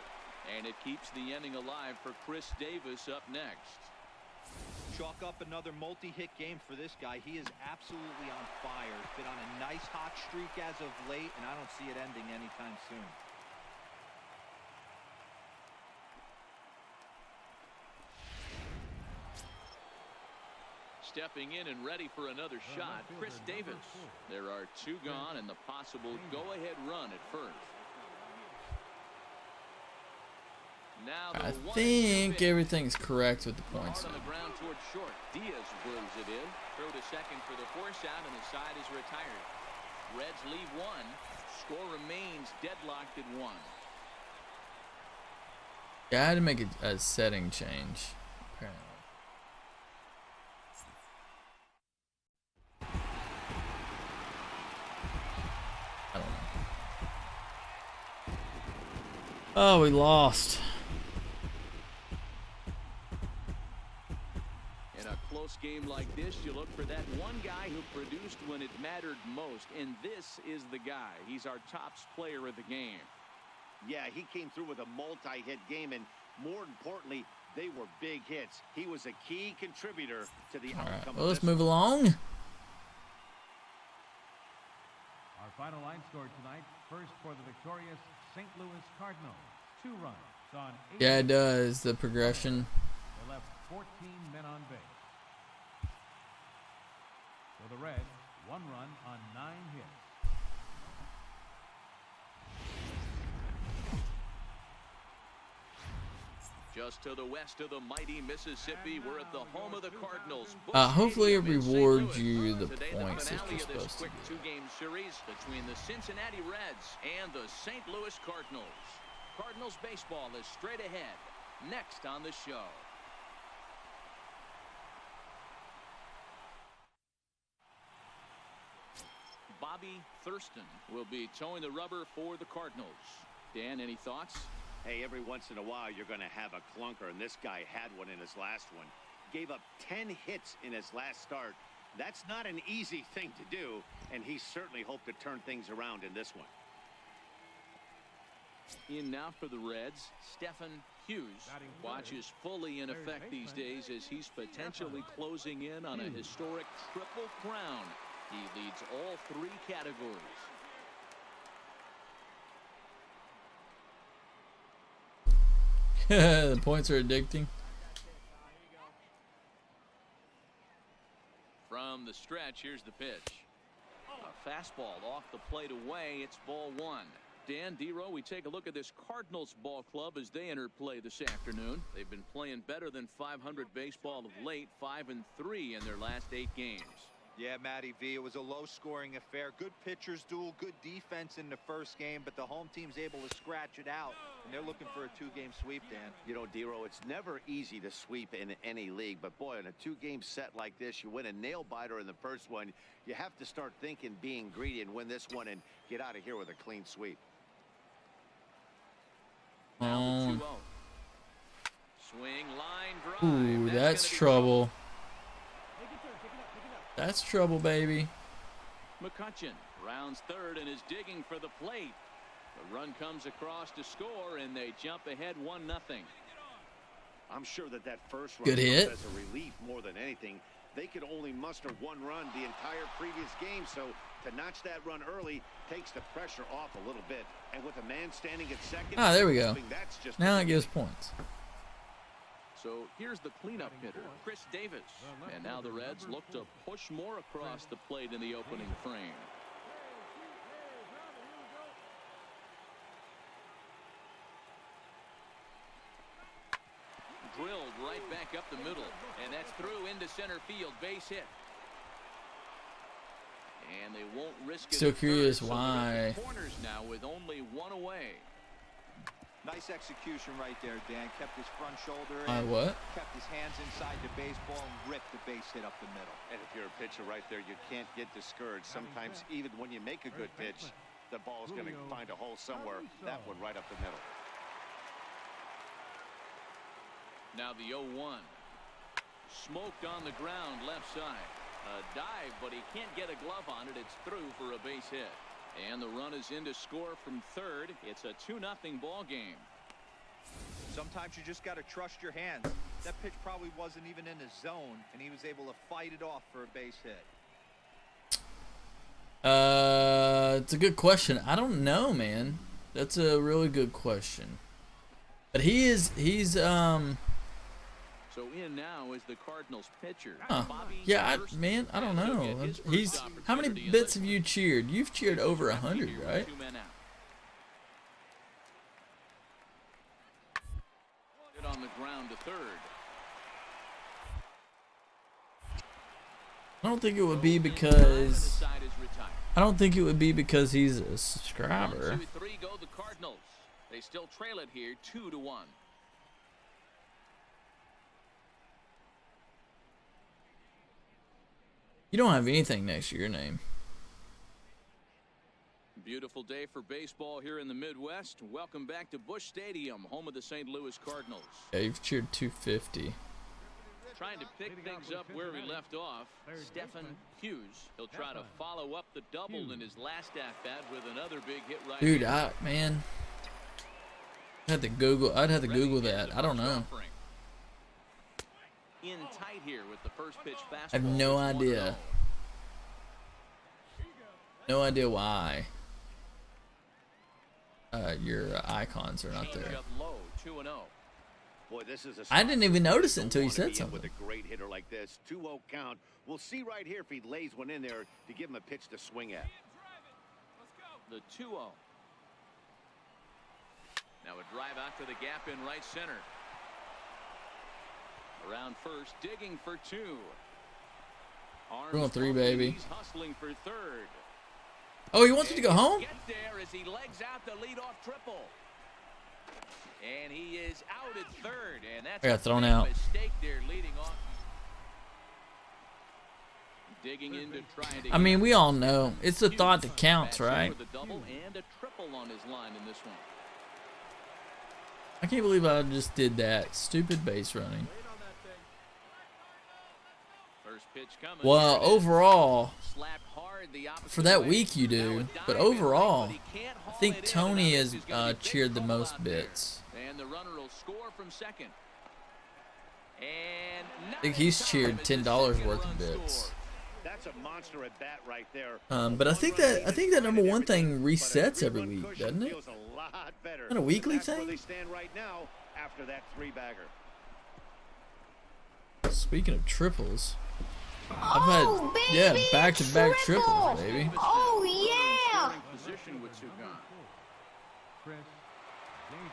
and it keeps the inning alive for Chris Davis up next. Chalk up another multi-hit game for this guy. He is absolutely on fire. He's been on a nice hot streak as of late, and I don't see it ending anytime soon. Stepping in and ready for another shot, Chris Davis. There are 2 gone and the possible go-ahead run at first. Now I think everything's correct with the points. On the ground toward short. Diaz brings it in. Throw to second for the force out, and the side is retired. Reds leave 1. Score remains deadlocked at 1. Yeah, I had to make a setting change, apparently. I don't know. Oh, we lost. In a close game like this, you look for that one guy who produced when it mattered most, and this is the guy. He's our top player of the game. Yeah, he came through with a multi-hit game, and more importantly, they were big hits. He was a key contributor to the All right, outcome. well, of let's this move along. Our final line score tonight, first for the victorious St. Louis Cardinals, 2 runs on 8. Yeah, it does, the progression. They left 14 men on base. For the Reds, 1 run on 9 hits. Just to the west of the mighty Mississippi, we're at the home of the Cardinals. Hopefully it Stadium in St. rewards Louis. you the Today, points the that finale you're of this supposed to quick get. 2-game series between the Cincinnati Reds and the St. Louis Cardinals. Cardinals baseball is straight ahead. Next on the show. Bobby Thurston will be towing the rubber for the Cardinals. Dan, any thoughts? Hey, every once in a while you're going to have a clunker, and this guy had one in his last one. Gave up 10 hits in his last start. That's not an easy thing to do, and he certainly hoped to turn things around in this one. In now for the Reds, Stephen Hughes. Watch is fully in effect these days as he's potentially closing in on a historic triple crown. He leads all 3 categories. The points are addicting. From the stretch, here's the pitch. A fastball off the plate away. It's ball 1. Dan, D-Row, we take a look at this Cardinals ball club as they enter play this afternoon. They've been playing better than .500 baseball of late, 5-3 in their last 8 games. Yeah, Matty V, it was a low-scoring affair. Good pitchers duel, good defense in the first game, but the home team's able to scratch it out, and they're looking for a two-game sweep, Dan. You know, Dero, it's never easy to sweep in any league, but boy, in a two-game set like this, you win a nail-biter in the first one, you have to start thinking being greedy and win this one and get out of here with a clean sweep. Now the 2-0. Swing, line, drive. Ooh, that's trouble. That's trouble, baby. McCutcheon rounds third and is digging for the plate. The run comes across to score, and they jump ahead 1-0. I'm sure that first run Good hit. as a relief more than anything. They could only muster one run the entire previous game, so to notch that run early takes the pressure off a little bit. And with a man standing at second, Ah, there we go. That's just Now it gives points. So here's the cleanup hitter, Chris Davis. And now the Reds look to push more across the plate in the opening frame. Drilled right back up the middle, and that's through into center field. Base hit. And they won't risk it. Still curious so why. Corners now with only one away. Nice execution right there, Dan. Kept his front shoulder in. What? Kept his hands inside the baseball and ripped the base hit up the middle. And if you're a pitcher right there, you can't get discouraged. Sometimes even when you make a good pitch, the ball is going to find a hole somewhere. That one right up the middle. Now the 0-1. Smoked on the ground left side. A dive, but he can't get a glove on it. It's through for a base hit. And the run is in to score from third. It's a 2-0 ball game. Sometimes you just got to trust your hands. That pitch probably wasn't even in the zone, and he was able to fight it off for a base hit. It's a good question. I don't know, man. That's a really good question. But he's So in now is the Cardinals pitcher. yeah, man, I don't know. He's how many bits have you cheered? You've cheered over 100, right? On the ground to third. I don't think it would be because he's a subscriber. 1, 2, 3 go the Cardinals. They still trail it here 2-1. You don't have anything next to your name. Beautiful day for baseball here in the Midwest. Welcome back to Busch Stadium, home of the St. Louis Cardinals. Yeah, you've cheered 250. Trying to pick things up where we left off, Stephen Hughes. He'll try to follow up the double in his last at-bat with another big hit right Dude, here. man, I'd have to Google that. I don't know. In tight here with the first pitch fastball. I have no idea. No idea why your icons are not there. Low, 2-0. Boy, this is I didn't even notice it until you said something. With a great hitter like this, 2-0 count. We'll see right here if he lays one in there to give him a pitch to swing at. The 2-0. Now a drive out to the gap in right center. Around first, digging for two. We're on 3, baby. He's hustling for third. Oh, he wants you to go home? Get there as he legs out the leadoff triple. And he is out at third, and that's I got thrown out. Mistake there leading off. Digging in to try to I mean, we all know it's the thought that counts, right? With a double and a triple on his line in this one. I can't believe I just did that. Stupid base running. First pitch coming. Well, overall, Slapped hard the for that way. week you do, but overall, I think Tony has cheered the most bits. And the runner will score from second. And I think he's cheered $10 worth of bits. That's a monster at bat right there. But I think that number one thing resets every week, doesn't it? Feels a lot better. Not a weekly That's where thing? they stand right now after that three-bagger. Speaking of triples, I've Oh, had baby, back-to-back triple. triples, baby. Oh, yeah. Position with Sugan. Chris Davis.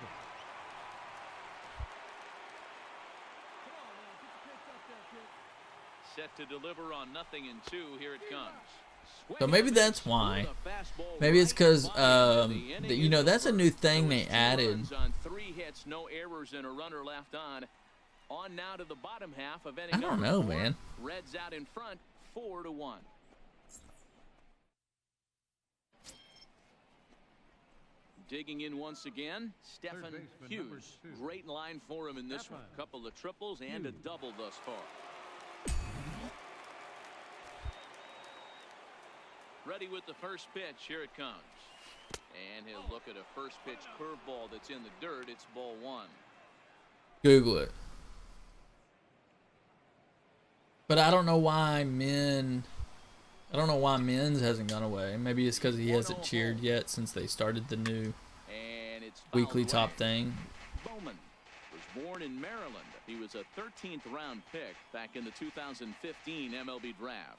Set to deliver on 0-2. Here it comes. So maybe that's why. Maybe it's because you know, that's a new thing they added. On 3 hits, no errors, and a runner left on. On now to the bottom half of inning. I don't know, man. Reds out in front, 4-1. Digging in once again, Stephen Hughes. Great line for him in this one. Couple of triples and a double thus far. Ready with the first pitch. Here it comes. And he'll look at a first pitch curveball that's in the dirt. It's ball 1. Google it. But I don't know why Men's hasn't gone away. Maybe it's because he hasn't cheered yet since they started the new weekly top thing. Bowman was born in Maryland. He was a 13th round pick back in the 2015 MLB draft.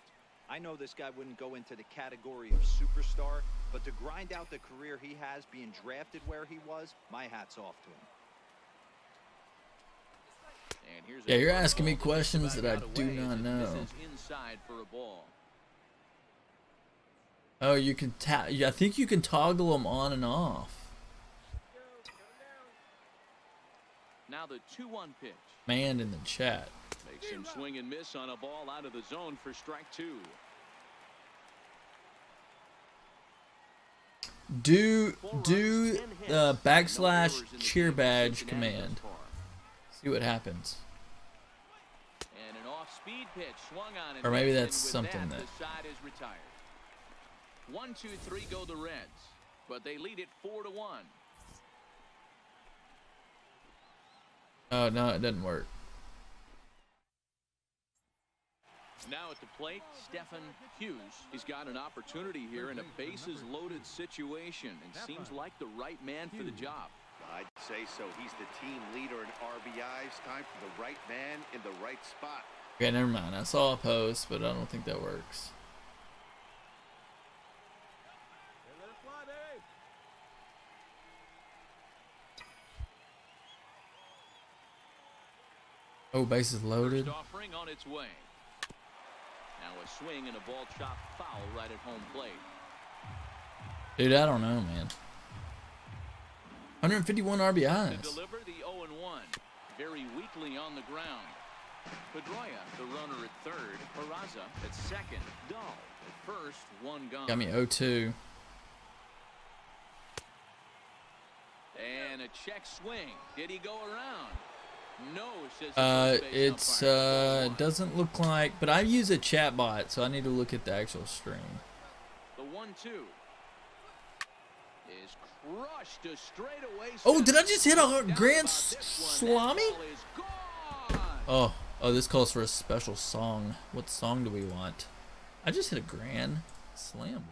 I know this guy wouldn't go into the category of superstar, but to grind out the career he has being drafted where he was, my hat's off to him. Yeah, you're asking me questions that I do not know. Inside for a ball. Oh, you can I think you can toggle them on and off. Now the 2-1 pitch. Man in the chat. Makes him swing and miss on a ball out of the zone for strike 2. Do the / cheer badge command. See what happens. And an off-speed pitch swung on, and or maybe that's something that. The side is retired. 1-2-3 go the Reds, but they lead it 4-1. Oh no, it doesn't work. Now at the plate, Stephen Hughes. He's got an opportunity here in a bases-loaded situation and seems like the right man for the job. I'd say so. He's the team leader in RBIs. Time for the right man in the right spot. Okay, never mind. I saw a post, but I don't think that works. Oh, bases loaded. First offering on its way. Now a swing and a ball chopped foul right at home plate. Dude, I don't know, man. 151 RBIs. To deliver the 0-1. Very weakly on the ground. Pedroia, the runner at third. Peraza at second. Dahl at first. One gone. Got me 0-2. And a check swing. Did he go around? No, says doesn't look like, but I use a chat bot, so I need to look at the actual stream. The 1-2 is crushed to straightaway. Oh, did I just hit a grand salami? Oh, this calls for a special song. What song do we want? I just hit a grand slam, boys.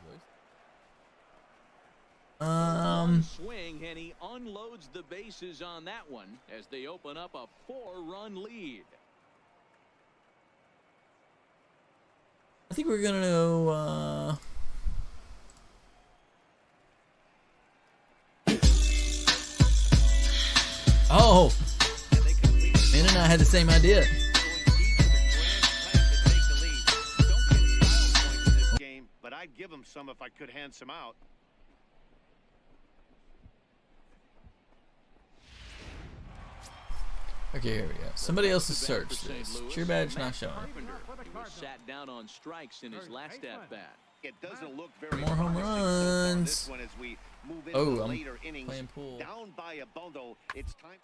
Swing, and he unloads the bases on that one as they open up a 4-run lead. I think we're gonna know. Oh, man and I had the same idea. But I'd give him some if I could hand some out. Okay, here we go. Somebody else has searched this. Cheer badge not showing. He was sat down on strikes in his last at bat. It doesn't look very more home runs. So as we move into Oh, the I'm later innings, playing pool. down by a bundle. It's time.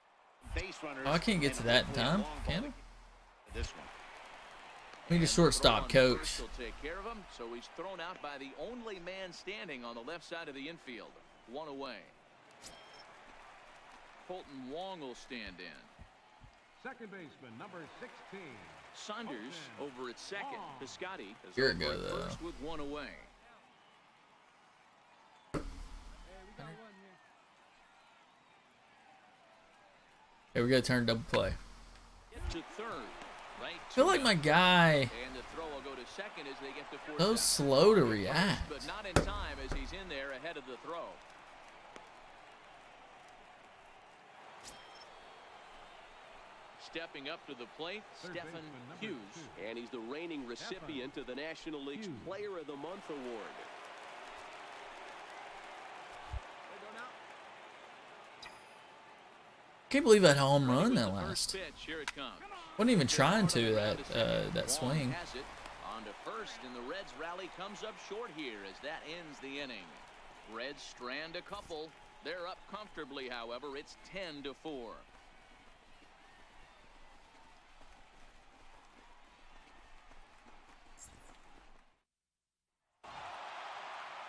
Base runners. Oh, I can't get to that in time, can I? This one. We need a shortstop, coach. Will take care of him, so he's thrown out by the only man standing on the left side of the infield. One away. Colton Wong will stand in. Second baseman, number 16. Saunders over at second. Piscotty is Here over we go, at though. first with one away. Hey, we got to turn double play. Get to third. Right. I feel like my guy And the throw will go to second as they get to fourth. so down. slow to react. But not in time as he's in there ahead of the throw. Stepping up to the plate, Stephen Hughes. And he's the reigning recipient of the National League's Player of the Month award. Can't believe that home run that last. Pitch, here it comes. Wasn't even trying to that swing. Has it on to first, and the Reds rally comes up short here as that ends the inning. Reds strand a couple. They're up comfortably, however. It's 10-4.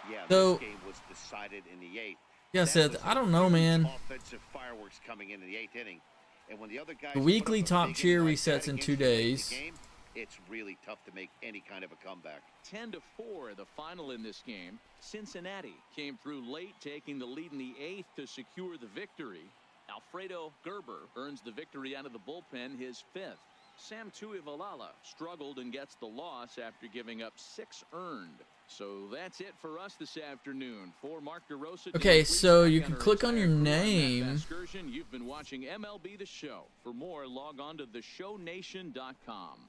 Yeah, So, this game was decided in the 8th. Yeah, Seth, I don't know, man. Offensive fireworks coming in the 8th inning. And when the other guys The weekly put up a top big cheer inning like resets that in against 2 you late in the days. game, it's really tough to make any kind of a comeback. 10-4, the final in this game. Cincinnati came through late, taking the lead in the 8th to secure the victory. Alfredo Gerber earns the victory out of the bullpen, his 5th. Sam Tuivalala struggled and gets the loss after giving up 6 earned. So that's it for us this afternoon. For Mark DeRosa. Okay, so you can click on your name. You've been watching MLB The Show. For more, log on to theshownation.com.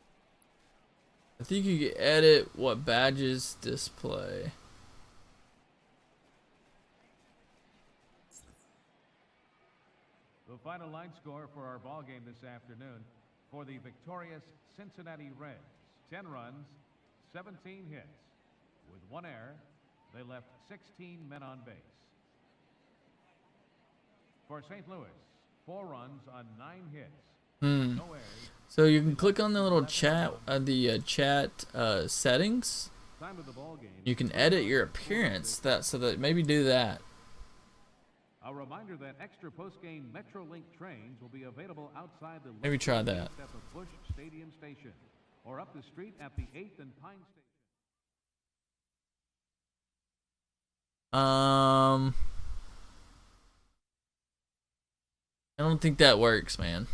I think you can edit what badges display. The final line score for our ball game this afternoon for the victorious Cincinnati Reds. 10 runs, 17 hits. With 1 error, they left 16 men on base. For St. Louis, 4 runs on 9 hits. No errors. So you can click on the little chat, chat settings. Time of the ball game. You can edit your appearance. So that maybe do that. A reminder that extra post-game MetroLink trains will be available outside the Maybe try that. at the Busch Stadium station or up the street at the 8th and Pine Station. I don't think that works, man.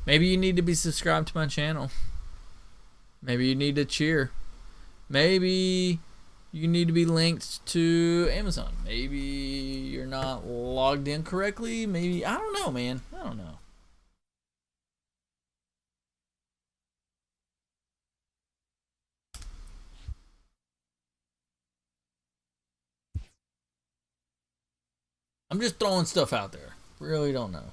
Maybe you need to be subscribed to my channel. Maybe you need to cheer. Maybe you need to be linked to Amazon. Maybe you're not logged in correctly. Maybe, I don't know, man. I don't know. I'm just throwing stuff out there. Really don't know.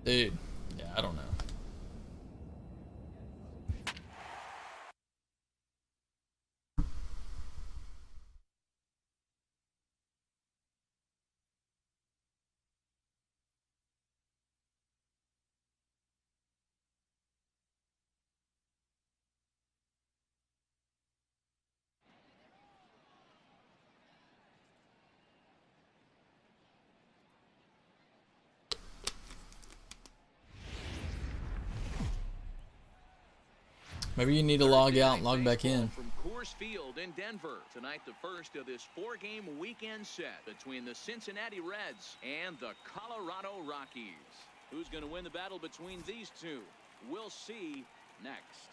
Dude, yeah, I don't know. Maybe you need to log out and log back in. From Coors Field in Denver. Tonight, the first of this 4-game weekend set between the Cincinnati Reds and the Colorado Rockies. Who's going to win the battle between these two? We'll see next.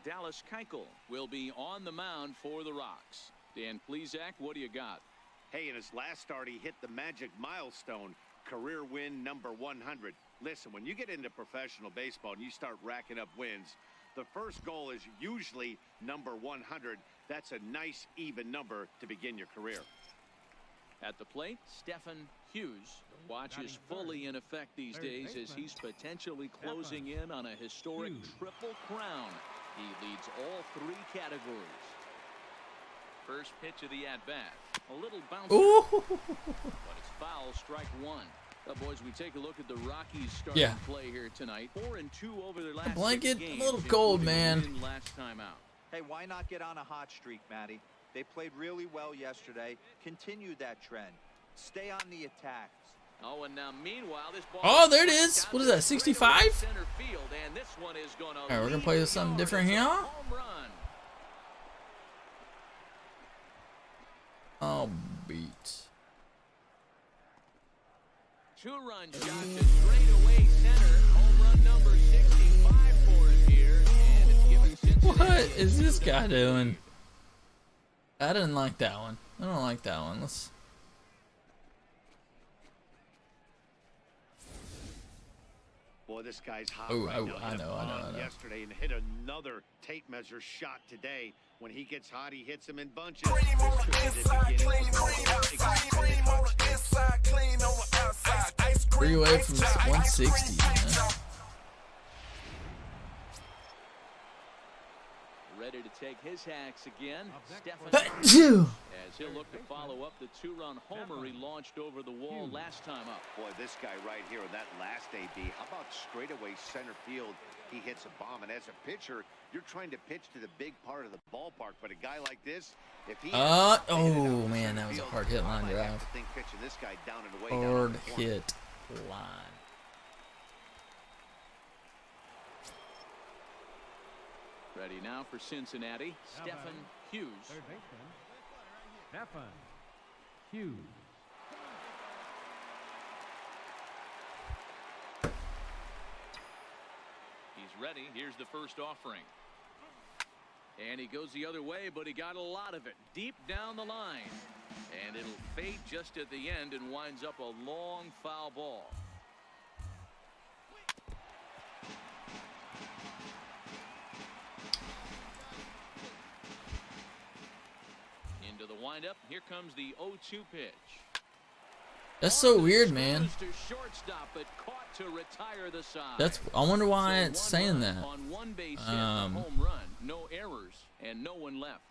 Dallas Keuchel will be on the mound for the Rocks. Dan Plesac, what do you got? Hey, in his last start, he hit the magic milestone, career win number 100. Listen, when you get into professional baseball and you start racking up wins, the first goal is usually number 100. That's a nice, even number to begin your career. At the plate, Stephen Hughes. The watch is fully in effect these days as he's potentially closing in on a historic triple crown. He leads all 3 categories. First pitch of the at-bat. A little bounce, but it's foul, strike 1. Boys, we take a look at the Rockies starting play here tonight. 4-2 over their last blanket, 6 games, a little cold, man. Last time out. Hey, why not get on a hot streak, Matty? They played really well yesterday. Continue that trend. Stay on the attacks. Oh, and now meanwhile, this ball. Oh, there it is. What is that? 65? Center field, and this one is gonna All right, we're gonna play with something different here. home run. Oh, beat. 2-run shot to straightaway center. Home run number 65 for him here, and it's given Cincinnati. What is this guy doing? I didn't like that one. I don't like that one. Let's. Boy, this guy's hot. Oh, right now. I know. Yesterday and hit another tape measure shot today. When he gets hot, he hits him in bunches. 3 away from 160. Man. Ready to take his hacks again. Stefan, as he'll look to follow up the 2-run homer he launched over the wall last time up. Boy, this guy right here, that last AB, how about straightaway center field? He hits a bomb, and as a pitcher, you're trying to pitch to the big part of the ballpark, but a guy like this, if he oh man, that was a hard hit line drive. This guy down and away, Hard hit line. Ready now for Cincinnati, Stephen Hughes. Third baseman, Stephen Hughes. He's ready. Here's the first offering. And he goes the other way, but he got a lot of it deep down the line. And it'll fade just at the end and winds up a long foul ball. Into the windup. Here comes the 0-2 pitch. That's so weird, man. That's. I wonder why it's saying that. On one base hit, home run, no errors, and no one left.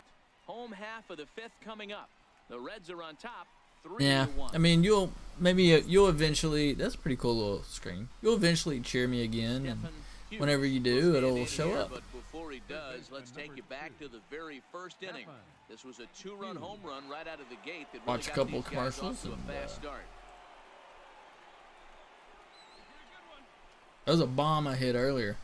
Home half of the 5th coming up. The Reds are on top. 3-1. Yeah, I mean, you'll eventually. That's a pretty cool little screen. You'll eventually cheer me again, and whenever you do, it'll show up. But before he does, let's take you back to the very first inning. This was a 2-run home run right out of the gate that really Watch a couple got these guys commercials off to a and, fast start. That was a bomb I hit earlier.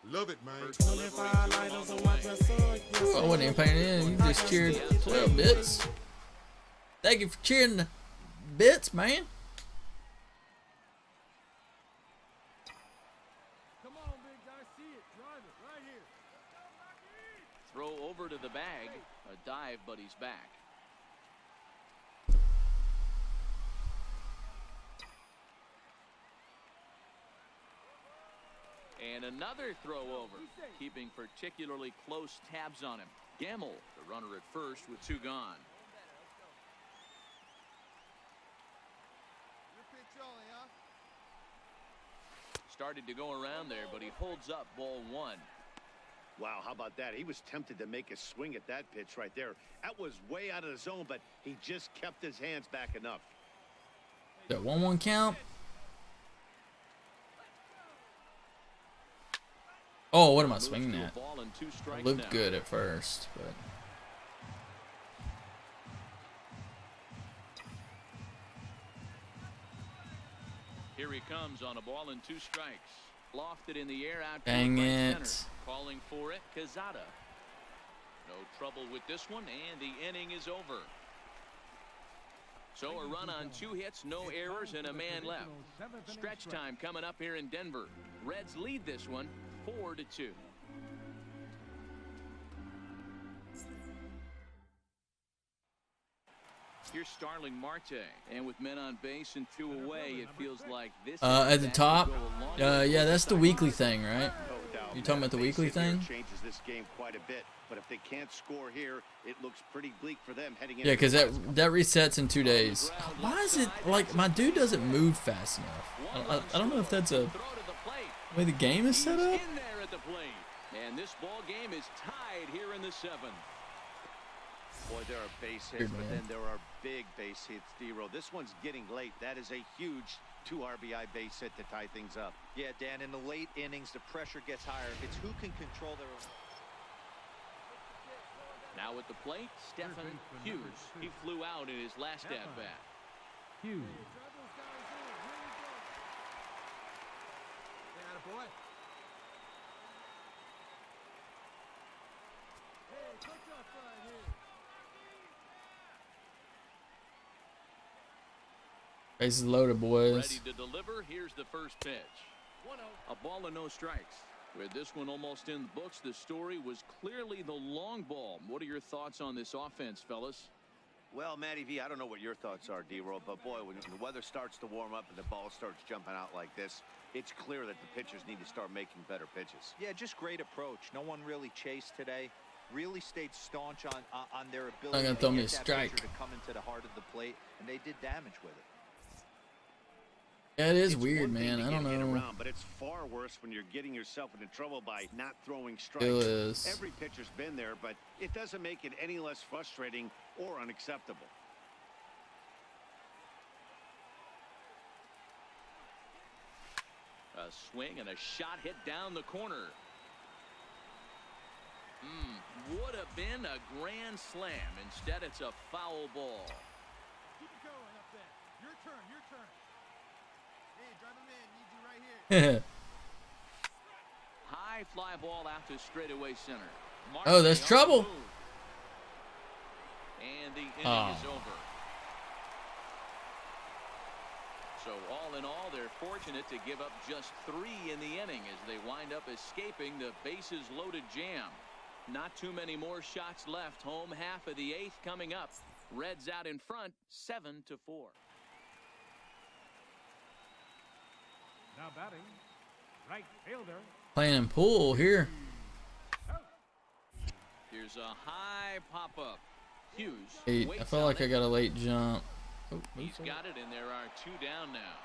Love it, man. Ooh, I wasn't even paying in. You just cheered 12 bits. Thank you for cheering the bits, man. Come on, big guy, see it, drive it right here. Throw over to the bag, a dive, but he's back. And another throw over, keeping particularly close tabs on him. Gamble, the runner at first with 2 gone. Started to go around there, but he holds up ball 1. Wow, how about that? He was tempted to make a swing at that pitch right there. That was way out of the zone, but he just kept his hands back enough. That 1-1 count. Oh, what am I swinging at? It looked good at first, but. Here he comes on a ball and 2 strikes. Lofted in the air out. Dang it. Center. Calling for it, Quezada. No trouble with this one, and the inning is over. So a run on 2 hits, no errors, and a man left. Stretch time coming up here in Denver. Reds lead this one 4-2. Here's Starling Marte, and with men on base and 2 away, it feels like this. At the top, yeah, that's the weekly thing, right? You talking about the weekly thing? Changes this game quite a bit, but if they can't score here, it looks pretty bleak for them heading. Yeah, because that resets in 2 days. Why is it like my dude doesn't move fast enough? I don't know if that's a way the game is set up. And this ball game is tied here in the 7th. Boy, there are base hits, but then there are big base hits, D-Row. This one's getting late. That is a huge 2 RBI base hit to tie things up. Yeah, Dan, in the late innings, the pressure gets higher. It's who can control their own. Now at the plate, Stephen Hughes. He flew out in his last at-bat. Hughes. Boy. Bases loaded, boys. Ready to deliver. Here's the first pitch. A ball and no strikes. With this one almost in the books, the story was clearly the long ball. What are your thoughts on this offense, fellas? Well, Matty V, I don't know what your thoughts are, D-Roll, but boy, when the weather starts to warm up and the ball starts jumping out like this, it's clear that the pitchers need to start making better pitches. Yeah, just great approach. No one really chased today. Really stayed staunch on their ability gonna throw me a to strike. come into the heart of the plate, and they did damage with it. Yeah, it is weird, man. I don't know. Around, but it's far worse when you're getting yourself into trouble by not throwing strikes. It is. Every pitcher's been there, but it doesn't make it any less frustrating or unacceptable. A swing and a shot hit down the corner. Would have been a grand slam. Instead, it's a foul ball. Keep it going up there. Your turn, your turn. Hey, drive him in. Need you right here. High fly ball out to straightaway center. Oh, there's trouble. And the inning is over. So all in all, they're fortunate to give up just 3 in the inning as they wind up escaping the bases loaded jam. Not too many more shots left. Home half of the 8th coming up. Reds out in front, 7-4. Now batting, right fielder. Playing in pool here. Here's a high pop-up. Hughes. 8. I felt like I got a late jump. Oh, he's got it, and there are 2 down now.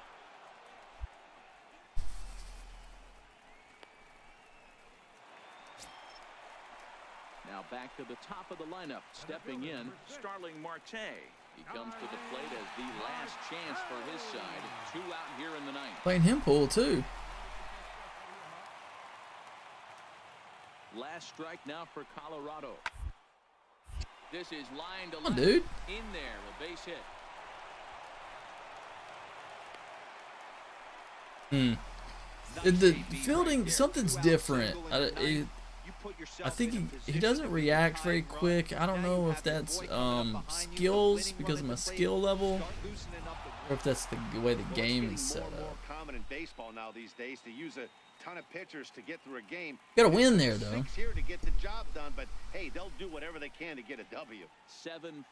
Now back to the top of the lineup. Stepping in, Starling Marte. He comes to the plate as the last chance for his side. 2 out here in the 9th. Playing him pool, too. Last strike now for Colorado. This is line to Come on, left. dude. In there, a base hit. The fielding, something's different. I think he doesn't react very quick. I don't know if that's skills because of my skill level, or if that's the way the game is set up. More common in baseball now these days to use a ton of pitchers to get through a game. Got to win there, though. 6 here to get the job done, but hey, they'll do whatever they can to get a W. 7-5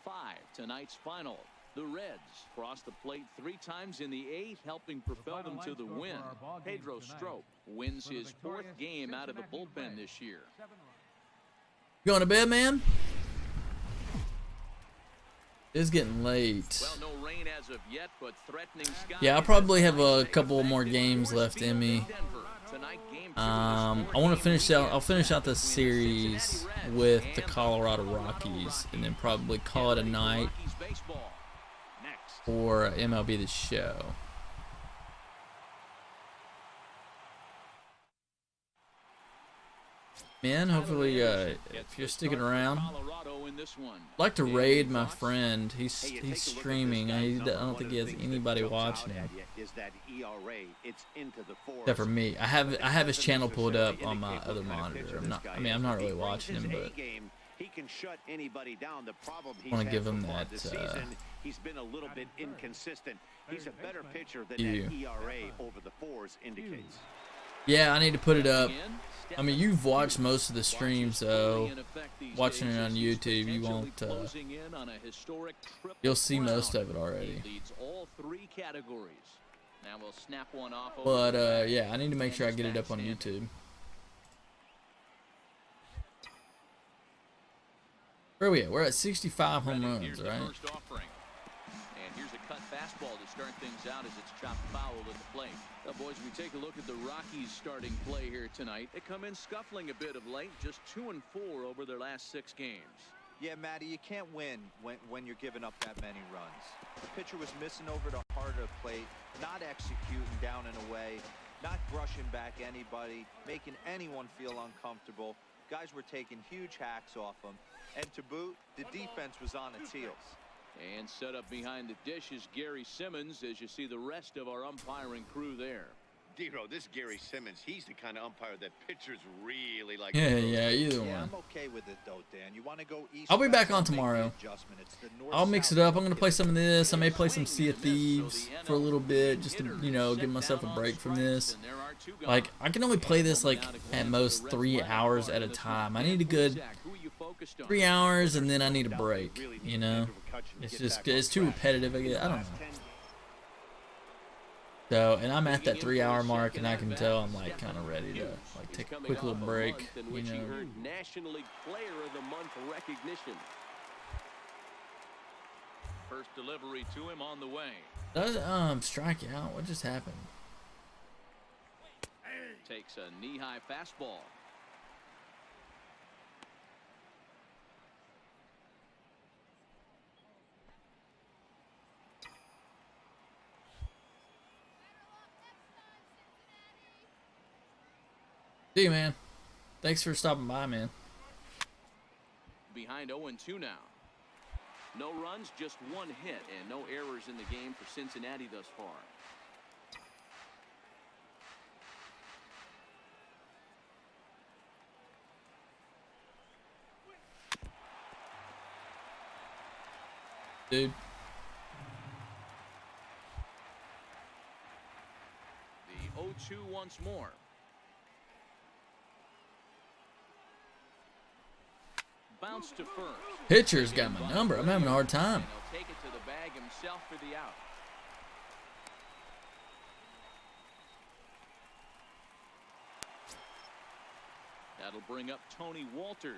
tonight's final. The Reds crossed the plate 3 times in the 8th, helping propel them to the win. Pedro Strop wins his 4th game out of the bullpen this year. Going to bed, man? It's getting late. Well, no rain as of yet, but threatening skies. Yeah, I'll probably have a couple more games left in me. I want to finish out. I'll finish out the series with the Colorado Rockies, and then probably call it a night for MLB The Show. Man, hopefully, if you're sticking around, I'd like to raid my friend. He's streaming. I don't think he has anybody watching him, except for me. I have his channel pulled up on my other monitor. I'm not really watching him, but he can shut anybody down. The problem I want to give him that. He's been a little bit inconsistent. He's a better pitcher than that ERA over the 4s indicates. Yeah, I need to put it up. I mean, you've watched most of the streams, though. Watching it on YouTube, you won't. You'll see most of it already. But yeah, I need to make sure I get it up on YouTube. Where are we at? We're at 65 home runs, right? fastball to start things out as it's chopped foul at the plate. Now, boys, we take a look at the Rockies' starting play here tonight. They come in scuffling a bit of late, just 2-4 over their last 6 games. Yeah, Matty, you can't win when you're giving up that many runs. The pitcher was missing over the heart of the plate, not executing down and away, not brushing back anybody, making anyone feel uncomfortable. Guys were taking huge hacks off him. And to boot, the defense was on its heels. And set up behind the dish is Gary Simmons as you see the rest of our umpiring crew there. D-Row, this Gary Simmons, he's the kind of umpire that pitchers really like. Yeah, either one. I'm okay with it though, Dan. You want to go east? I'll be back on tomorrow. I'll mix it up. I'm gonna play some of this. I may play some Sea of Thieves for a little bit, just to, you know, give myself a break from this. Like, I can only play this like at most 3 hours at a time. I need a good 3 hours, and then I need a break. You know, it's too repetitive. I don't know. So, and I'm at that 3 hour mark, and I can tell I'm like kind of ready to like take a quick little break. You know. National League Player of the Month recognition. First delivery to him on the way. Does strike out? What just happened? Takes a knee-high fastball. See you, man. Thanks for stopping by, man. Behind 0-2 now. No runs, just 1 hit, and no errors in the game for Cincinnati thus far. Dude. The 0-2 once more. Bounce to first. Pitcher's got my number. I'm having a hard time. He'll take it to the bag himself for the out. That'll bring up Tony Walters.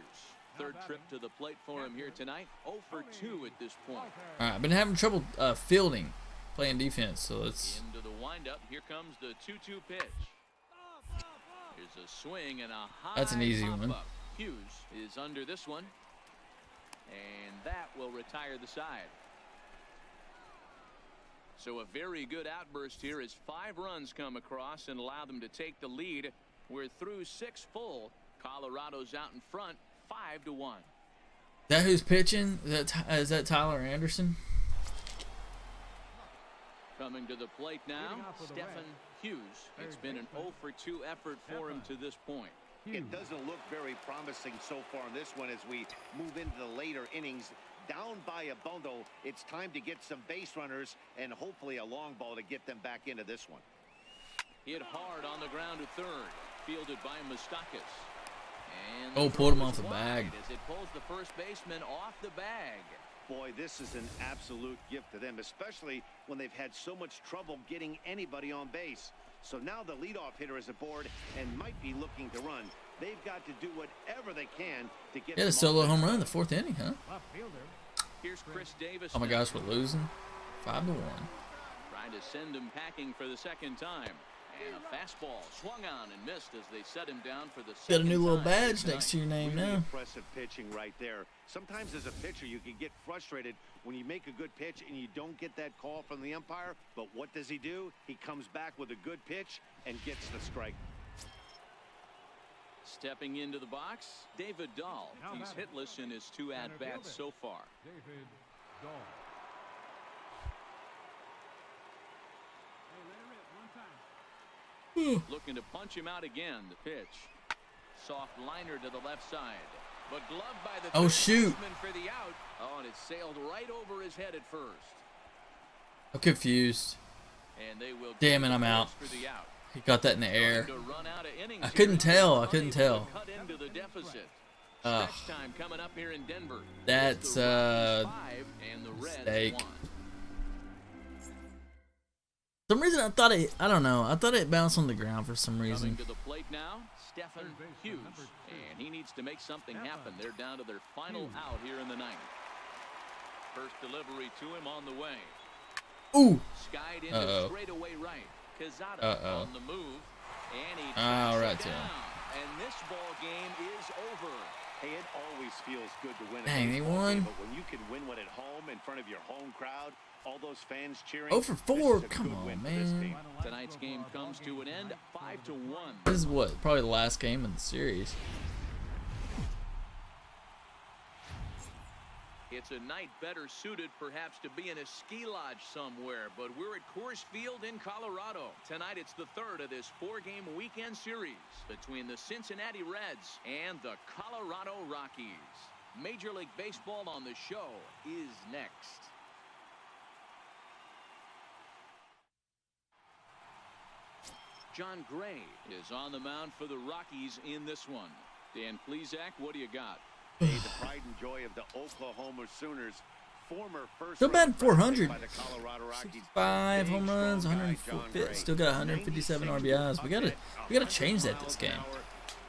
Third trip to the plate for him here tonight. 0 for 2 at this point. All right, I've been having trouble fielding, playing defense, so let's. Into the windup. Here comes the 2-2 pitch. Here's a swing and a high. That's an easy one. Up. Hughes is under this one, and that will retire the side. So a very good outburst here as 5 runs come across and allow them to take the lead. We're through 6 full. Colorado's out in front, 5-1. Is that who's pitching? Is that Tyler Anderson? Coming to the plate now, Stephen Hughes. It's been an 0 for 2 effort for him to this point. It doesn't look very promising so far in this one as we move into the later innings. Down by a bundle, it's time to get some base runners and hopefully a long ball to get them back into this one. Hit hard on the ground to third, fielded by Moustakas. Oh, pulled him off the bag. As it pulls the first baseman off the bag. Boy, this is an absolute gift to them, especially when they've had so much trouble getting anybody on base. So now the leadoff hitter is aboard and might be looking to run. They've got to do whatever they can to get. He had a solo home run in the 4th inning, huh? Here's Chris Davis. Oh my gosh, we're losing 5-1. Trying to send him packing for the 2nd time. And a fastball swung on and missed as they set him down for the 2nd time. Got a new little badge next to your name really now. Impressive pitching right there. Sometimes as a pitcher you can get frustrated when you make a good pitch and you don't get that call from the umpire. But what does he do? He comes back with a good pitch and gets the strike. Stepping into the box, David Dahl. He's hitless in his 2 at-bats so far. David Dahl. Looking to punch him out again. The pitch. Soft liner to the left side. But gloved by the shoot. for the out. Oh, and it sailed right over his head at first. I'm confused. And they will Damn it, I'm out. For the out. He got that in the air. To run out of innings I couldn't here. tell. I couldn't tell. Cut into the deficit. Stretch time coming up here in Denver. That's and the mistake. Reds won. For some reason I thought I don't know. I thought it bounced on the ground for some reason. Coming to the plate now, Stephen Hughes, and he needs to make something happen. They're down to their final out here in the 9th. First delivery to him on the way. Ooh. Skied into straightaway right. Quezada on the move. And he All right, down. And this ball game is over. Hey, it always feels good to win a Dang, they baseball won. game, but when you can win one at home in front of your home crowd, all those fans cheering. 0 for 4. Come on, man. Tonight's game comes to an end, 5-1. This is what, probably the last game of the series. It's a night better suited perhaps to be in a ski lodge somewhere, but we're at Coors Field in Colorado. Tonight it's the third of this 4-game weekend series between the Cincinnati Reds and the Colorado Rockies. Major League Baseball on the show is next. John Gray is on the mound for the Rockies in this one. Dan Plesac, what do you got? Hey, the pride and joy of the Oklahoma Sooners, former first Still batting 400. by the Colorado Rockies. 5 home runs, 104. Still got 157 RBIs. We gotta change that this game.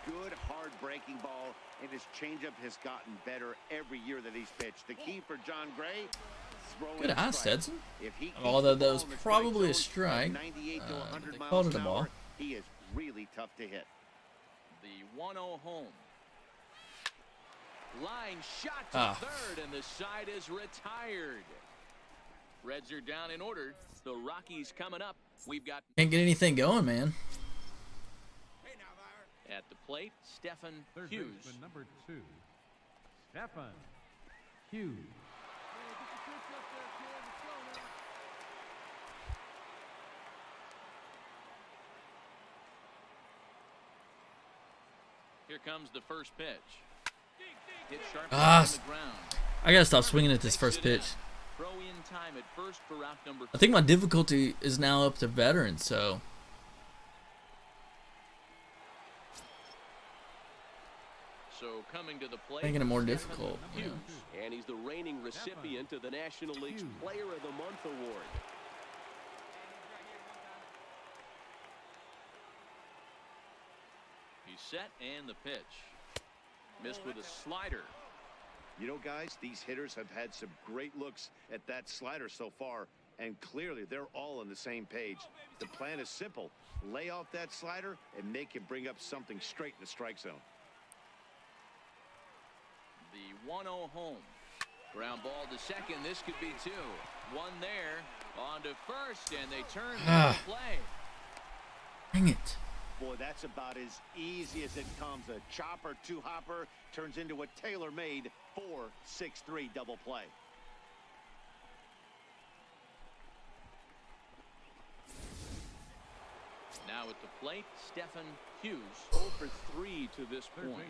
Good hard breaking ball, and his changeup has gotten better every year that he's pitched. The key for John Gray. Good eye, Stetson. Although that was probably a strike. They called it a ball. He is really tough to hit. The 1-0 home. Line shot to third, and the side is retired. Reds are down in order. The Rockies coming up. We've got Can't get anything going, man. at the plate, Stephen Hughes. Number 2, Stephen Hughes. Here comes the first pitch. Hit sharp Ah, on the ground. I gotta stop swinging at this first pitch. Throw in time at first for route number I think my difficulty is now up to veteran, so. So coming to the plate, Making it more difficult. Hughes. And he's the reigning recipient of the National League's Player of the Month award. He's set, and the pitch. Missed with a slider. You know, guys, these hitters have had some great looks at that slider so far, and clearly they're all on the same page. The plan is simple. Lay off that slider and make him bring up something straight in the strike zone. The 1-0 home. Ground ball to second. This could be two. One there. On to first, and they turn the play. Dang it. Boy, that's about as easy as it comes. A chopper, two-hopper turns into a tailor-made 4-6-3 double play. Now at the plate, Stephen Hughes. 0 for 3 to this point.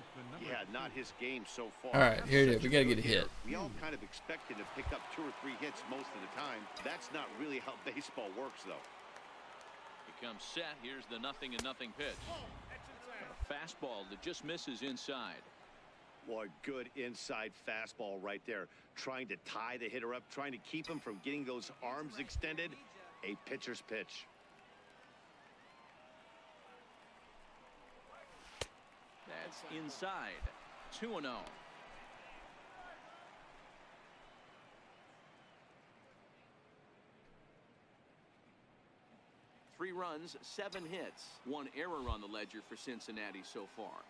Yeah, not his game so far. All right, here it is. We gotta get a hit. We all kind of expect him to pick up 2 or 3 hits most of the time. That's not really how baseball works, though. He comes set. Here's the 0-0 pitch. A fastball that just misses inside. Boy, good inside fastball right there. Trying to tie the hitter up, trying to keep him from getting those arms extended. A pitcher's pitch. That's inside. 2-0. Three runs, 7 hits, 1 error on the ledger for Cincinnati so far.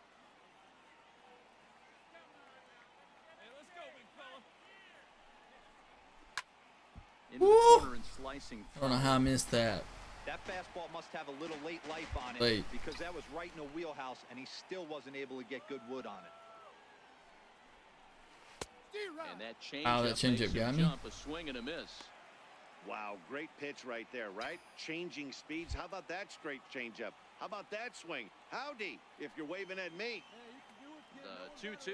Into the corner and slicing. I don't know how I missed that. That fastball must have a little late life on it Late. because that was right in the wheelhouse, and he still wasn't able to get good wood on it. And that changeup, Wow, that changeup makes him got me. jump, a swing and a miss. Wow, great pitch right there, right? Changing speeds. How about that straight changeup? How about that swing? Howdy, if you're waving at me. The 2-2.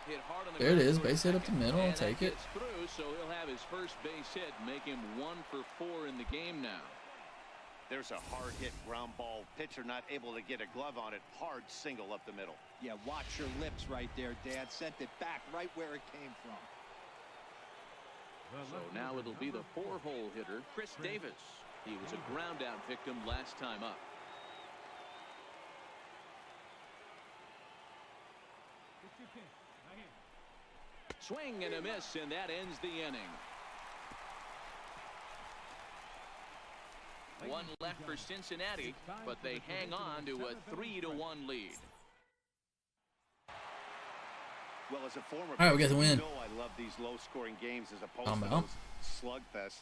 Hit hard on the There it ground is. toward Base hit up the second. middle. I'll And that take it. gets through, so he'll have his first base hit, make him 1 for 4 in the game now. There's a hard hit ground ball. Pitcher not able to get a glove on it. Hard single up the middle. Yeah, watch your lips right there, Dad. Sent it back right where it came from. So now it'll be the 4-hole hitter, Chris Davis. He was a ground-out victim last time up. Swing and a miss, and that ends the inning. One left for Cincinnati, but they hang on to a 3-1 lead. Well, as a former All right, we got the win. You know I love these low-scoring games as opposed to those slugfests.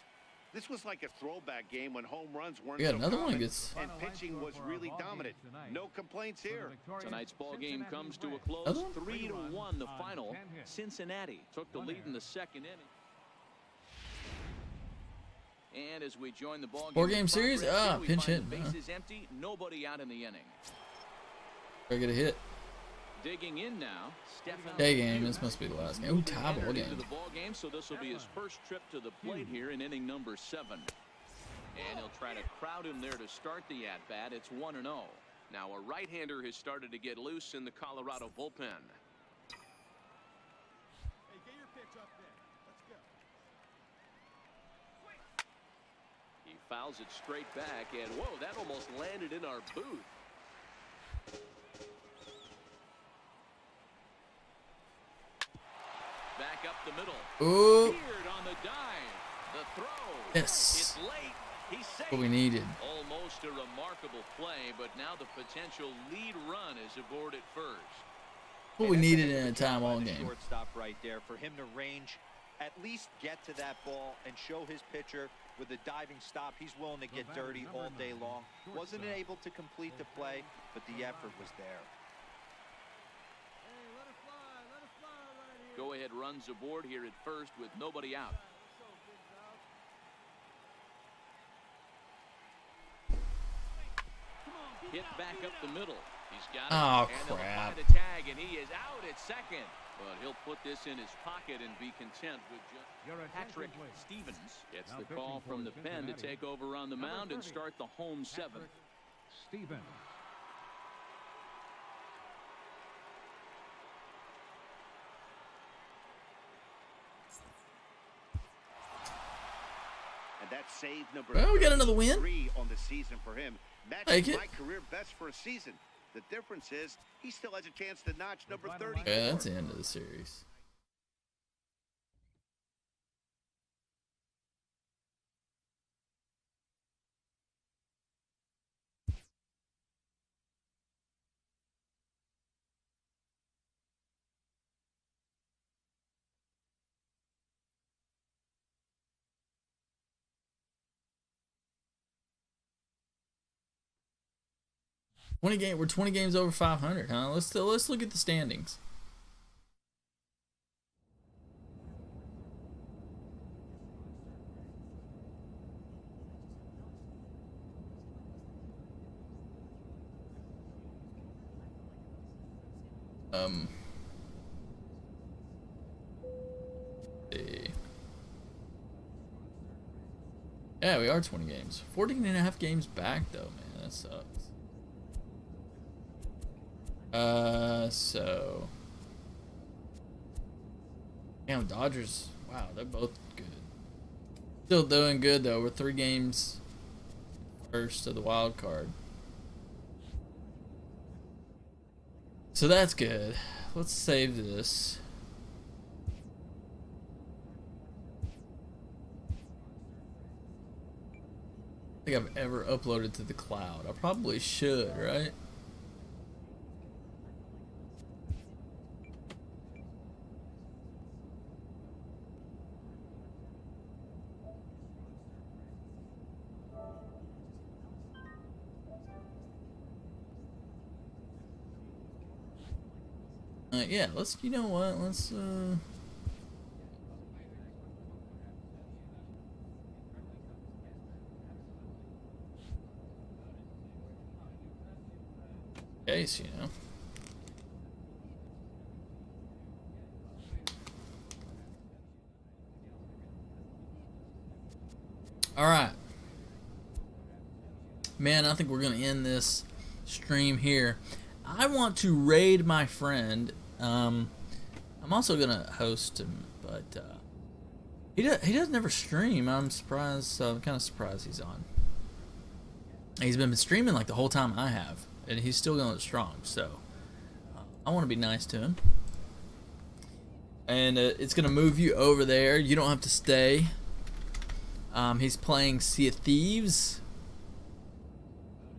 This was like a throwback game when home runs weren't so another common, one gets and pitching was really dominant. No complaints here. Tonight's ball game comes to a close. 3-1 the final. Cincinnati took the lead in the second inning. And as we join the ball game, Four-game series? Pinch hit. Bases empty, nobody out in the inning. Gotta get a hit. Digging in now, Stefan. Day game. This must be the last game. Ooh, tie ball game. The ball game, so this will be his first trip to the plate here in inning number 7. And he'll try to crowd him there to start the at-bat. It's 1-0. Now a right-hander has started to get loose in the Colorado bullpen. Hey, get your pitch up there. Let's go. He fouls it straight back, and whoa, that almost landed in our booth. Back up the middle. Ooh. Cleared on the dive. The throw. Yes. It's late. He's safe. What we needed. Almost a remarkable play, but now the potential lead run is aboard at first. What we needed in a time ball game. Shortstop right there for him to range, at least get to that ball and show his pitcher with a diving stop. He's willing to get dirty all day long. Wasn't able to complete the play, but the effort was there. Go-ahead runs aboard here at first with nobody out. Hit back up the middle. He's got it. Oh, and crap. The tag, and he is out at second. But he'll put this in his pocket and be content with just Patrick Stevens. Gets the call from the pen to take over on the mound and start the home 7th. Stevens. That's save number well, we got another win. 3 on the season for him. That's my career best for a season. The difference is he still has a chance to notch number 30. Yeah, that's the end of the series. We're 20 games over 500, huh? Let's look at the standings. Yeah, we are 20 games. 14 and a half games back, though, man. That sucks. So. Damn, Dodgers. Wow, they're both good. Still doing good, though. We're 3 games first of the wild card. So that's good. Let's save this. I don't think I've ever uploaded to the cloud. I probably should, right? Yeah, let's, you know what, let's, case, you know. All right. Man, I think we're going to end this stream here. I want to raid my friend. I'm also going to host him, but he doesn't ever stream. I'm surprised. I'm kind of surprised he's on. He's been streaming like the whole time I have, and he's still going strong. So I want to be nice to him. And it's going to move you over there. You don't have to stay. He's playing Sea of Thieves.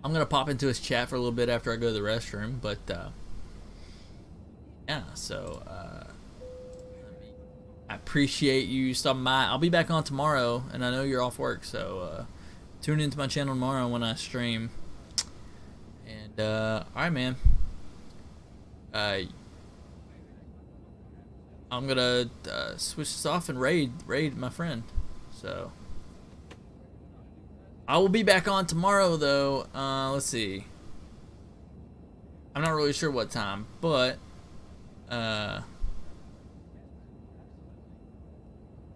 I'm gonna pop into his chat for a little bit after I go to the restroom, but yeah. So I appreciate you stopping by. I'll be back on tomorrow, and I know you're off work, so tune into my channel tomorrow when I stream. And all right, man. I'm gonna switch this off and raid my friend. So I will be back on tomorrow, though. Let's see. I'm not really sure what time, but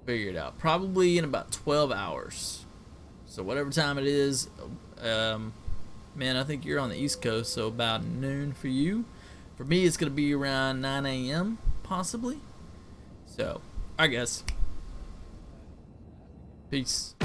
figure it out. Probably in about 12 hours. So whatever time it is, man, I think you're on the East Coast, so about noon for you. For me, it's gonna be around 9 a.m. possibly. So, I guess. Peace.